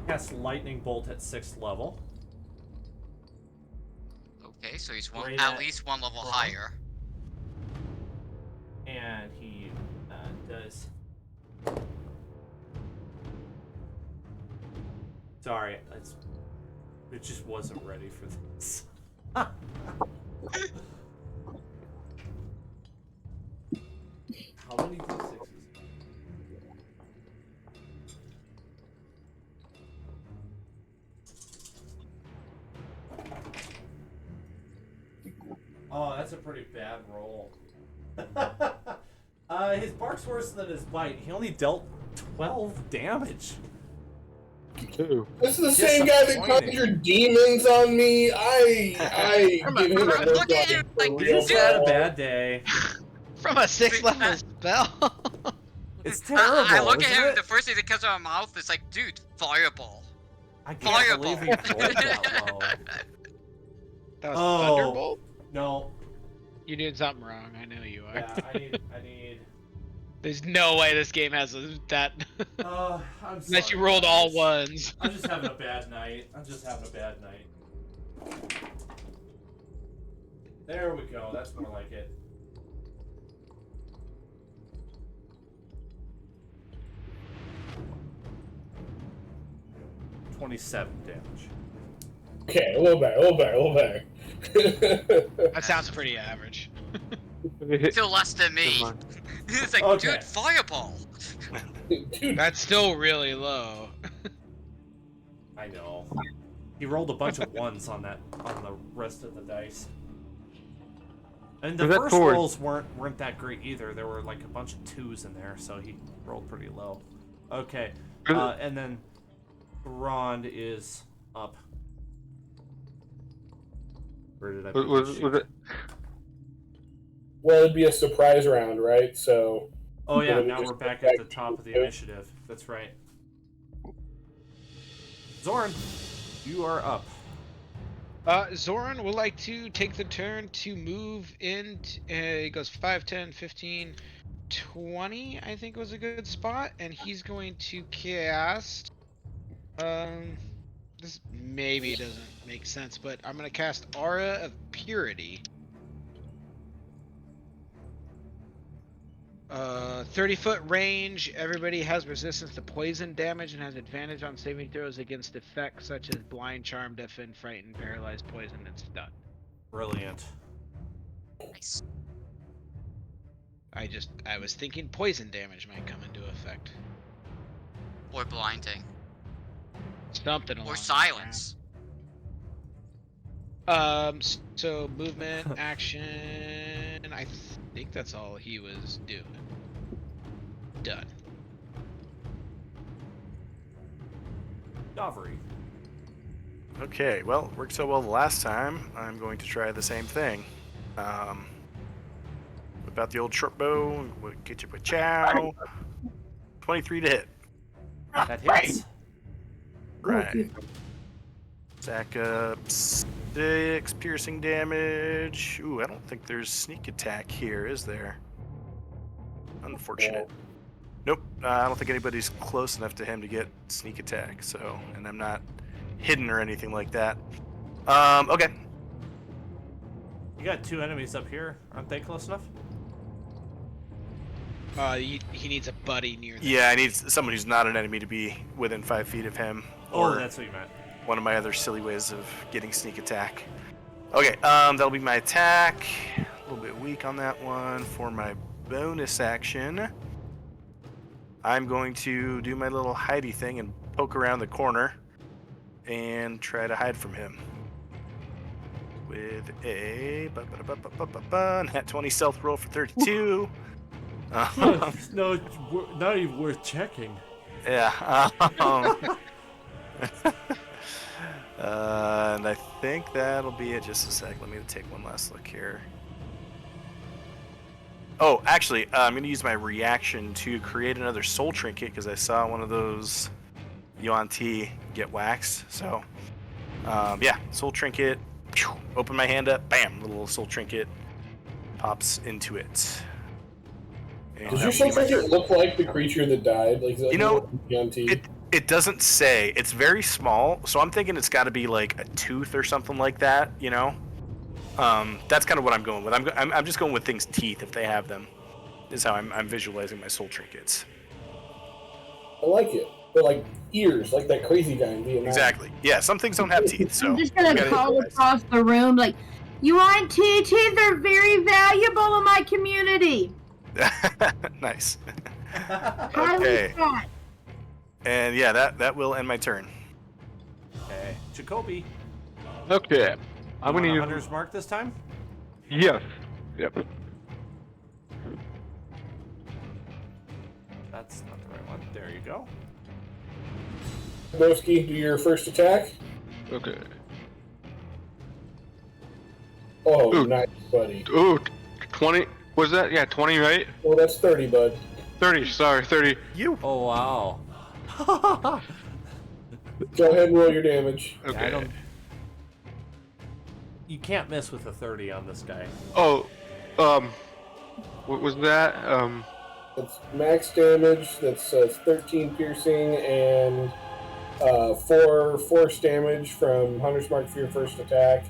cast Lightning Bolt at 6th level. Okay, so he's Right at at least 1 level wrong. higher. And he does... Sorry, it just wasn't ready for this. How many d6s? Oh, that's a pretty bad roll. His bark's worse than his bite. He only dealt 12 damage. Two. This is the same guy that conjured demons on me. I give him a look look at you, like, for He real just had a bad. bad day. From a 6th level spell. It's terrible. I look at isn't him, it? the first thing that comes out of my mouth is like, dude, fireball. I can't believe he rolled Fireball. that low. That was Oh. Thunderbolt? No. You're doing something wrong. I know you are. Yeah, I need. There's no way this game has that. I'm Unless sorry, you rolled all guys. ones. I'm just having a bad night. There we go. That's more like it. $27 damage. Okay, a little better. That sounds pretty average. Still less than me. Come on. It's like, Okay. dude, fireball. Dude, That's still really low. I know. He rolled a bunch of ones on the rest of the dice. And the Was that first forward? rolls weren't that great either. There were like a bunch of 2s in there, so he rolled pretty low. Okay. And then Rond is up. Where did I put Was this sheet? it? well, it'd be a surprise round, right? So. Oh yeah, It'll be now just we're back back at the top of the initiative. That's right. Zorn, you are up. Zoran would like to take the turn to move in. It goes 5, 10, 15, 20, I think was a good spot. And he's going to cast. This maybe doesn't make sense, but I'm going to cast Aura of Purity. 30-foot range. Everybody has resistance to poison damage and has advantage on saving throws against effects such as blind, charm, deafen, frighten, paralyze, poison, and stun. Brilliant. Nice. I was thinking poison damage might come into effect. Or blinding. Something along Or those silence. lines. So movement, action. I think that's all he was doing. Done. Dovry. Okay, well, worked so well the last time, I'm going to try the same thing. Whip out the old short bow, get you with chow. 23 to hit. That hits. Right. Stack up 6 piercing damage. Ooh, I don't think there's sneak attack here, is there? Unfortunate. Nope, I don't think anybody's close enough to him to get sneak attack, so, and I'm not hidden or anything like that. Okay. You got 2 enemies up here. Aren't they close enough? He needs a buddy near them. Yeah, I need someone who's not an enemy to be within 5 feet of him. Oh, Or that's what you meant. one of my other silly ways of getting sneak attack. Okay, that'll be my attack. A little bit weak on that one. For my bonus action, I'm going to do my little hidey thing and poke around the corner and try to hide from him. With a nat 20 stealth roll for 32. No, not even worth checking. Yeah. And I think that'll be it. Just a sec. Let me take one last look here. Oh, actually, I'm going to use my reaction to create another soul trinket because I saw one of those Yuan Ti get waxed. So, yeah, soul trinket. Open my hand up. Bam! Little soul trinket pops into it. And Does that your will soul be my trinket turn. look like the creature that died? Like, is that You know, Yuan-Ti? It doesn't say. It's very small, so I'm thinking it's got to be like a tooth or something like that. You know, that's kind of what I'm going with. I'm just going with things teeth if they have them. Is how I'm visualizing my soul trinkets. I like it. They're like ears, like that crazy guy in Vietnam. Exactly. Yeah, some things don't have teeth, so I'm just we gonna gotta call improvise. across the room like, "You want teeth? They're very valuable in my community. Nice. Highly Okay. sought." And yeah, that will end my turn. Okay. Jacoby. Okay. I'm You gonna want a use. Hunter's Mark this time? Yes. Yep. That's not the right one. There you go. Broski, do your first attack. Okay. Oh, Ooh. nice, buddy. Ooh, 20. Was that? Yeah, 20, right? Well, that's 30, bud. 30. Sorry, 30. You. Oh, wow. Go ahead and roll your damage. Yeah, Okay. I don't... You can't miss with a 30 on this guy. Oh, what was that? That's max damage. That's 13 piercing and 4 force damage from Hunter's Mark for your first attack.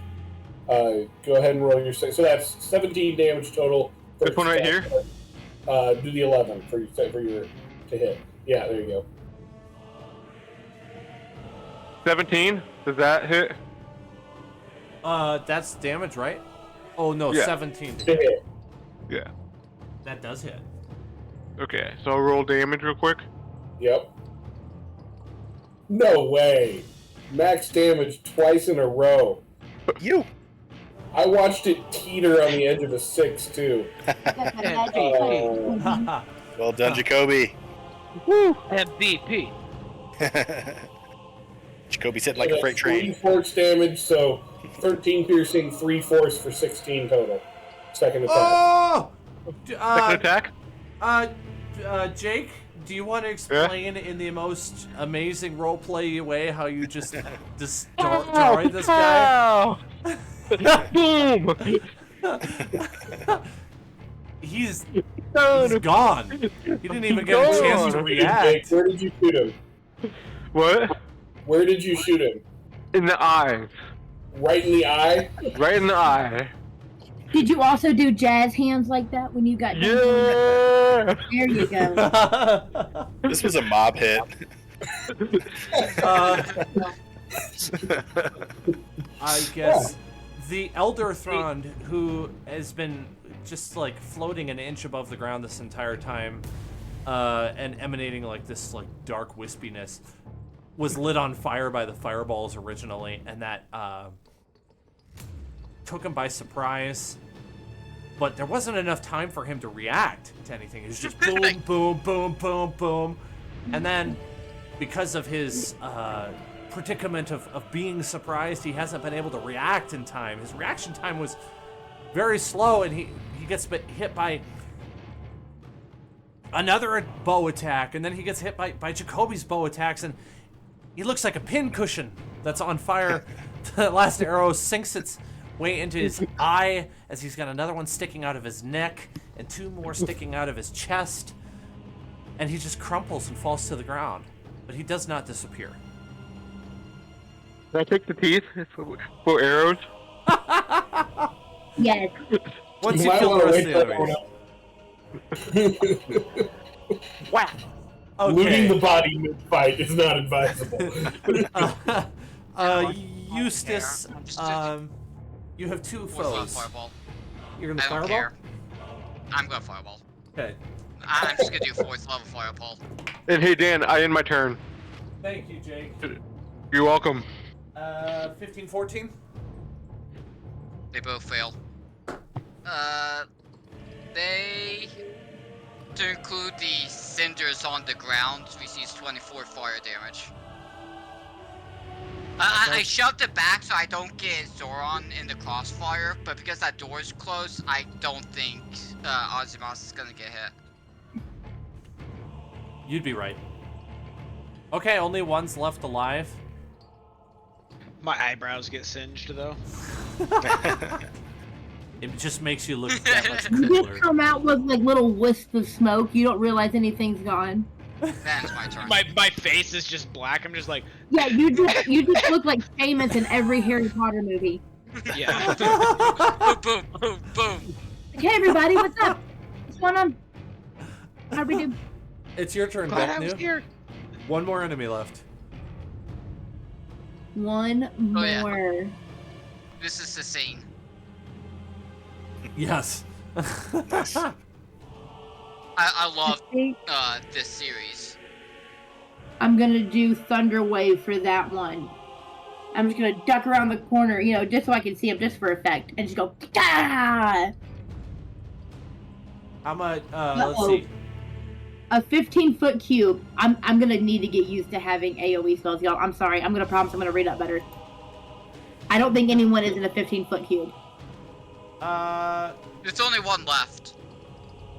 Go ahead and roll your so that's 17 damage total. This one right here? Do the 11 for your to hit. Yeah, there you go. 17. Does that hit? That's damage, right? Oh no, Yeah. 17. To hit. Yeah. That does hit. Okay, so I'll roll damage real quick. Yep. No way. Max damage twice in a row. You. I watched it teeter on the edge of a 6 too. Mhm. Well done, Jacoby. Woo! MVP. Jacoby's hitting like a That's freight 3 train. force damage, so 13 piercing, 3 force for 16 total. Second attack. Oh! Second attack. Jake, do you want to explain in the most amazing roleplay way how you just destroyed this guy? Boom! He's gone. He didn't even get a chance to Jake, react. where did you shoot him? What? Where did you shoot him? In the eye. Right in the eye? Right in the eye. Did you also do jazz hands like that when you got done? Yeah! There you go. This was a mob hit. I guess the Elder Thrond, who has been just like floating an inch above the ground this entire time, and emanating like this like dark wispiness, was lit on fire by the fireballs originally, and that took him by surprise. But there wasn't enough time for him to react to anything. It was just boom, boom, boom, boom, boom. And then, because of his predicament of being surprised, he hasn't been able to react in time. His reaction time was very slow, and he gets hit by another bow attack, and then he gets hit by Jacoby's bow attacks, and he looks like a pincushion that's on fire. The last arrow sinks its way into his eye as he's got another one sticking out of his neck and 2 more sticking out of his chest, and he just crumples and falls to the ground, but he does not disappear. Can I take the teeth for arrows? Yes. Once You you might kill the wanna rest of wait the that enemies. Whack! Looting Okay. the body mid-fight is not advisable. Eustace, you have 2 Fourth level foes. fireball. You're I gonna don't fireball? care. I'm gonna fireball. Okay. I'm just gonna do 4th level fireball. And hey Dan, I end my turn. Thank you, Jake. You're welcome. 15, 14? They both fail. They, to include the cinders on the ground, receives 24 fire damage. I shoved it back so I don't get Zoran in the crossfire, but because that door is closed, I don't think Ozymas is gonna get hit. You'd be right. Okay, only one's left alive. My eyebrows get singed though. It just makes you look that much You cooler. just come out with like little wisps of smoke. You don't realize anything's gone. Then it's my turn. My face is just black. I'm just like, Yeah, you just look like Seamus in every Harry Potter movie. yeah. boom, boom, boom, boom. Like, hey everybody, what's up? What's going on? How we do? It's your turn, Glad I was Bethnu. here. One more enemy left. One Oh, yeah. more. This is the scene. Yes. I love I think this series. I'm gonna do Thunder Wave for that one. I'm just gonna duck around the corner, you know, just so I can see him, just for effect, and just go. Ah! How much? Let's Uh-oh. see. A 15-foot cube. I'm gonna need to get used to having AOE spells, y'all. I'm sorry. I'm gonna promise I'm gonna read up better. I don't think anyone is in a 15-foot cube. There's only one left.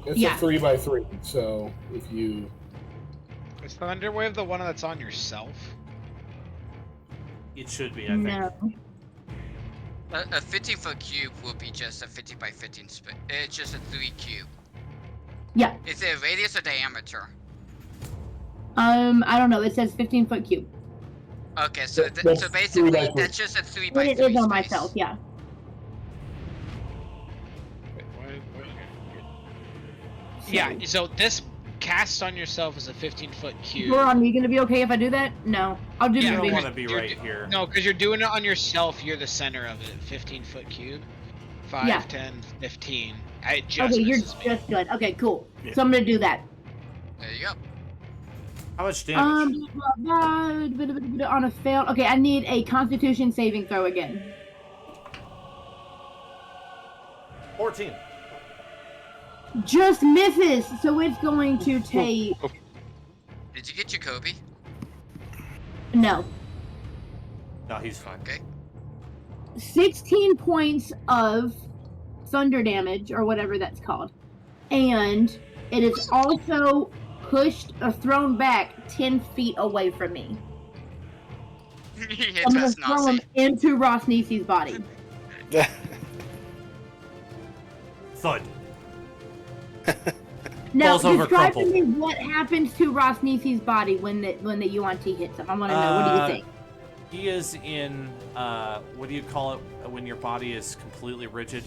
It's Yeah. a 3x3, so if you... Is Thunderwave the one that's on yourself? It should be, I think. No. A 15-foot cube will be just a 50 by 15 space. It's just a 3 cube. Yeah. Is it a radius or diameter? I don't know. It says 15-foot cube. Okay, so That's so basically 3 by 3. that's just a 3 by It 3 is on space. myself, yeah. Yeah, so this cast on yourself is a 15-foot cube. Goron, are you gonna be okay if I do that? No, I'll do Yeah, You the don't big. want to be right here. No, because you're doing it on yourself. You're the center of it. 15-foot cube. 5, Yeah. 10, 15. It just Okay, you're misses me. just good. Okay, cool. Yeah. So I'm gonna do that. There you go. How much damage? On a fail. Okay, I need a Constitution saving throw again. 14. Just misses, so it's going to take Did you get Jacoby? no No, he's fine. Okay. 16 points of thunder damage or whatever that's called, and it is also pushed or thrown back 10 feet away from me. He hit I'm gonna us throw him Nazi. into Ross Nisi's body. Thud. Now, Falls over describe to crumpled. me what happens to Ross Nisi's body when the UNT hits him. I want to know. What do you think? He is in, what do you call it when your body is completely rigid?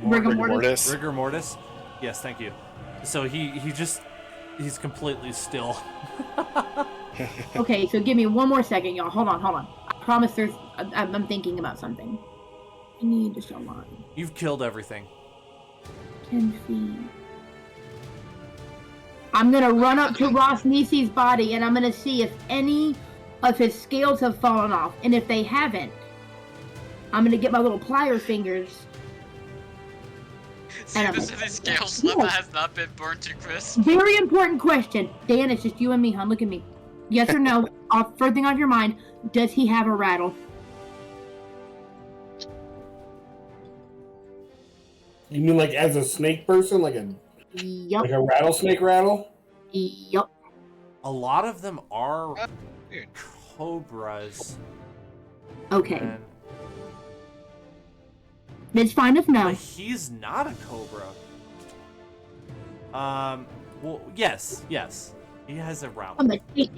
Rigor mortis. Rigor mortis? Yes, thank you. So he's completely still. Okay, so give me one more second, y'all. Hold on. I promise I'm thinking about something. I need to show line. You've killed everything. 10 feet. I'm gonna run up to Ross Nisi's body and I'm gonna see if any of his scales have fallen off. And if they haven't, I'm gonna get my little plier fingers. See, And this I'm- is his scales left that has not been burnt to crisp. Very important question. Dan, it's just you and me, hon. Look at me. Yes or no? First thing on your mind, does he have a rattle? You mean like as a snake person, like Yup. a rattlesnake rattle? Yup. A lot of them are Weird. cobras. Okay. And, It's fine if no. but he's not a cobra. Well, yes. He has a route. I'm gonna take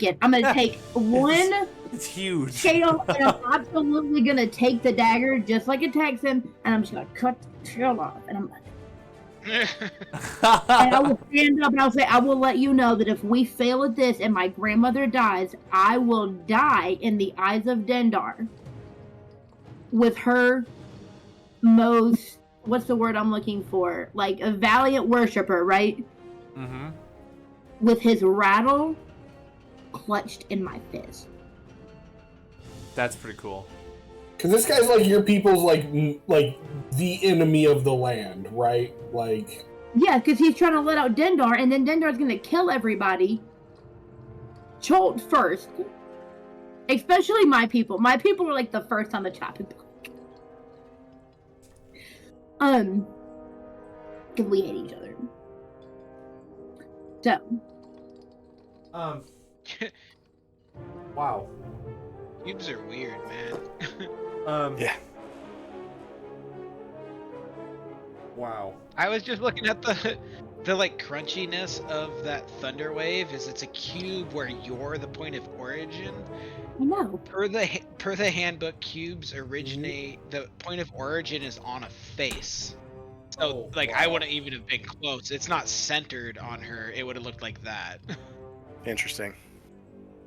it. I'm gonna take one It's huge. scale and I'm absolutely gonna take the dagger just like a Texan and I'm just gonna cut the tail off and and I will stand up and I'll say, I will let you know that if we fail at this and my grandmother dies, I will die in the eyes of Dendar with her most, what's the word I'm looking for? Like a valiant worshiper, right? Mm-hmm. With his rattle clutched in my fist. That's pretty cool. Because this guy's like your people's like the enemy of the land, right? Like Yeah, because he's trying to let out Dendar, and then Dendar's gonna kill everybody. Cholt first. Especially my people. My people are like the first on the chopping block. Because we hate each other. So, Wow. Cubes are weird, man. Yeah. Wow. I was just looking at the like crunchiness of that thunder wave. Is it's a cube where you're the point of origin. I know. Per the handbook, cubes originate. The point of origin is on a face. So Oh, like wow. I wouldn't even have been close. It's not centered on her. It would have looked like that. Interesting.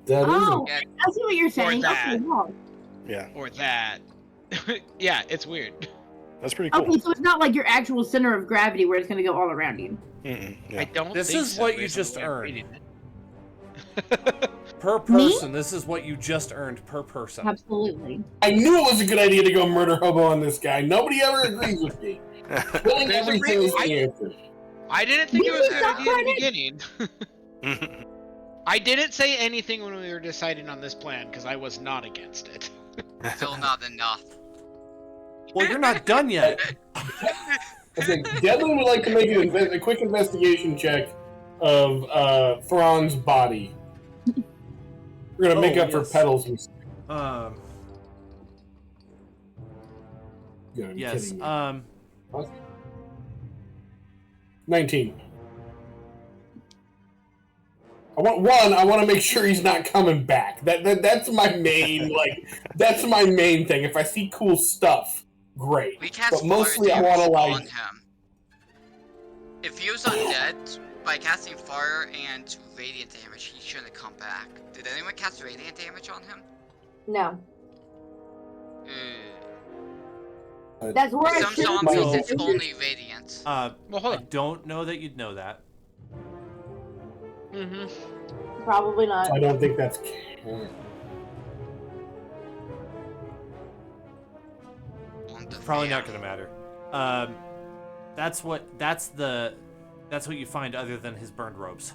that Oh, Yeah. I see what you're saying. that. Okay, wow. Yeah, Or that. Yeah, it's weird. that's pretty cool. Okay, so it's not like your actual center of gravity where it's gonna go all around you. Mm-mm, I yeah. don't. This think is so, what you based on just the way I'm earned. reading it. Per person, this is what you just earned per person. Absolutely. I knew it was a good idea to go murder hobo on this guy. Nobody ever agrees with me. Killing There's a everything is reason- the answer. I didn't think it was a good Stop idea in the fighting! beginning. I didn't say anything when we were deciding on this plan because I was not against it. Still not enough. Well, you're not done yet. Okay, Devlin would like to make a quick investigation check of Thrawn's body. We're gonna make Oh, up for yes. Petal's mistake. You're Yes. kidding me. 19. I want to make sure he's not coming back. That's my main that's my main thing. If I see cool stuff, great. We cast But fire mostly I damage want to on like him. If he was undead, by casting fire and radiant damage, he shouldn't come back. Did anyone cast radiant damage on him? No. Mm. That's where I Some should zombies, So- it's only radiant. Well, hold I on. don't know that you'd know that. Mm-hmm. Probably not. I don't think that's. Probably not going to matter. That's what you find other than his burned robes.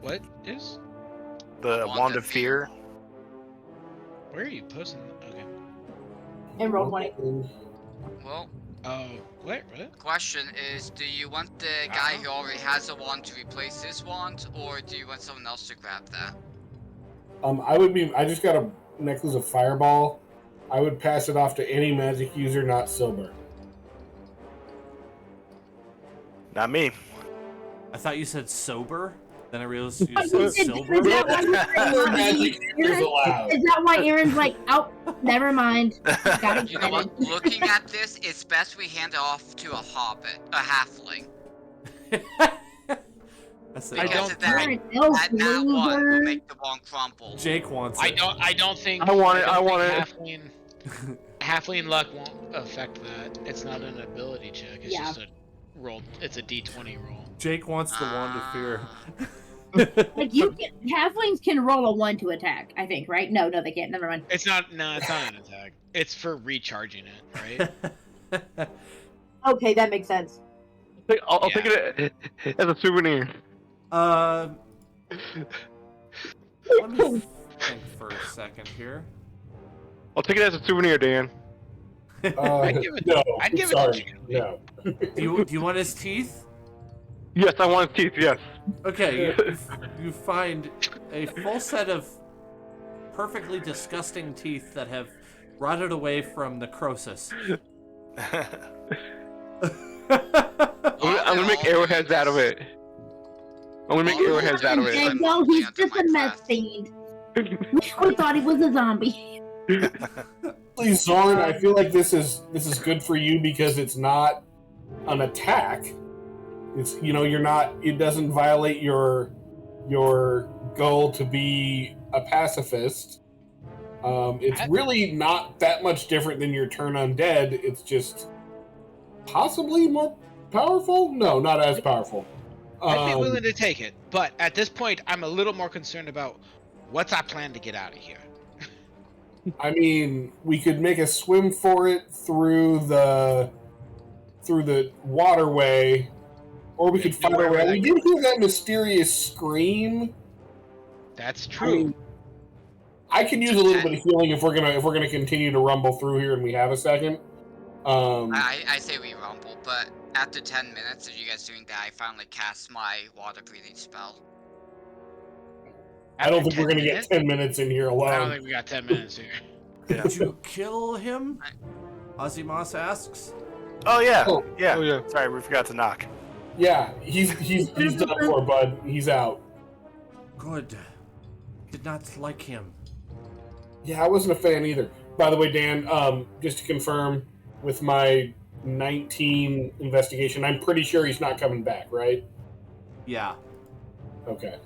What is? The Wand of Fear. Where are you posting? Okay. And roll 20. Well, Oh, what? question is, do you want the guy who already has a wand to replace his wand, or do you want someone else to grab that? I just got a necklace of Fireball. I would pass it off to any magic user not sober. Not me. I thought you said sober. Then I realized you Is said that silver. Magic users allowed. Is that why Aaron's like, oh, never mind. Got it. You know what? Looking at this, it's best we hand it off to a hobbit, a halfling. That's I it. don't- that one will make the wand crumple. Jake wants it. I don't think. I want it, don't I think want Halfling luck won't affect that. It's not an ability check. It's Yeah. just a roll. It's a D20 roll. Jake wants the wand of fear. Like halflings can roll a 1 to attack, I think, right? No, they can't. Never mind. It's not. No, it's not an attack. It's for recharging it, right? Okay, that makes sense. I'll take it as a souvenir. Let me think for a second here. I'll take it as a souvenir, Dan. I'd give it- No, I'd give it sorry, to no. Do you want his teeth? Yes, I want his teeth, yes. Okay, you find a full set of perfectly disgusting teeth that have rotted away from necrosis. I'm gonna make arrowheads out of it. I'm gonna make arrowheads out of it. And no, he's just a meth fiend. We thought he was a zombie. Please, Zorn, I feel like this is good for you because it's not an attack. It's you're not. It doesn't violate your goal to be a pacifist. It's really not that much different than your turn undead. It's just possibly more powerful. No, not as powerful. I'd be willing to take it, but at this point, I'm a little more concerned about what's our plan to get out of here. I mean, we could make a swim for it through the waterway, or we could find our way. We did hear that mysterious scream. That's I true. mean, I can use a little bit of healing if we're gonna continue to rumble through here and we have a second. I say we rumble, but after 10 minutes of you guys doing that, I finally cast my water breathing spell. I don't After think we're 10 gonna minutes? get 10 minutes in here I don't alone. think we got 10 minutes here. Did you kill him? Ozymas asks. Oh yeah, Oh, yeah. oh, yeah. Sorry, we forgot to knock. Yeah, he's done for, bud. He's out. Good. Did not like him. Yeah, I wasn't a fan either. By the way, Dan, just to confirm, with my 19 investigation, I'm pretty sure he's not coming back, right? Yeah. Okay.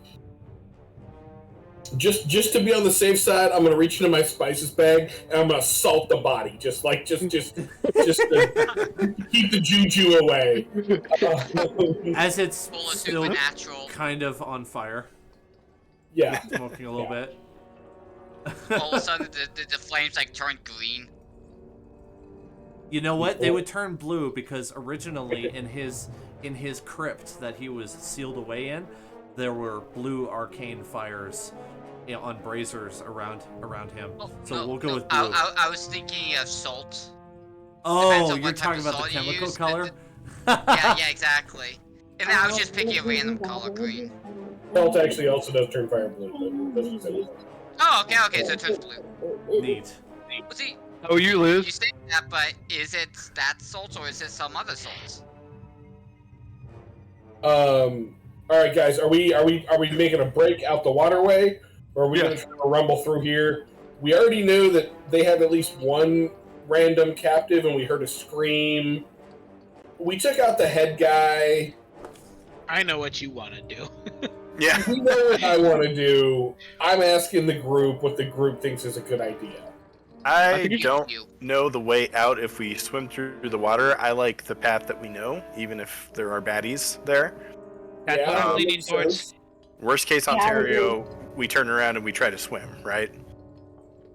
Just to be on the safe side, I'm gonna reach into my spices bag and I'm gonna salt the body, just to keep the juju away. As it's Full of still supernatural. kind of on fire, Yeah. smoking a little bit. All of a sudden, the flames like turn green. You know what? They would turn blue because originally in his crypt that he was sealed away in, there were blue arcane fires on braziers around him. So No, we'll go no, with blue. I was thinking of salt. Depends Oh, on you're what type talking of about the salt you chemical use. color? Yeah, exactly. And I was just picking a random color green. Salt actually also does turn fire blue, but that's what it is. Oh, okay, so it turns blue. Neat. Well, see, How are you, Liz? you say that, but is it that salt or is it some other salt? All right, guys, are we making a break out the waterway, or are we Yeah. going to rumble through here? We already know that they have at least one random captive, and we heard a scream. we took out the head guy. I know what you want to do. Yeah. You know what I want to do. I'm asking the group what the group thinks is a good idea. I don't know the way out if we swim through the water. I like the path that we know, even if there are baddies there. That's what I'm that leaning makes towards. sense. Worst case Yeah, I would Ontario, we turn around and we try to swim, right?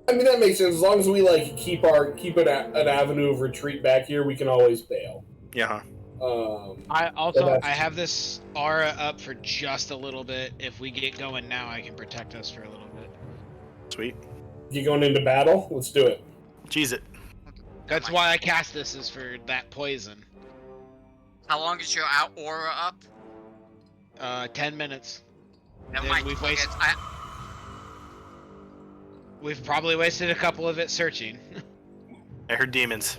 I mean, that makes sense. As long as we like keep an avenue of retreat back here, we can always bail. Yeah. That's- I have this aura up for just a little bit. If we get going now, I can protect us for a little bit. Sweet. You going into battle? Let's do it. Cheese it. That's why I cast this, is for that poison. How long is your aura up? 10 minutes. That Then might we've fuck it. wasted- We've probably wasted a couple of it searching. I heard demons.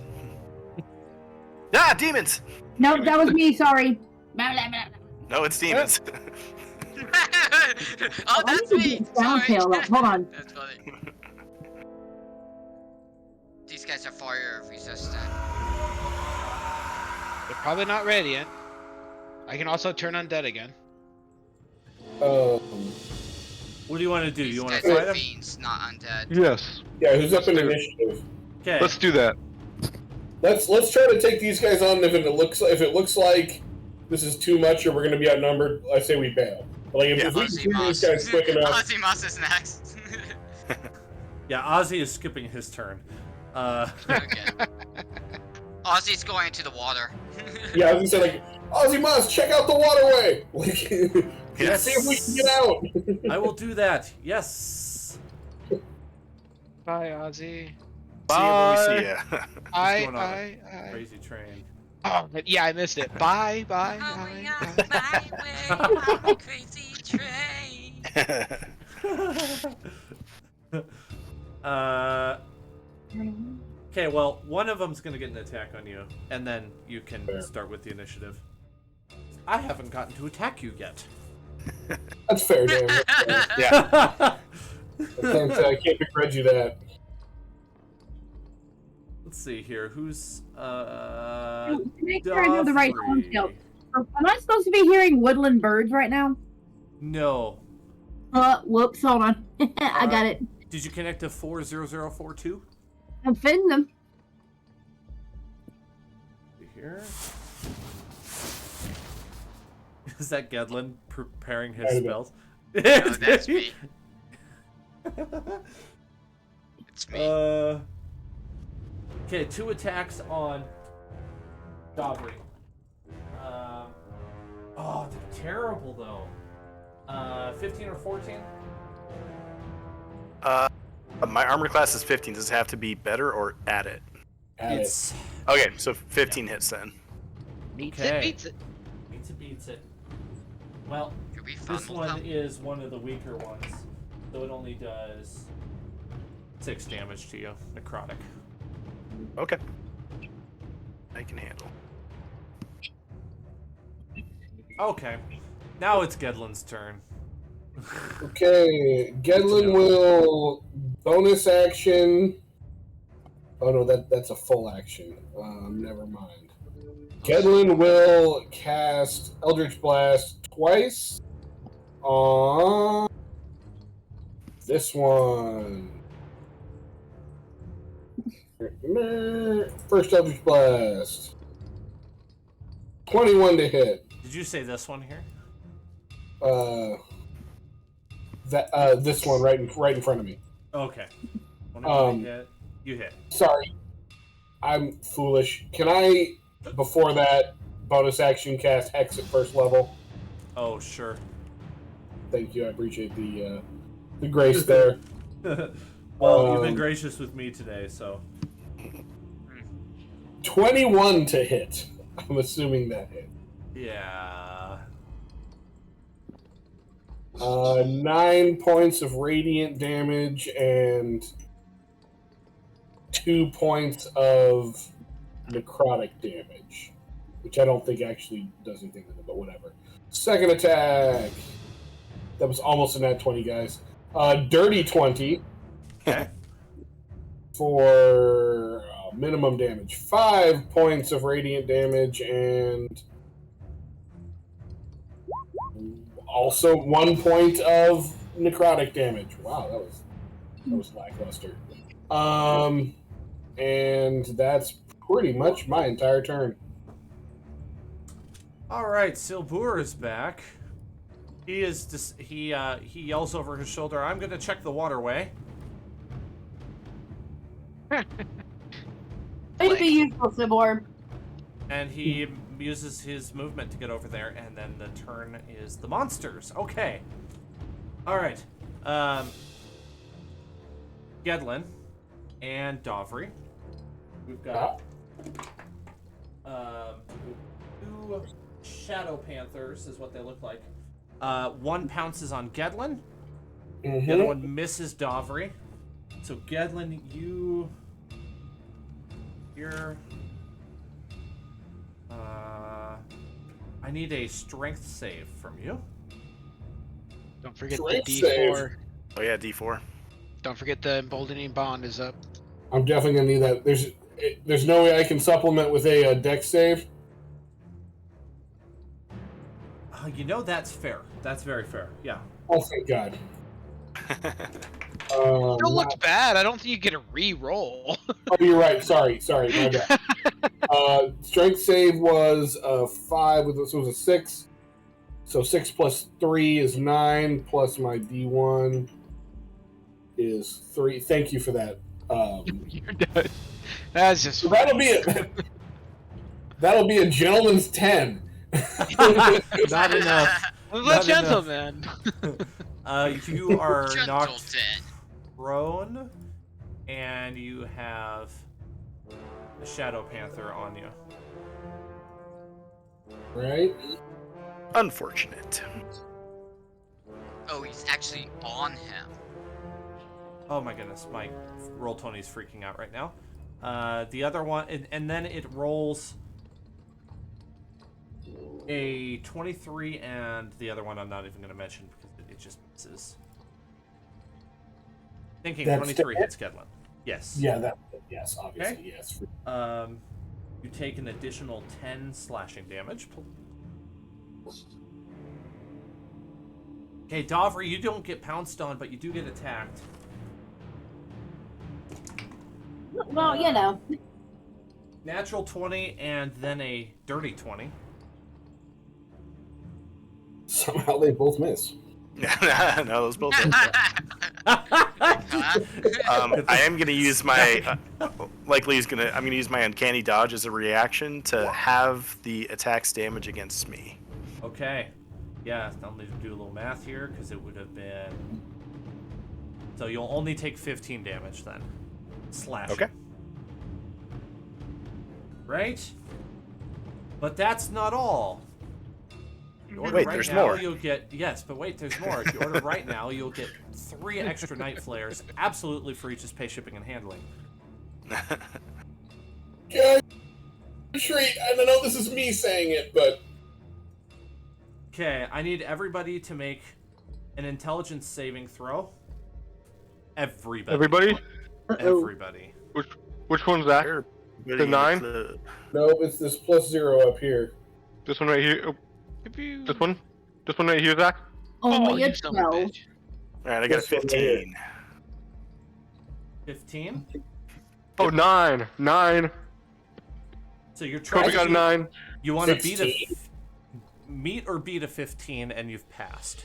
Ah, demons! No, that was me. Sorry. No, it's demons. Oh, that's me! Sound Sorry. tail up. Hold on. That's funny. These guys are fire resistant. They're probably not radiant. I can also turn undead again. What do you want to do? These You want guys to fight are him? fiends, not undead. Yes. Yeah, who's up in Let's do it. initiative? Okay. Let's do that. Let's try to take these guys on. If it looks like this is too much or we're going to be outnumbered, I say we bail. But like if we Ozzy can do Moss. these guys quick enough, Ozzy Moss is next. Yeah, Ozzy is skipping his turn. Okay. Ozzy's going into the water. yeah, I was gonna say like Ozzy Moss, check out the waterway. Like, Yes. see if we can get out. I will do that. Yes. Bye, Ozzy. See you when we see ya. What's going on? I. Crazy train. Oh, yeah, I missed it. Bye, bye, Hurry bye. up my way on a crazy train. Okay, well, one of them's gonna get an attack on you, and then you can start with the initiative. I haven't gotten to attack you yet. That's fair, Dan. Yeah. I can't begrudge you that. Let's see here. Who's Make sure I have the right sound Dofrey. tail. Am I supposed to be hearing woodland birds right now? No. Whoops, hold on. I got it. Did you connect to 40042? I'm fitting them. Here. Is that Gedlin preparing his Might have spells? No, that's me. It's me. Okay, 2 attacks on Dobry. Oh, they're terrible though. 15 or 14? My armor class is 15. Does it have to be better or add it? It's Okay, so 15 hits then. Beats Okay. it, beats it. beats it. Well, Could we this fumble one them? is one of the weaker ones, so it only does 6 damage to you, necrotic. Okay. I can handle. Okay, now it's Gedlin's turn. Okay, Gedlin will bonus action. Oh no, that's a full action. Never mind. Gedlin will cast Eldritch Blast twice on this one. First Eldritch Blast. 21 to hit. Did you say this one here? This one right in front of me. Okay. When you hit. Sorry, I'm foolish. Can I, before that, bonus action cast Hex at first level? Oh, sure. Thank you. I appreciate the grace there. Well, you've been gracious with me today, so. 21 to hit. I'm assuming that hit. Yeah. 9 points of radiant damage and 2 points of necrotic damage, which I don't think actually does anything with it, but whatever. Second attack. That was almost a nat 20, guys. Dirty 20 Okay. for minimum damage. 5 points of radiant damage and also 1 point of necrotic damage. Wow, that was lackluster. And that's pretty much my entire turn. All right, Silbur is back. He is he yells over his shoulder, "I'm gonna check the waterway." It'd be useful, Sibor. And he uses his movement to get over there, and then the turn is the monsters. Okay. All right. Gedlin and Dovry. We've got two Shadow Panthers is what they look like. One pounces on Gedlin. Mm-hmm. The other one misses Dovry. So Gedlin, you're I need a strength save from you. Don't forget Strength the D4. save. Oh yeah, D4. Don't forget the emboldening bond is up. I'm definitely gonna need that. There's no way I can supplement with a dex save. You know, that's fair. That's very fair. Yeah. Oh, thank God. Still looks bad. I don't think you get a re-roll. Oh, you're right. Sorry, my bad. Strength save was 5. This was a 6. So 6 plus 3 is 9. Plus my D1 is 3. Thank you for that. You're done. That's just. So that'll be a gentleman's 10. Not enough. I'm Not a gentleman. You are knocked Gentleton. prone, and you have a Shadow Panther on you. Right? Unfortunate. Oh, he's actually on him. Oh my goodness, my Roll20's freaking out right now. The other one, and then it rolls a 23, and the other one I'm not even going to mention because it just misses. Thinking That's 23 the- hits Gedlin. Yes. Yeah, yes, obviously, Okay. yes. You take an additional 10 slashing damage. Okay, Dovry, you don't get pounced on, but you do get attacked. Well, you know. Natural 20 and then a dirty 20. Somehow they both miss. No, those both. I am gonna use my I'm gonna use my uncanny dodge as a reaction to have the attack's damage against me. Okay. Yeah, I'll need to do a little math here because it would have been. So you'll only take 15 damage then. Slash. Okay. Right? But that's not all. If you order Wait, right there's now, more. You'll get but wait, there's more. If you order right now, you'll get 3 extra night flares, absolutely free, just pay shipping and handling. Yeah, treat. I don't know this is me saying it, but Okay, I need everybody to make an intelligence saving throw. Everybody. Everybody? Everybody. Which one's that? The 9? no, it's this +0 up here. This one right here. Oh, this one? This one right here, Zach? Only a you son of a 12. bitch. Alright, I got a This one right here. 15. 15. Oh, 9. 9. So you're trying Kobe got a to 9. You want to beat 16. meet or beat a 15, and you've passed.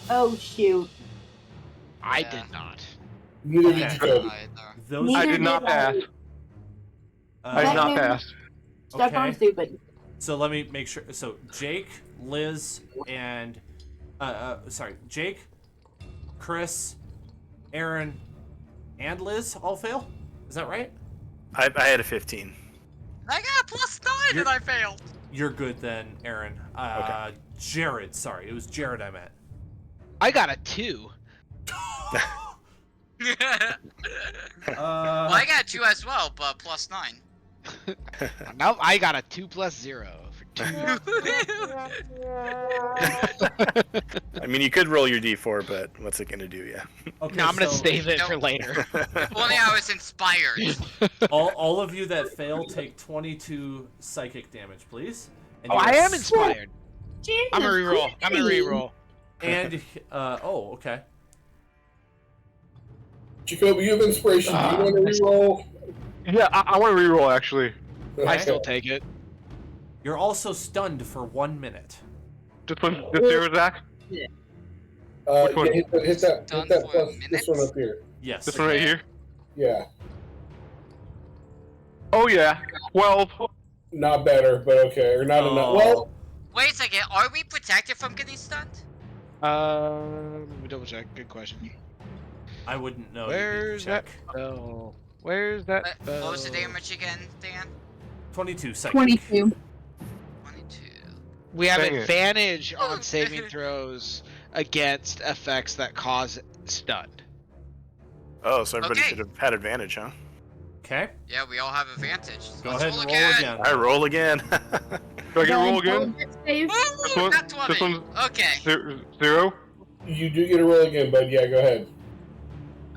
Oh, shoot. I Yeah. did not. Neither Okay. did you, Kobe. Either. Those. Neither I did not pass. I did not That pass. Stuck on Okay. stupid. So let me make sure. So Jake, Liz, and Jake, Chris, Aaron, and Liz all fail. Is that right? I had a 15. I got a +9 and I failed. You're good then, Aaron. Okay. Jared, sorry, it was Jared I meant. I got a 2. Well, I got 2 as well, but +9. Now I got a 2 + 0 for I mean, you could roll your d4, but what's it gonna do? Yeah. Okay, No, I'm gonna so save it No. for later. If only I was inspired. all of you that fail take 22 psychic damage, please. And Oh, you I are am inspired. Jesus I'm gonna reroll. I'm gonna Christ. reroll. And oh, okay. Jacoby, you have inspiration. Do you want to reroll? Yeah, I want to reroll actually. I still take it. You're also stunned for 1 minute. This one, this here, Zach. Yeah, Which one? hit that Done plus for a this one up here. Yes. This one right here. Yeah, Oh yeah, 12. not better, but okay, or not enough. Oh. Well, Wait a second, are we protected from getting stunned? Let me double check. Good question. I wouldn't know. Where's that check. spell? Where's that spell? What was the damage again, Dan? 22 psychic. 22. 22. We have Dang it. advantage on saving throws against effects that cause stunned. Oh, so everybody Okay. should have had advantage, huh? Okay. Yeah, we all have advantage. Go Let's ahead roll and roll again. I roll again. Do I get a roll again? Save. This Woo! one- Not 20. this one- Okay. 0. you do get a roll again, bud. Yeah, go ahead.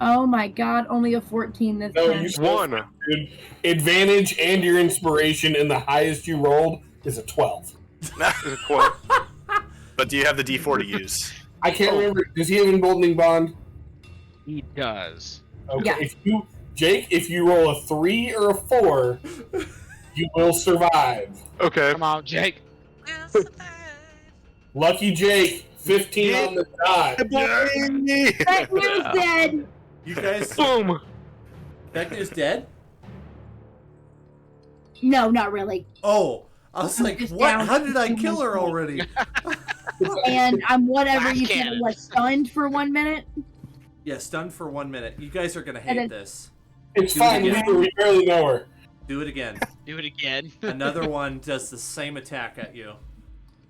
Oh my god, only a 14 this No, time. you still 1. dude. Advantage and your inspiration, and the highest you rolled is a 12. Is it 12? But do you have the d4 to use? I can't remember. Does he have emboldening bond? He does. Okay. Yeah. If you roll a 3 or a 4, you will survive. Okay. Come on, Jake. We'll survive. Lucky Jake, 15 on the die. That news dead. You guys. Boom. Vecna's dead? No, not really. Oh. I was I'm like, just what? down How did I to kill her 2 already? And I'm whatever Blast you said, cannon. what, stunned for 1 minute? Yeah, stunned for 1 minute. You guys are gonna And hate then- this. It's Do it fine. again. We barely know her. Do it again. Do it again. Another one does the same attack at you.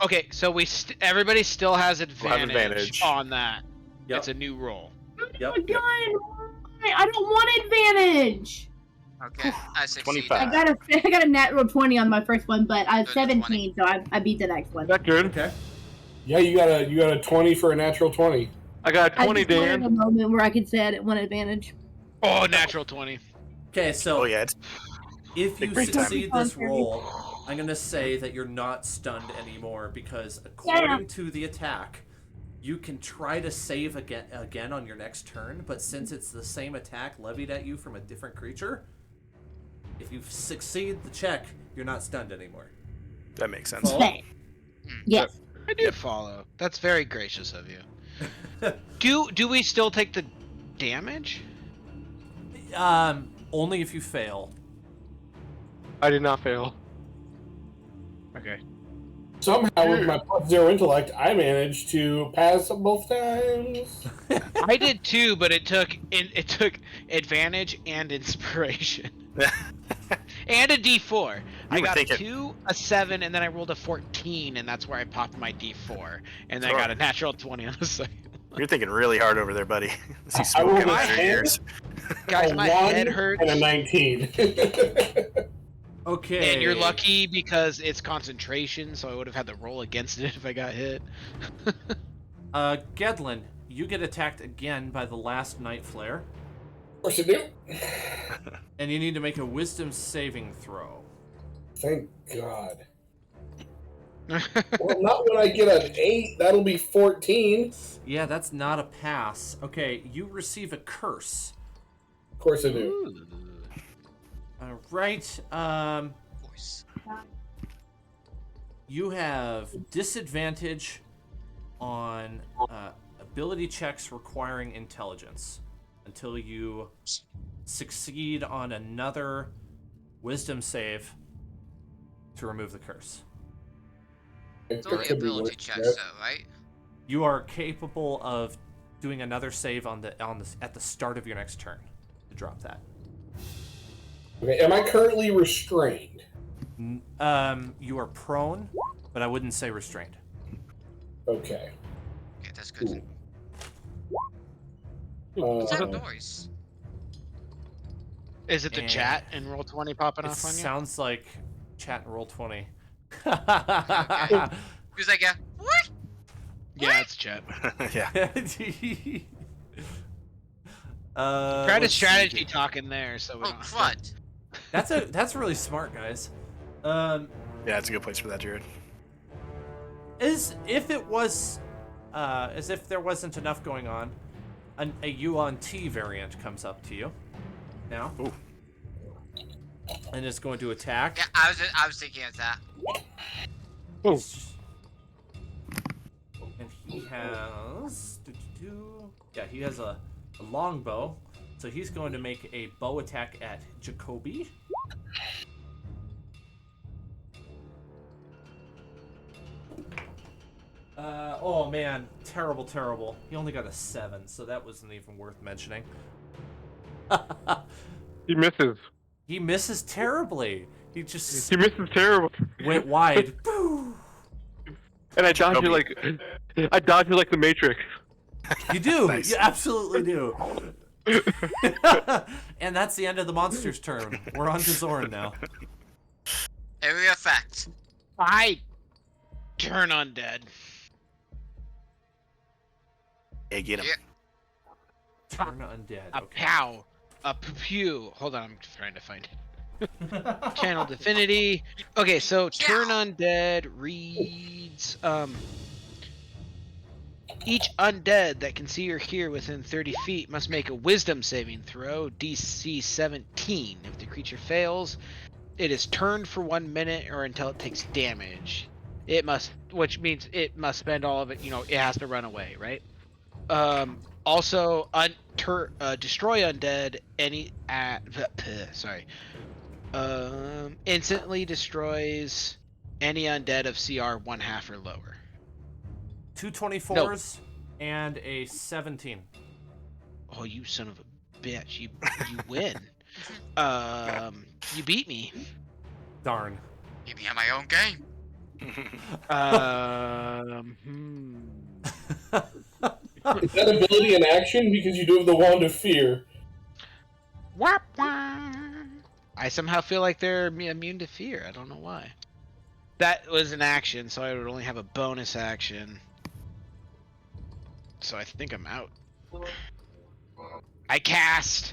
Okay, so everybody still has have advantage, advantage. on that. Yep. It's a new roll. Yep. Oh my god, I don't want advantage. Okay, I succeed. 25. I got a natural 20 on my first one, but I have Good 17, so I beat the next one. That good? Okay. Yeah, you got a 20 for a natural 20. I got I 20, just wanted a Dan. moment where I could say I didn't want advantage. Oh, natural 20. Okay, so Oh yeah, it's if you Big time. succeed this roll, I'm gonna say that you're not stunned anymore because according to the attack, you can try to save again on your next turn, but since it's the same attack levied at you from a different creature, if you succeed the check, you're not stunned anymore. that makes sense. Follow? Okay. Yes. I do follow. That's very gracious of you. Do we still take the damage? Only if you fail. I did not fail. Okay. Somehow, with my +0 intellect, I managed to pass both times. I did too, but it took advantage and inspiration. And a D4. I were got thinking- a 2, a 7, and then I rolled a 14, and that's where I popped my D4. And then I got a natural 20 on the second. You're thinking really hard over there, buddy. See I smoke rolled coming my out of your hand. ears. Guys, A my 1 head hurts. and a 19. Okay. And you're lucky because it's concentration, so I would have had to roll against it if I got hit. Gedlin, you get attacked again by the last night flare, Of course I do. and you need to make a wisdom saving throw. Thank God. Well, not when I get an 8. That'll be 14. Yeah, that's not a pass. Okay, you receive a curse. Of course I do. All right. Voice. You have disadvantage on ability checks requiring intelligence until you succeed on another wisdom save to remove the curse. It's only Could be ability worse, checks, yes. though, right? You are capable of doing another save at the start of your next turn to drop that. Okay, am I currently restrained? You are prone, but I wouldn't say restrained. Okay. Okay, that's good. Cool. What's that Uh, noise? Is it the And- chat and roll 20 popping It off on you? sounds like chat and roll 20. Who's like, what? Yeah, it's Chet. Yeah. Try to let's see strategy here. talking there, so we Oh, don't. crud. That's really smart, guys. Yeah, it's a good place for that, Jared. As if there wasn't enough going on, a U on T variant comes up to you now. Ooh. And it's going to attack. Yeah, I was thinking of that. Oh, And he has he has a longbow, so he's going to make a bow attack at Jacoby. Oh man, terrible. He only got a 7, so that wasn't even worth mentioning. he misses. He misses terribly. He misses terrible. went wide. Boo! And I dodge you like the Matrix. You do. Nice. You absolutely do. And that's the end of the monster's turn. We're on to Zoran now. Area effect. I turn undead. Hey, get him. Yeah. Turn undead. A Okay. pow. A pew. Hold on, I'm trying to find it. Channel Divinity. Okay, so turn undead reads each undead that can see or hear within 30 feet must make a wisdom saving throw, DC 17. If the creature fails, it is turned for 1 minute or until it takes damage. Which means it must spend all of it, it has to run away, right? Also, destroy undead instantly destroys any undead of CR 1/2 or lower. 2 24s and a 17. Oh, you son of a bitch! You win. You beat me. Darn. Keep me on my own game. Is that ability an action? Because you do have the Wand of Fear. Wah, wah. I somehow feel like they're immune to fear. I don't know why. That was an action, so I would only have a bonus action. So I think I'm out. I cast.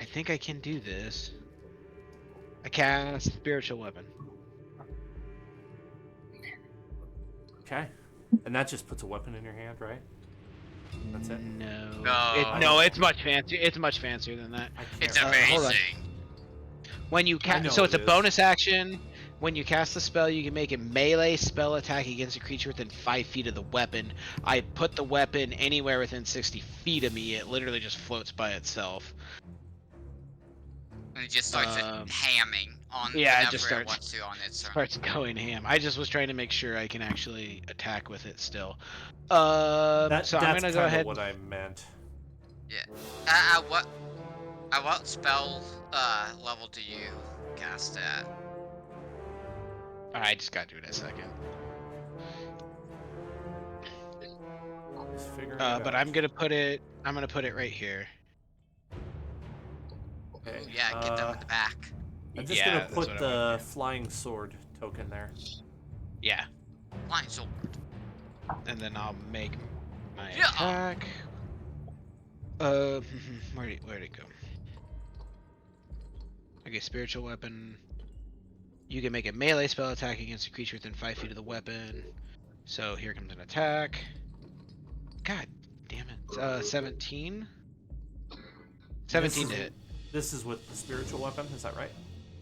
I think I can do this. I cast Spiritual Weapon. Okay. And that just puts a weapon in your hand, right? That's it? No, it's much fancier. It's much fancier than that. It's hold on. amazing. When you I know cast, so it's it a is. bonus action. When you cast the spell, you can make a melee spell attack against a creature within 5 feet of the weapon. I put the weapon anywhere within 60 feet of me. It literally just floats by itself. And it just starts hamming on yeah, it whenever just it starts- wants to on its turn. Starts going ham. I just was trying to make sure I can actually attack with it still. So I'm That's gonna go kinda ahead. what I meant. Yeah. At what spell level do you cast at? I just gotta do it in a second. Just figuring it out. But I'm gonna put it. I'm gonna put it right here. Okay. Ooh, yeah, get them in the back. I'm just Yeah, gonna that's put what I the wanna do. flying sword token there. Yeah, Flying sword. and then I'll make my Yeah. attack. Where'd it go? Okay, spiritual weapon. You can make a melee spell attack against a creature within 5 feet of the weapon. So here comes an attack. God damn it. 17? 17 to hit. This is with the spiritual weapon, is that right?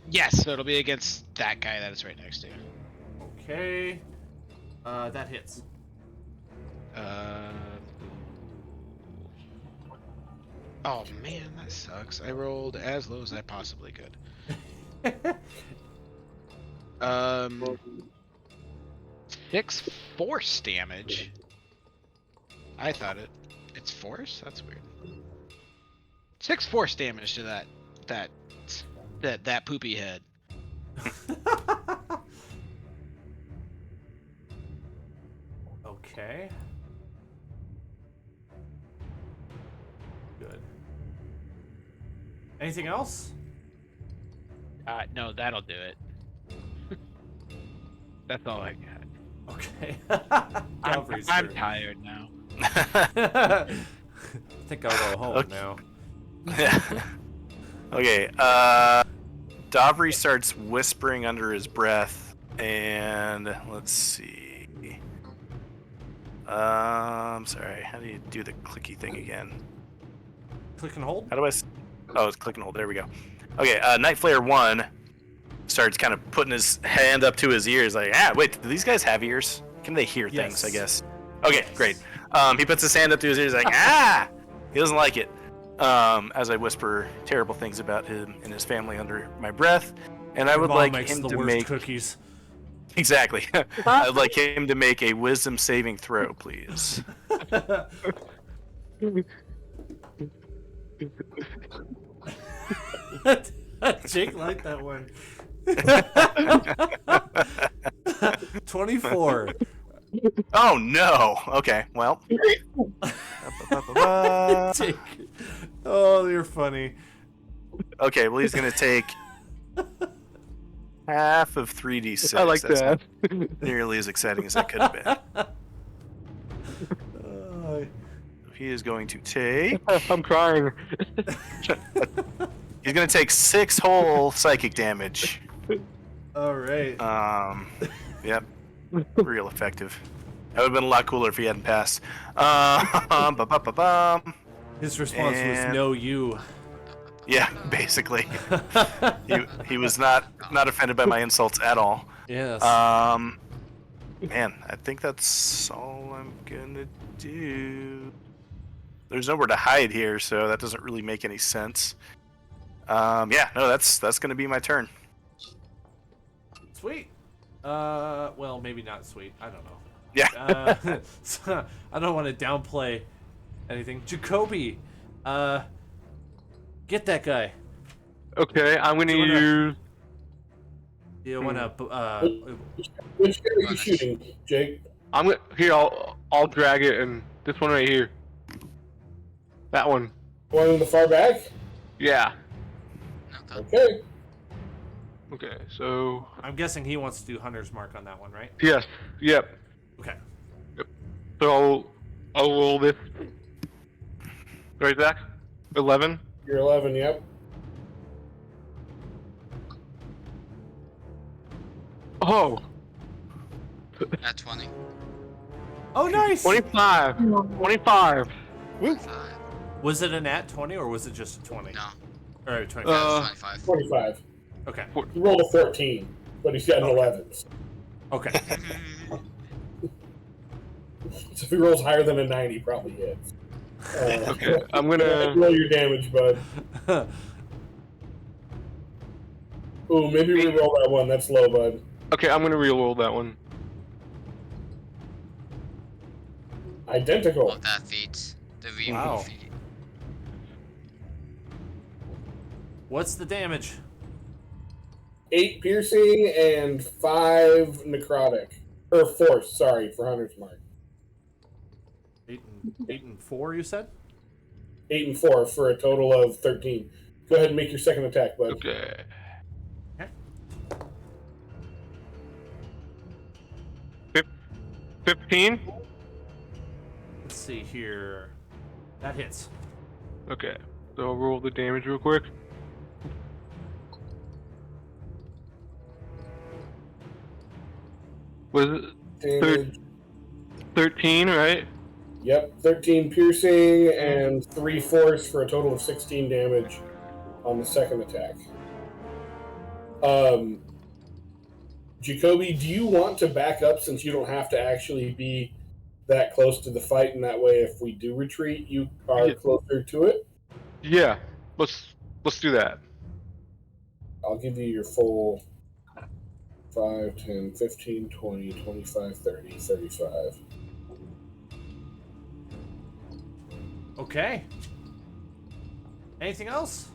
Yes, so it'll be against that guy that is right next to you. Okay. That hits. Oh man, that sucks. I rolled as low as I possibly could. 6 force damage. I thought it's force? That's weird. 6 force damage to that poopy head. Okay. Good. Anything else? No, that'll do it. That's all I got. Okay. I'm Calvary's turn. tired now. I think I'll go home Okay. now. Okay, Davri starts whispering under his breath, and let's see. Sorry, how do you do the clicky thing again? Click and hold? How do I? Oh, it's click and hold. There we go. Okay, Night Flare 1 starts kind of putting his hand up to his ears, like, wait, do these guys have ears? Can they hear things, Yes. I guess? Okay, great. He puts his hand up to his ears, like, He doesn't like it. As I whisper terrible things about him and his family under my breath, and I would Mom like makes him the to worst make cookies. exactly. I'd like him to make a wisdom saving throw, please. Jake liked that one. 24. Oh no. Okay, well. Jake. Oh, you're funny. Okay, well he's gonna take half of 3d6. I like That's that. not nearly as exciting as it could have been. He is going to take. I'm crying. He's gonna take 6 whole psychic damage. All right. Yep. Real effective. That would have been a lot cooler if he hadn't passed. Ba-ba-ba-bum. His response was and- no, you. Yeah, basically. he was not offended by my insults at all. Yes. Man, I think that's all I'm gonna do. There's nowhere to hide here, so that doesn't really make any sense. Yeah, no, that's gonna be my turn. Sweet. Well, maybe not sweet. I don't know. Yeah. I don't want to downplay anything. Jacoby, get that guy. Okay, I'm gonna Do you wanna- use. You want to, Which area are you shooting, Jake? I'm gonna here. I'll drag it, and this one right here. That one. One in the far back? Yeah. Okay. Okay. Okay. So I'm guessing he wants to do Hunter's Mark on that one, right? yes. Yep. Okay. So I'll roll this. Right, Zach? 11. You're 11, yep. Oh, At 20. Oh, nice! 25. 25. 5. Was it a nat 20 or was it just a 20? No. All right, 20. That was 25. 25. Okay. He rolled a 14, but he's got an 11. Okay. So if he rolls higher than a 90, he probably hits. Okay, I'm gonna. Roll your damage, bud. Ooh, maybe re-roll that one. That's low, bud. Okay, I'm gonna re-roll that one. Identical. Love that feat. The re Wow. feat. What's the damage? 8 piercing and 5 necrotic. Or force, sorry, for Hunter's Mark. 8 and 4, you said? 8 and 4 for a total of 13. Go ahead and make your second attack, bud. Okay. Okay. 15. Let's see here. That hits. Okay, so I'll roll the damage real quick. Was it Damage. 13, right? Yep, 13 piercing and 3 force for a total of 16 damage on the second attack. Jacoby, do you want to back up since you don't have to actually be that close to the fight, and that way if we do retreat, you are Yeah. closer to it? Yeah. Let's do that. I'll give you your full 5, 10, 15, 20, 25, 30, 35. Okay. Anything else?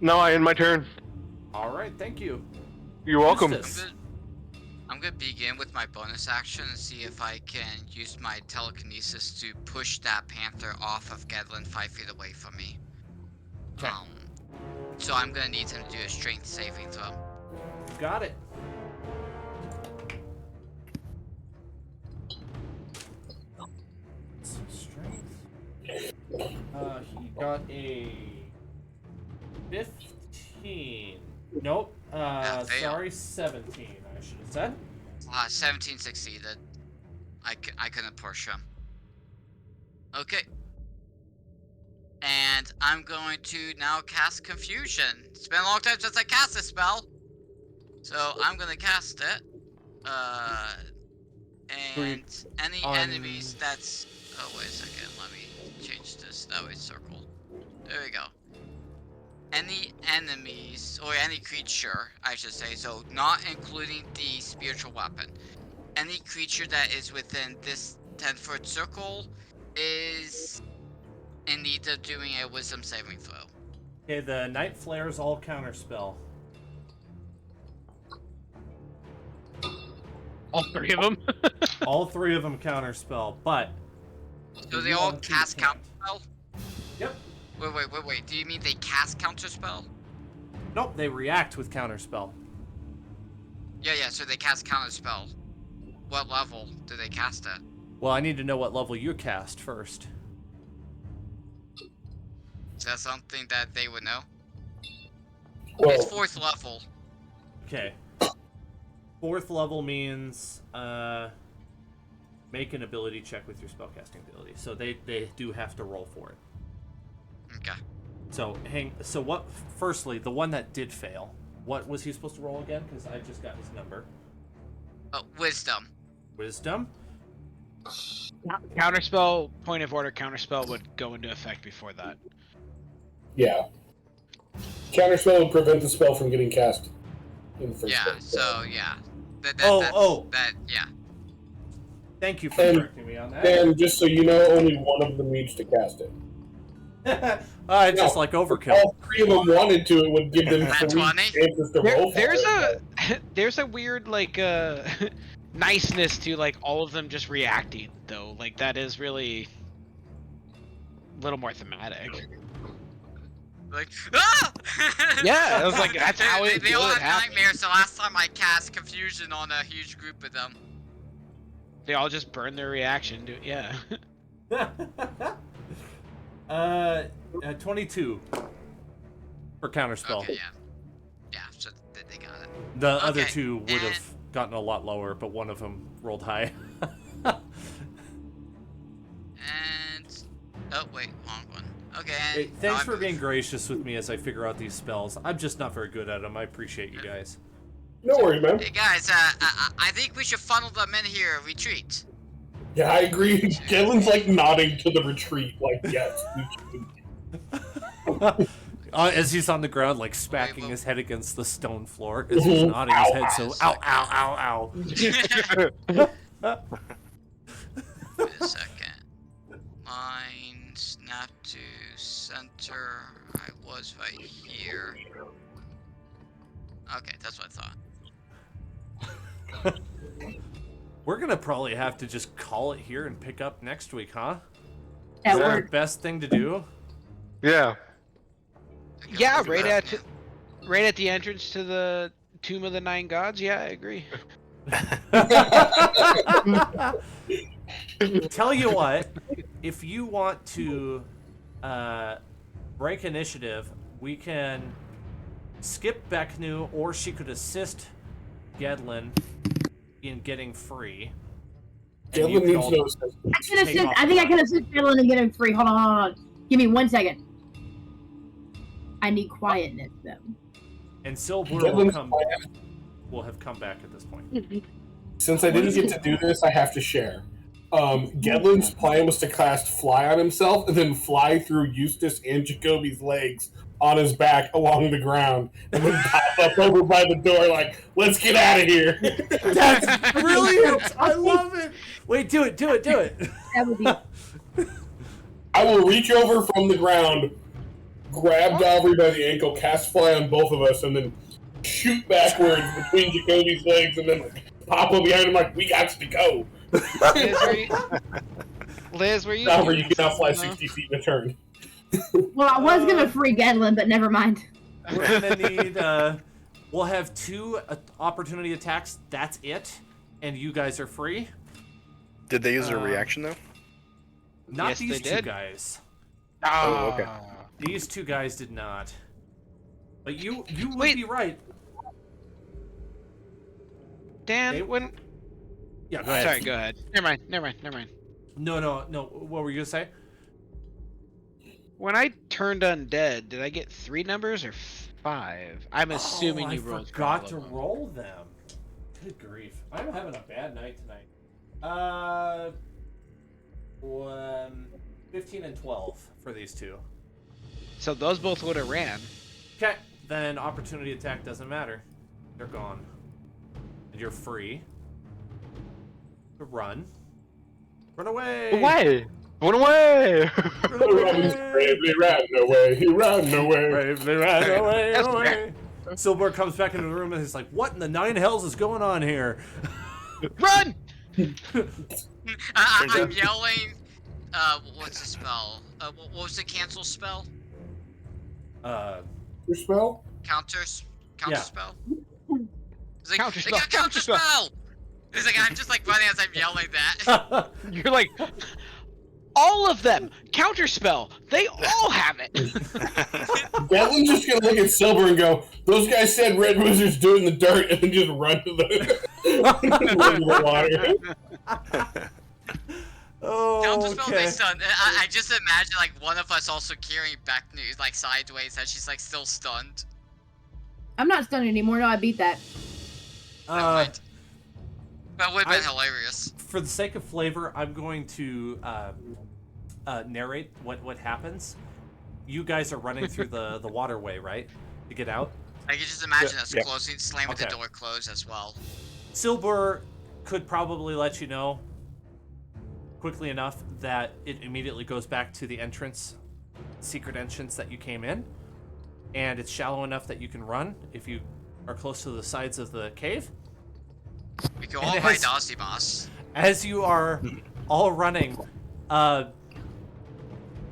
No, I end my turn. All right, thank you. You're welcome. Eustace. I'm gonna begin with my bonus action and see if I can use my telekinesis to push that panther off of Gedlin 5 feet away from me. Okay. So I'm gonna need him to do a strength saving throw. Got it. Strength. He got a 15. Nope. Sorry, 17. I should have said. 17 succeeded. I couldn't push him. Okay. And I'm going to now cast Confusion. It's been a long time since I cast this spell. So I'm going to cast it. And any enemies that's... Oh, wait a second. Let me change this. That way, circle. There we go. Any enemies, or any creature, I should say, so not including the spiritual weapon. Any creature that is within this 10-foot circle is in need of doing a wisdom saving throw. Okay, the Night Flare's all counterspell. All three of them? All three of them counterspell, but... So they all cast counterspell? Yep. Wait. Do you mean they cast counterspell? Nope, they react with counterspell. Yeah, so they cast counterspell. What level do they cast it? Well, I need to know what level you cast first. Is that something that they would know? Well, It's 4th level. Okay. 4th level means make an ability check with your spellcasting ability. So they do have to roll for it. Okay. So what? Firstly, the one that did fail, what was he supposed to roll again? Because I just got his number. Wisdom. Wisdom. Counterspell, point of order, counterspell would go into effect before that. Yeah. Counterspell would prevent the spell from getting cast in the first place. So yeah. Yeah. Thank you for correcting me on that. And just so you know, only one of them needs to cast it. It's just like overkill. All three of them wanted to, it would give them Nat 3 20? chances to roll for it. There's a weird like niceness to like all of them just reacting though. Like that is really a little more thematic. Like, ah! Yeah, I was like, that's how it They all would have happen. nightmares, so last time I cast Confusion on a huge group of them. They all just burn their reaction. Yeah. 22 for counterspell. Okay, yeah, so they got it. The other Okay, two would have gotten a lot lower, but one of them rolled high. And oh wait, wrong one. Okay. Hey, now thanks I for moved. being gracious with me as I figure out these spells. I'm just not very good at them. I appreciate you guys. No worries, man. Hey guys, I think we should funnel them in here. Retreat. Yeah, I agree. Kevin's like nodding to the retreat, like, yes, we should. As he's on the ground, like smacking whoa. his head against the stone floor, as he's nodding his head, so ow, ow, ow, Wait a second. Line, snap to center. I was right here. Okay, that's what I thought. We're gonna probably have to just call it here and pick up next week, huh? That Is that the worked. best thing to do? Yeah. Yeah, right at the entrance to the Tomb of the Nine Gods. Yeah, I agree. Tell you what, if you want to break initiative, we can skip Beknu, or she could assist Gedlin in getting free. And you Kevin could needs all- no assistance. I think I can assist Dylan and get him free. Hold on. Give me 1 second. I need quietness, though. And Silver Gedlin's plan, will have come back at this point. since I didn't get to do this, I have to share. Gedlin's plan was to cast Fly on himself and then fly through Eustace and Jacoby's legs on his back along the ground and then pop up over by the door like, let's get out of here. That's brilliant! I love it! Wait, do it! That would be. I will reach over from the ground, grab Gavri by the ankle, cast Fly on both of us, and then shoot backwards between Jacoby's legs and then like, pop up behind him like, we got to go. Liz, were you? Gavri, you cannot fly 60 feet in a turn. Well, I was gonna free Gedlin, but never mind. We're gonna need, we'll have 2 opportunity attacks, that's it, and you guys are free. Did they use a reaction though? Not Yes, these they two did. guys. Oh, okay. These two guys did not. But you would Wait. be right. Dan, They- when... Yeah, go ahead. Sorry, go ahead. Never mind. No. What were you gonna say? When I turned undead, did I get 3 numbers or 5? I'm assuming you I rolled for forgot all to of them. roll them. Good grief. I'm having a bad night tonight. 15 and 12 for these two. So those both would have ran. Okay, then opportunity attack doesn't matter. They're gone. And you're free to run. Run away! Away! Run away! Bravely ran away. He ran away. Bravely ran away, That's away. Silver comes back into the room and he's like, what in the 9 hells is going on here? Run! I'm yelling. What's the spell? What was the cancel spell? Your spell? Counter Yeah. spell. It's like, Counter they spell, got counter spell. It's like I'm just like running as I'm yelling that. You're like, all of them! Counterspell! They all have it! Devlin's just gonna look at Silver and go, those guys said Red Wizard's doing the dirt, and then just run to the, run to the water. Oh, Counterspell okay. based on. I just imagine like one of us also carrying back news like sideways that she's like still stunned. I'm not stunned anymore. No, I beat that. Never mind. That would have been hilarious. For the sake of flavor, I'm going to narrate what happens. You guys are running through the waterway, right? To get out. I can just imagine us Yeah. closing, slamming the Okay. door closed as well. Silver could probably let you know quickly enough that it immediately goes back to the entrance, secret entrance that you came in, and it's shallow enough that you can run if you are close to the sides of the cave. We can And all it ride has- Dosimas. As you are all running,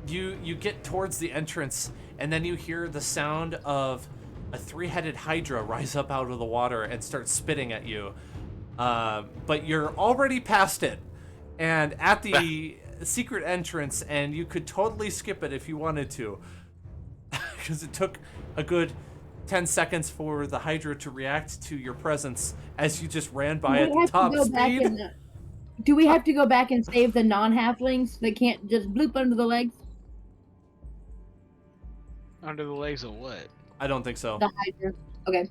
you get towards the entrance, and then you hear the sound of a 3-headed Hydra rise up out of the water and start spitting at you. But you're already past it, and at the secret entrance, and you could totally skip it if you wanted to, because it took a good 10 seconds for the Hydra to react to your presence as you just ran by at the top speed. Do we have to go back and save the non-halflings that can't just bloop under the legs? Under the legs of what? I don't think so. The Hydra. Okay.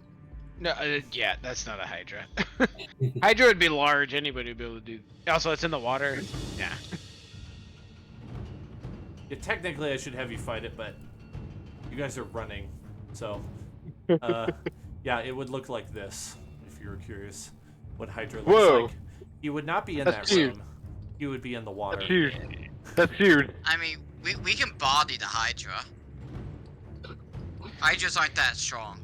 No, yeah, that's not a Hydra. Hydra would be large, anybody would be able to do. Also, it's in the water. Yeah. Yeah, technically, I should have you fight it, but you guys are running, so yeah, it would look like this if you were curious what Hydra looks Whoa. like. You would not be in That's that huge. room. You would be in the water. That's huge. That's huge. I mean, we can body the Hydra. Hydras aren't that strong.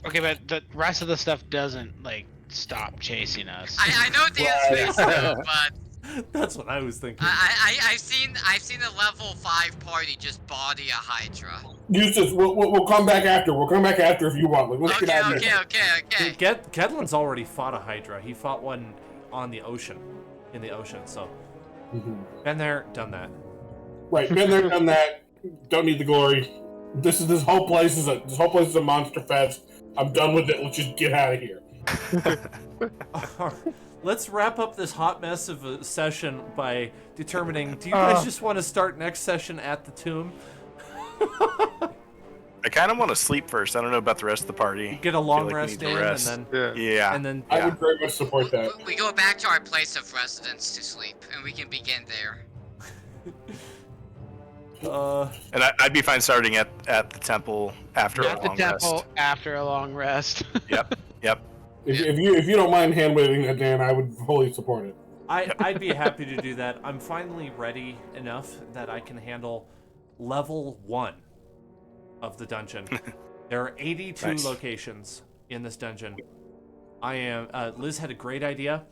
Okay, but the rest of the stuff doesn't, like, stop chasing us. I know Dan's face though, but That's what I was thinking. I've seen a level 5 party just body a Hydra. Eustace, we'll come back after. We'll come back after if you want. Like, let's get out of here. Okay. Kedlin's already fought a Hydra. He fought one on the ocean, in the ocean. So been there, done that. Right, been there, done that. Don't need the glory. This whole place is a monster fest. I'm done with it. Let's just get out of here. Let's wrap up this hot mess of a session by determining, do you guys just want to start next session at the tomb? I kind of want to sleep first. I don't know about the rest of the party. Get a I long feel like we rest need in, to rest. and then Yeah. and then I would very much support that. We go back to our place of residence to sleep, and we can begin there. And I'd be fine starting at the temple after At a the long temple rest. after a long rest. Yep. If you don't mind hand waving that, Dan, I would fully support it. I'd be happy to do that. I'm finally ready enough that I can handle level 1 of the dungeon. There are 82 Nice. locations in this dungeon. I am Liz had a great idea.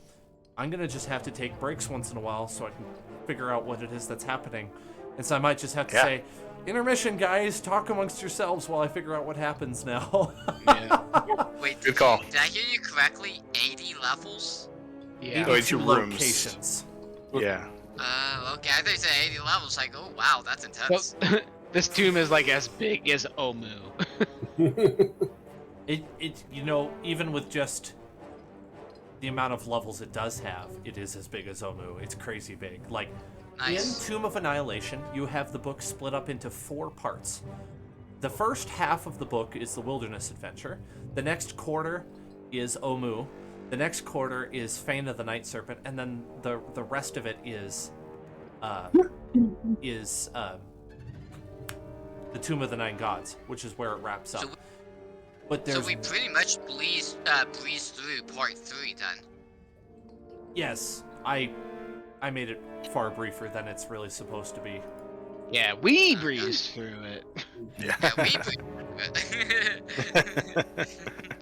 I'm gonna just have to take breaks once in a while so I can figure out what it is that's happening. And so I might just have to say, intermission, guys, talk amongst yourselves while I figure out what happens now. Yeah. Wait, Good call. Did I hear you correctly? 80 levels? Yeah. Going 82 to rooms. locations. Yeah. Okay, I thought you said 80 levels. Like, oh wow, that's intense. So, this tomb is like as big as Omu. Even with just the amount of levels it does have, it is as big as Omu. It's crazy big. Like, Nice. in Tomb of Annihilation, you have the book split up into 4 parts. The first half of the book is the wilderness adventure. The next quarter is Omu. The next quarter is Fane of the Night Serpent, and then the rest of it is the Tomb of the Nine Gods, which is where it wraps up. So we pretty much breeze through part 3 then. Yes, I made it far briefer than it's really supposed to be. Yeah, we breezed through it. Yeah. Yeah, we breezed through it.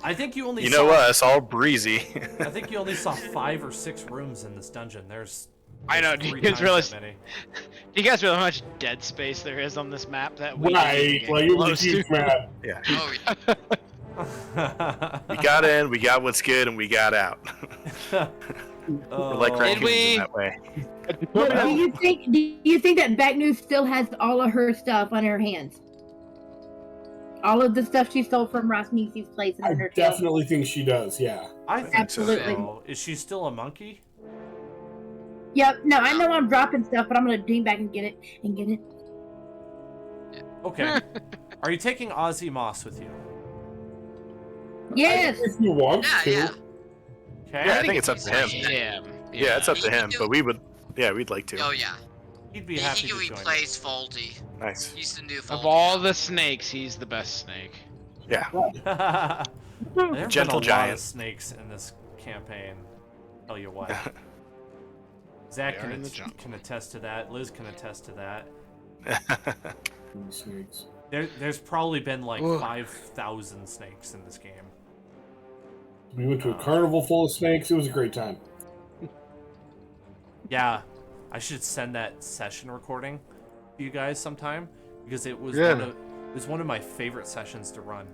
I think you only You saw, know us, all breezy. I think you only saw 5 or 6 rooms in this dungeon. There's I know. Do 3 you guys times realize? that many. Do you guys realize how much dead space there is on this map that we Right, didn't get like it was close a huge to? map. Yeah. Oh, yeah. We got in, we got what's good, and we got out. We're like Oh. raccoons we? in that way. But do you think that Back News still has all of her stuff on her hands? All of the stuff she stole from Rasnisi's place in I her tail? definitely think she does, yeah. I think Absolutely. so. Is she still a monkey? Yep. No, I know I'm dropping stuff, but I'm gonna ding back and get it. Okay. Are you taking Ozzy Moss with you? Yes. If you want Yeah, to. yeah. Okay. Yeah, I think it's up to him. Him. Yeah, it's up to He him, can but we'd like to. Oh, yeah. He'd be He happy can to join. replace Foldy. Nice. He's the new Foldy. Of all now. the snakes, he's the best snake. Yeah. There have Gentle been a lot giant. of snakes in this campaign. Tell you what. Zach They are in the jungle. can attest to that. Liz can attest to that. Snakes. There's probably been like Ugh. 5,000 snakes in this game. We went to a carnival full of snakes. It was a great time. Yeah, I should send that session recording to you guys sometime because it was Yeah. one of my favorite sessions to run.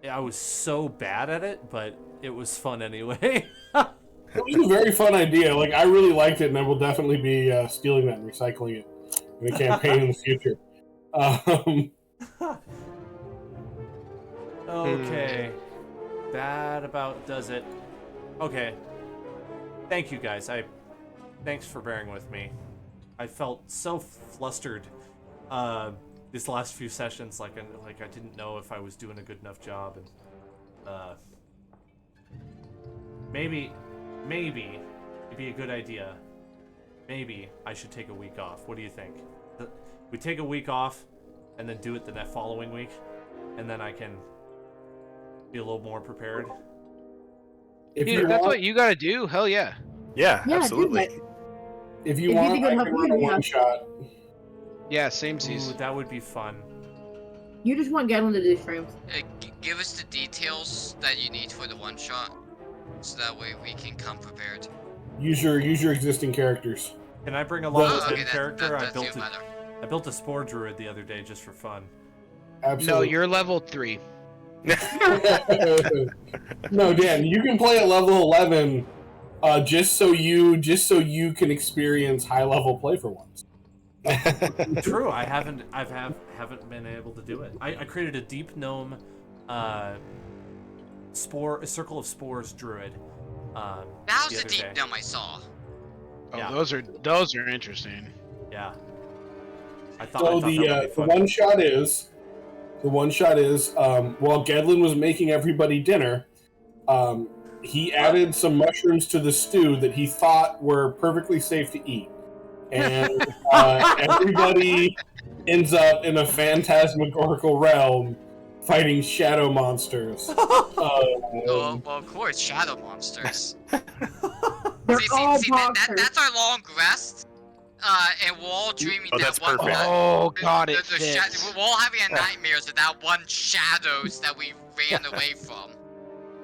I was so bad at it, but it was fun anyway. It was a very fun idea. Like, I really liked it, and I will definitely be stealing that and recycling it in a campaign in the future. Okay. That about does it. Okay. Thank you guys. Thanks for bearing with me. I felt so flustered these last few sessions, like I didn't know if I was doing a good enough job, and maybe it'd be a good idea. Maybe I should take a week off. What do you think? We take a week off and then do it the following week, and then I can be a little more prepared. If Dude, you that's want, what you gotta do. Hell yeah. Yeah, Yeah, absolutely. do if you If you want, think I it'll can help run a you, yeah. one shot. Yeah, same Ooh, season. that would be fun. You just want Gatlin to do shrooms. Give us the details that you need for the one shot, so that way we can come prepared. Use your existing characters. Can I bring a level Oh, 10 character? That's even better. I built a spore druid the other day just for fun. No, Absolutely. you're level 3. No, Dan, you can play at level 11, just so you can experience high level play for once. True, I haven't been able to do it. I created a deep gnome a circle of spores druid. That was the the other deep day. gnome I saw. Oh, Yeah. those are interesting. Yeah. I thought So that would be the fun. one shot is while Gedlin was making everybody dinner, he added some mushrooms to the stew that he thought were perfectly safe to eat, and everybody ends up in a phantasmagorical realm fighting shadow monsters. Oh, well, of course, shadow monsters. They're all see boxers. that's our long rest. And we're all dreaming Oh, that that's one. perfect. Oh god, it the fits. we're all having nightmares of that one shadows that we ran away from.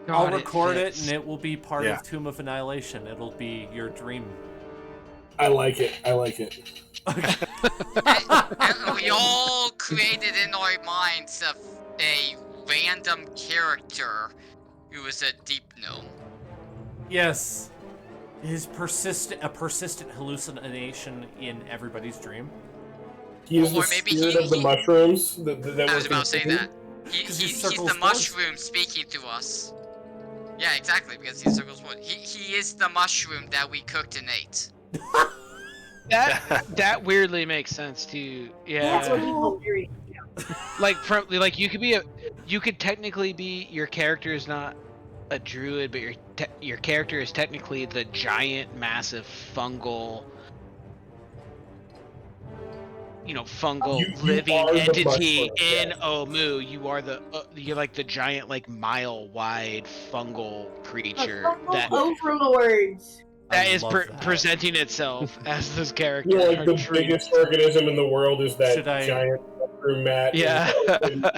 I'll God, record it, fits. and it will be part Yeah. of Tomb of Annihilation. It'll be your dream. I like it. And we all created in our minds a random character who was a deep gnome. Yes. Is a persistent hallucination in everybody's dream? He is the Or maybe spirit of the mushrooms that I was were about to say consumed. that. 'Cause he He's circles the spores. mushroom speaking to us. Yeah, exactly, because he circles what? He is the mushroom that we cooked and ate. That weirdly makes sense too. That's what Yeah. people theory. Like you could technically be, your character is not a druid, but your character is technically the giant, massive fungal, You living are the entity mushroom, in yes. Omu. You're like the giant, like mile-wide fungal creature that Overlords. I is love that. presenting itself as this character. You're like the Trees. biggest organism in the world is that Should I- giant mushroom mat. Yeah.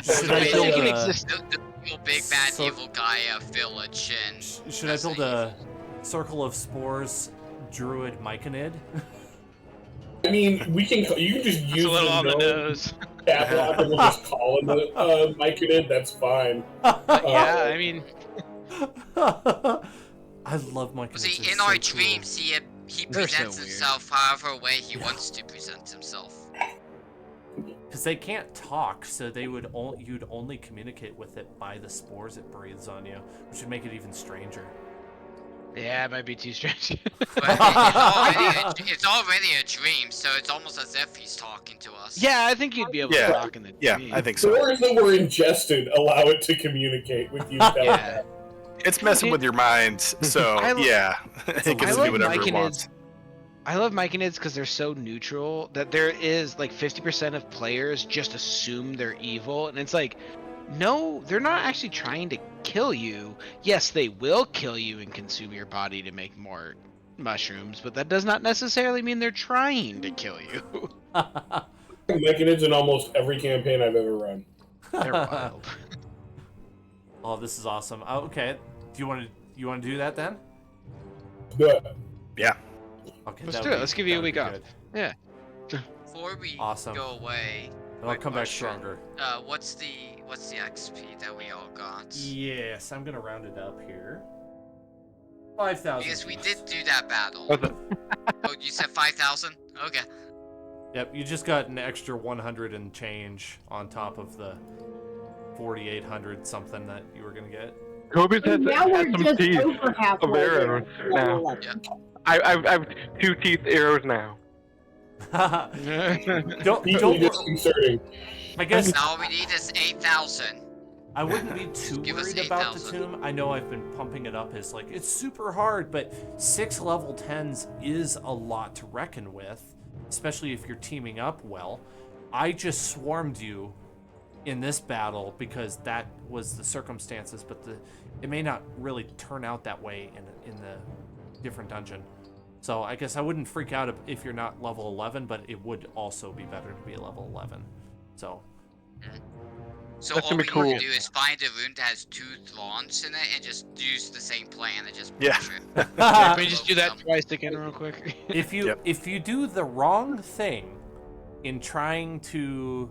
Should I I mean, build it can a- exist. The real big bad So- evil Gaia village and Should I build a circle of spores druid myconid? I mean, you can just It's use a little on the gnome nose. cat block and we'll just call him the myconid. That's fine. Yeah, I mean, I love myconids. see, They're in so our cool. dreams he They're so presents weird. himself however way he wants to present himself. Because they can't talk, so you'd only communicate with it by the spores it breathes on you, which would make it even stranger. yeah, it might be too strange. But it's already a dream, so it's almost as if he's talking to us. Yeah, I think you'd be able Yeah. to talk in the Yeah, dream. I think so. Spores that were ingested allow it to communicate with you. Yeah. It's messing with your mind, so I lo- yeah, it gets to do whatever it wants. I love myconids because they're so neutral that there is like 50% of players just assume they're evil, and it's like, no, they're not actually trying to kill you. Yes, they will kill you and consume your body to make more mushrooms, but that does not necessarily mean they're trying to kill you. Myconids in almost every campaign I've ever run. They're wild. Oh, this is awesome. Oh, okay, do you want to do that then? But Yeah. Okay, Let's that do would it. be- Let's give that you a would week be off. good. Yeah. Before we Awesome. go away, And I'll quick come back question. stronger. What's the XP that we all got? Yes, I'm gonna round it up here. 5,000. Because we did do that battle. Okay. Oh, you said 5,000? Okay. Yep, you just got an extra 100 and change on top of the 4,800 something that you were gonna get. Kobe's has Now we're some just teeth over halfway of there, arrows level now. 11. I have 2 teeth arrows now. don't, deeply disconcerting. I guess Now all we need is 8,000. I wouldn't be too Give us worried about the 8,000. tomb. I know I've been pumping it up as like, it's super hard, but 6 level 10s is a lot to reckon with, especially if you're teaming up well. I just swarmed you in this battle because that was the circumstances, but it may not really turn out that way in the different dungeon. So I guess I wouldn't freak out if you're not level 11, but it would also be better to be level 11. So So That's all gonna we be cool. need to do is find a room that has 2 thrones in it and just use the same plan and just Yeah. push it. Can we just do that twice again real quick? if you Yep. if you do the wrong thing in trying to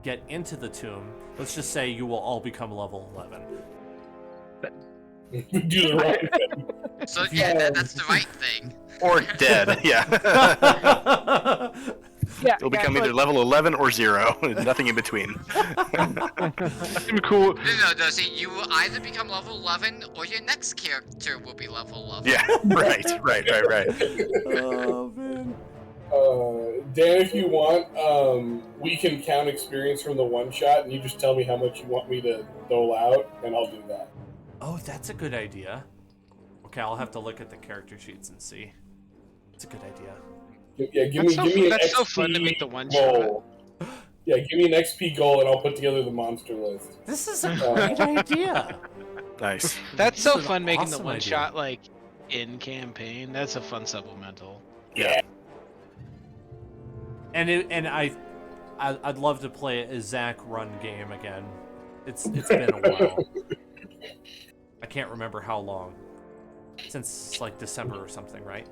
get into the tomb, let's just say you will all become level 11. Do the wrong thing. So yeah, that's the right thing. Or dead, yeah. Yeah, You'll become either level 11 or 0, nothing in between. That's gonna be cool. No, see, you will either become level 11 or your next character will be level 11. Yeah, right. Oh man. Dan, if you want, we can count experience from the one shot, and you just tell me how much you want me to dole out, and I'll do that. Oh, that's a good idea. Okay, I'll have to look at the character sheets and see. It's a good idea. Yeah, give me an That's XP so fun to make the one goal. Yeah, give me an XP goal, and I'll put together the monster list. This is a great idea. Nice. That's so This is an fun making the awesome one idea. shot like in campaign. That's a fun supplemental. Yeah. And I'd love to play a Zach run game again. It's been a while. I can't remember how long. Since like December or something, right?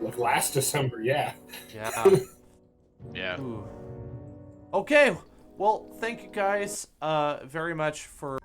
Like last December, yeah. Yeah. Yeah. Ooh. Okay. Well, thank you guys very much for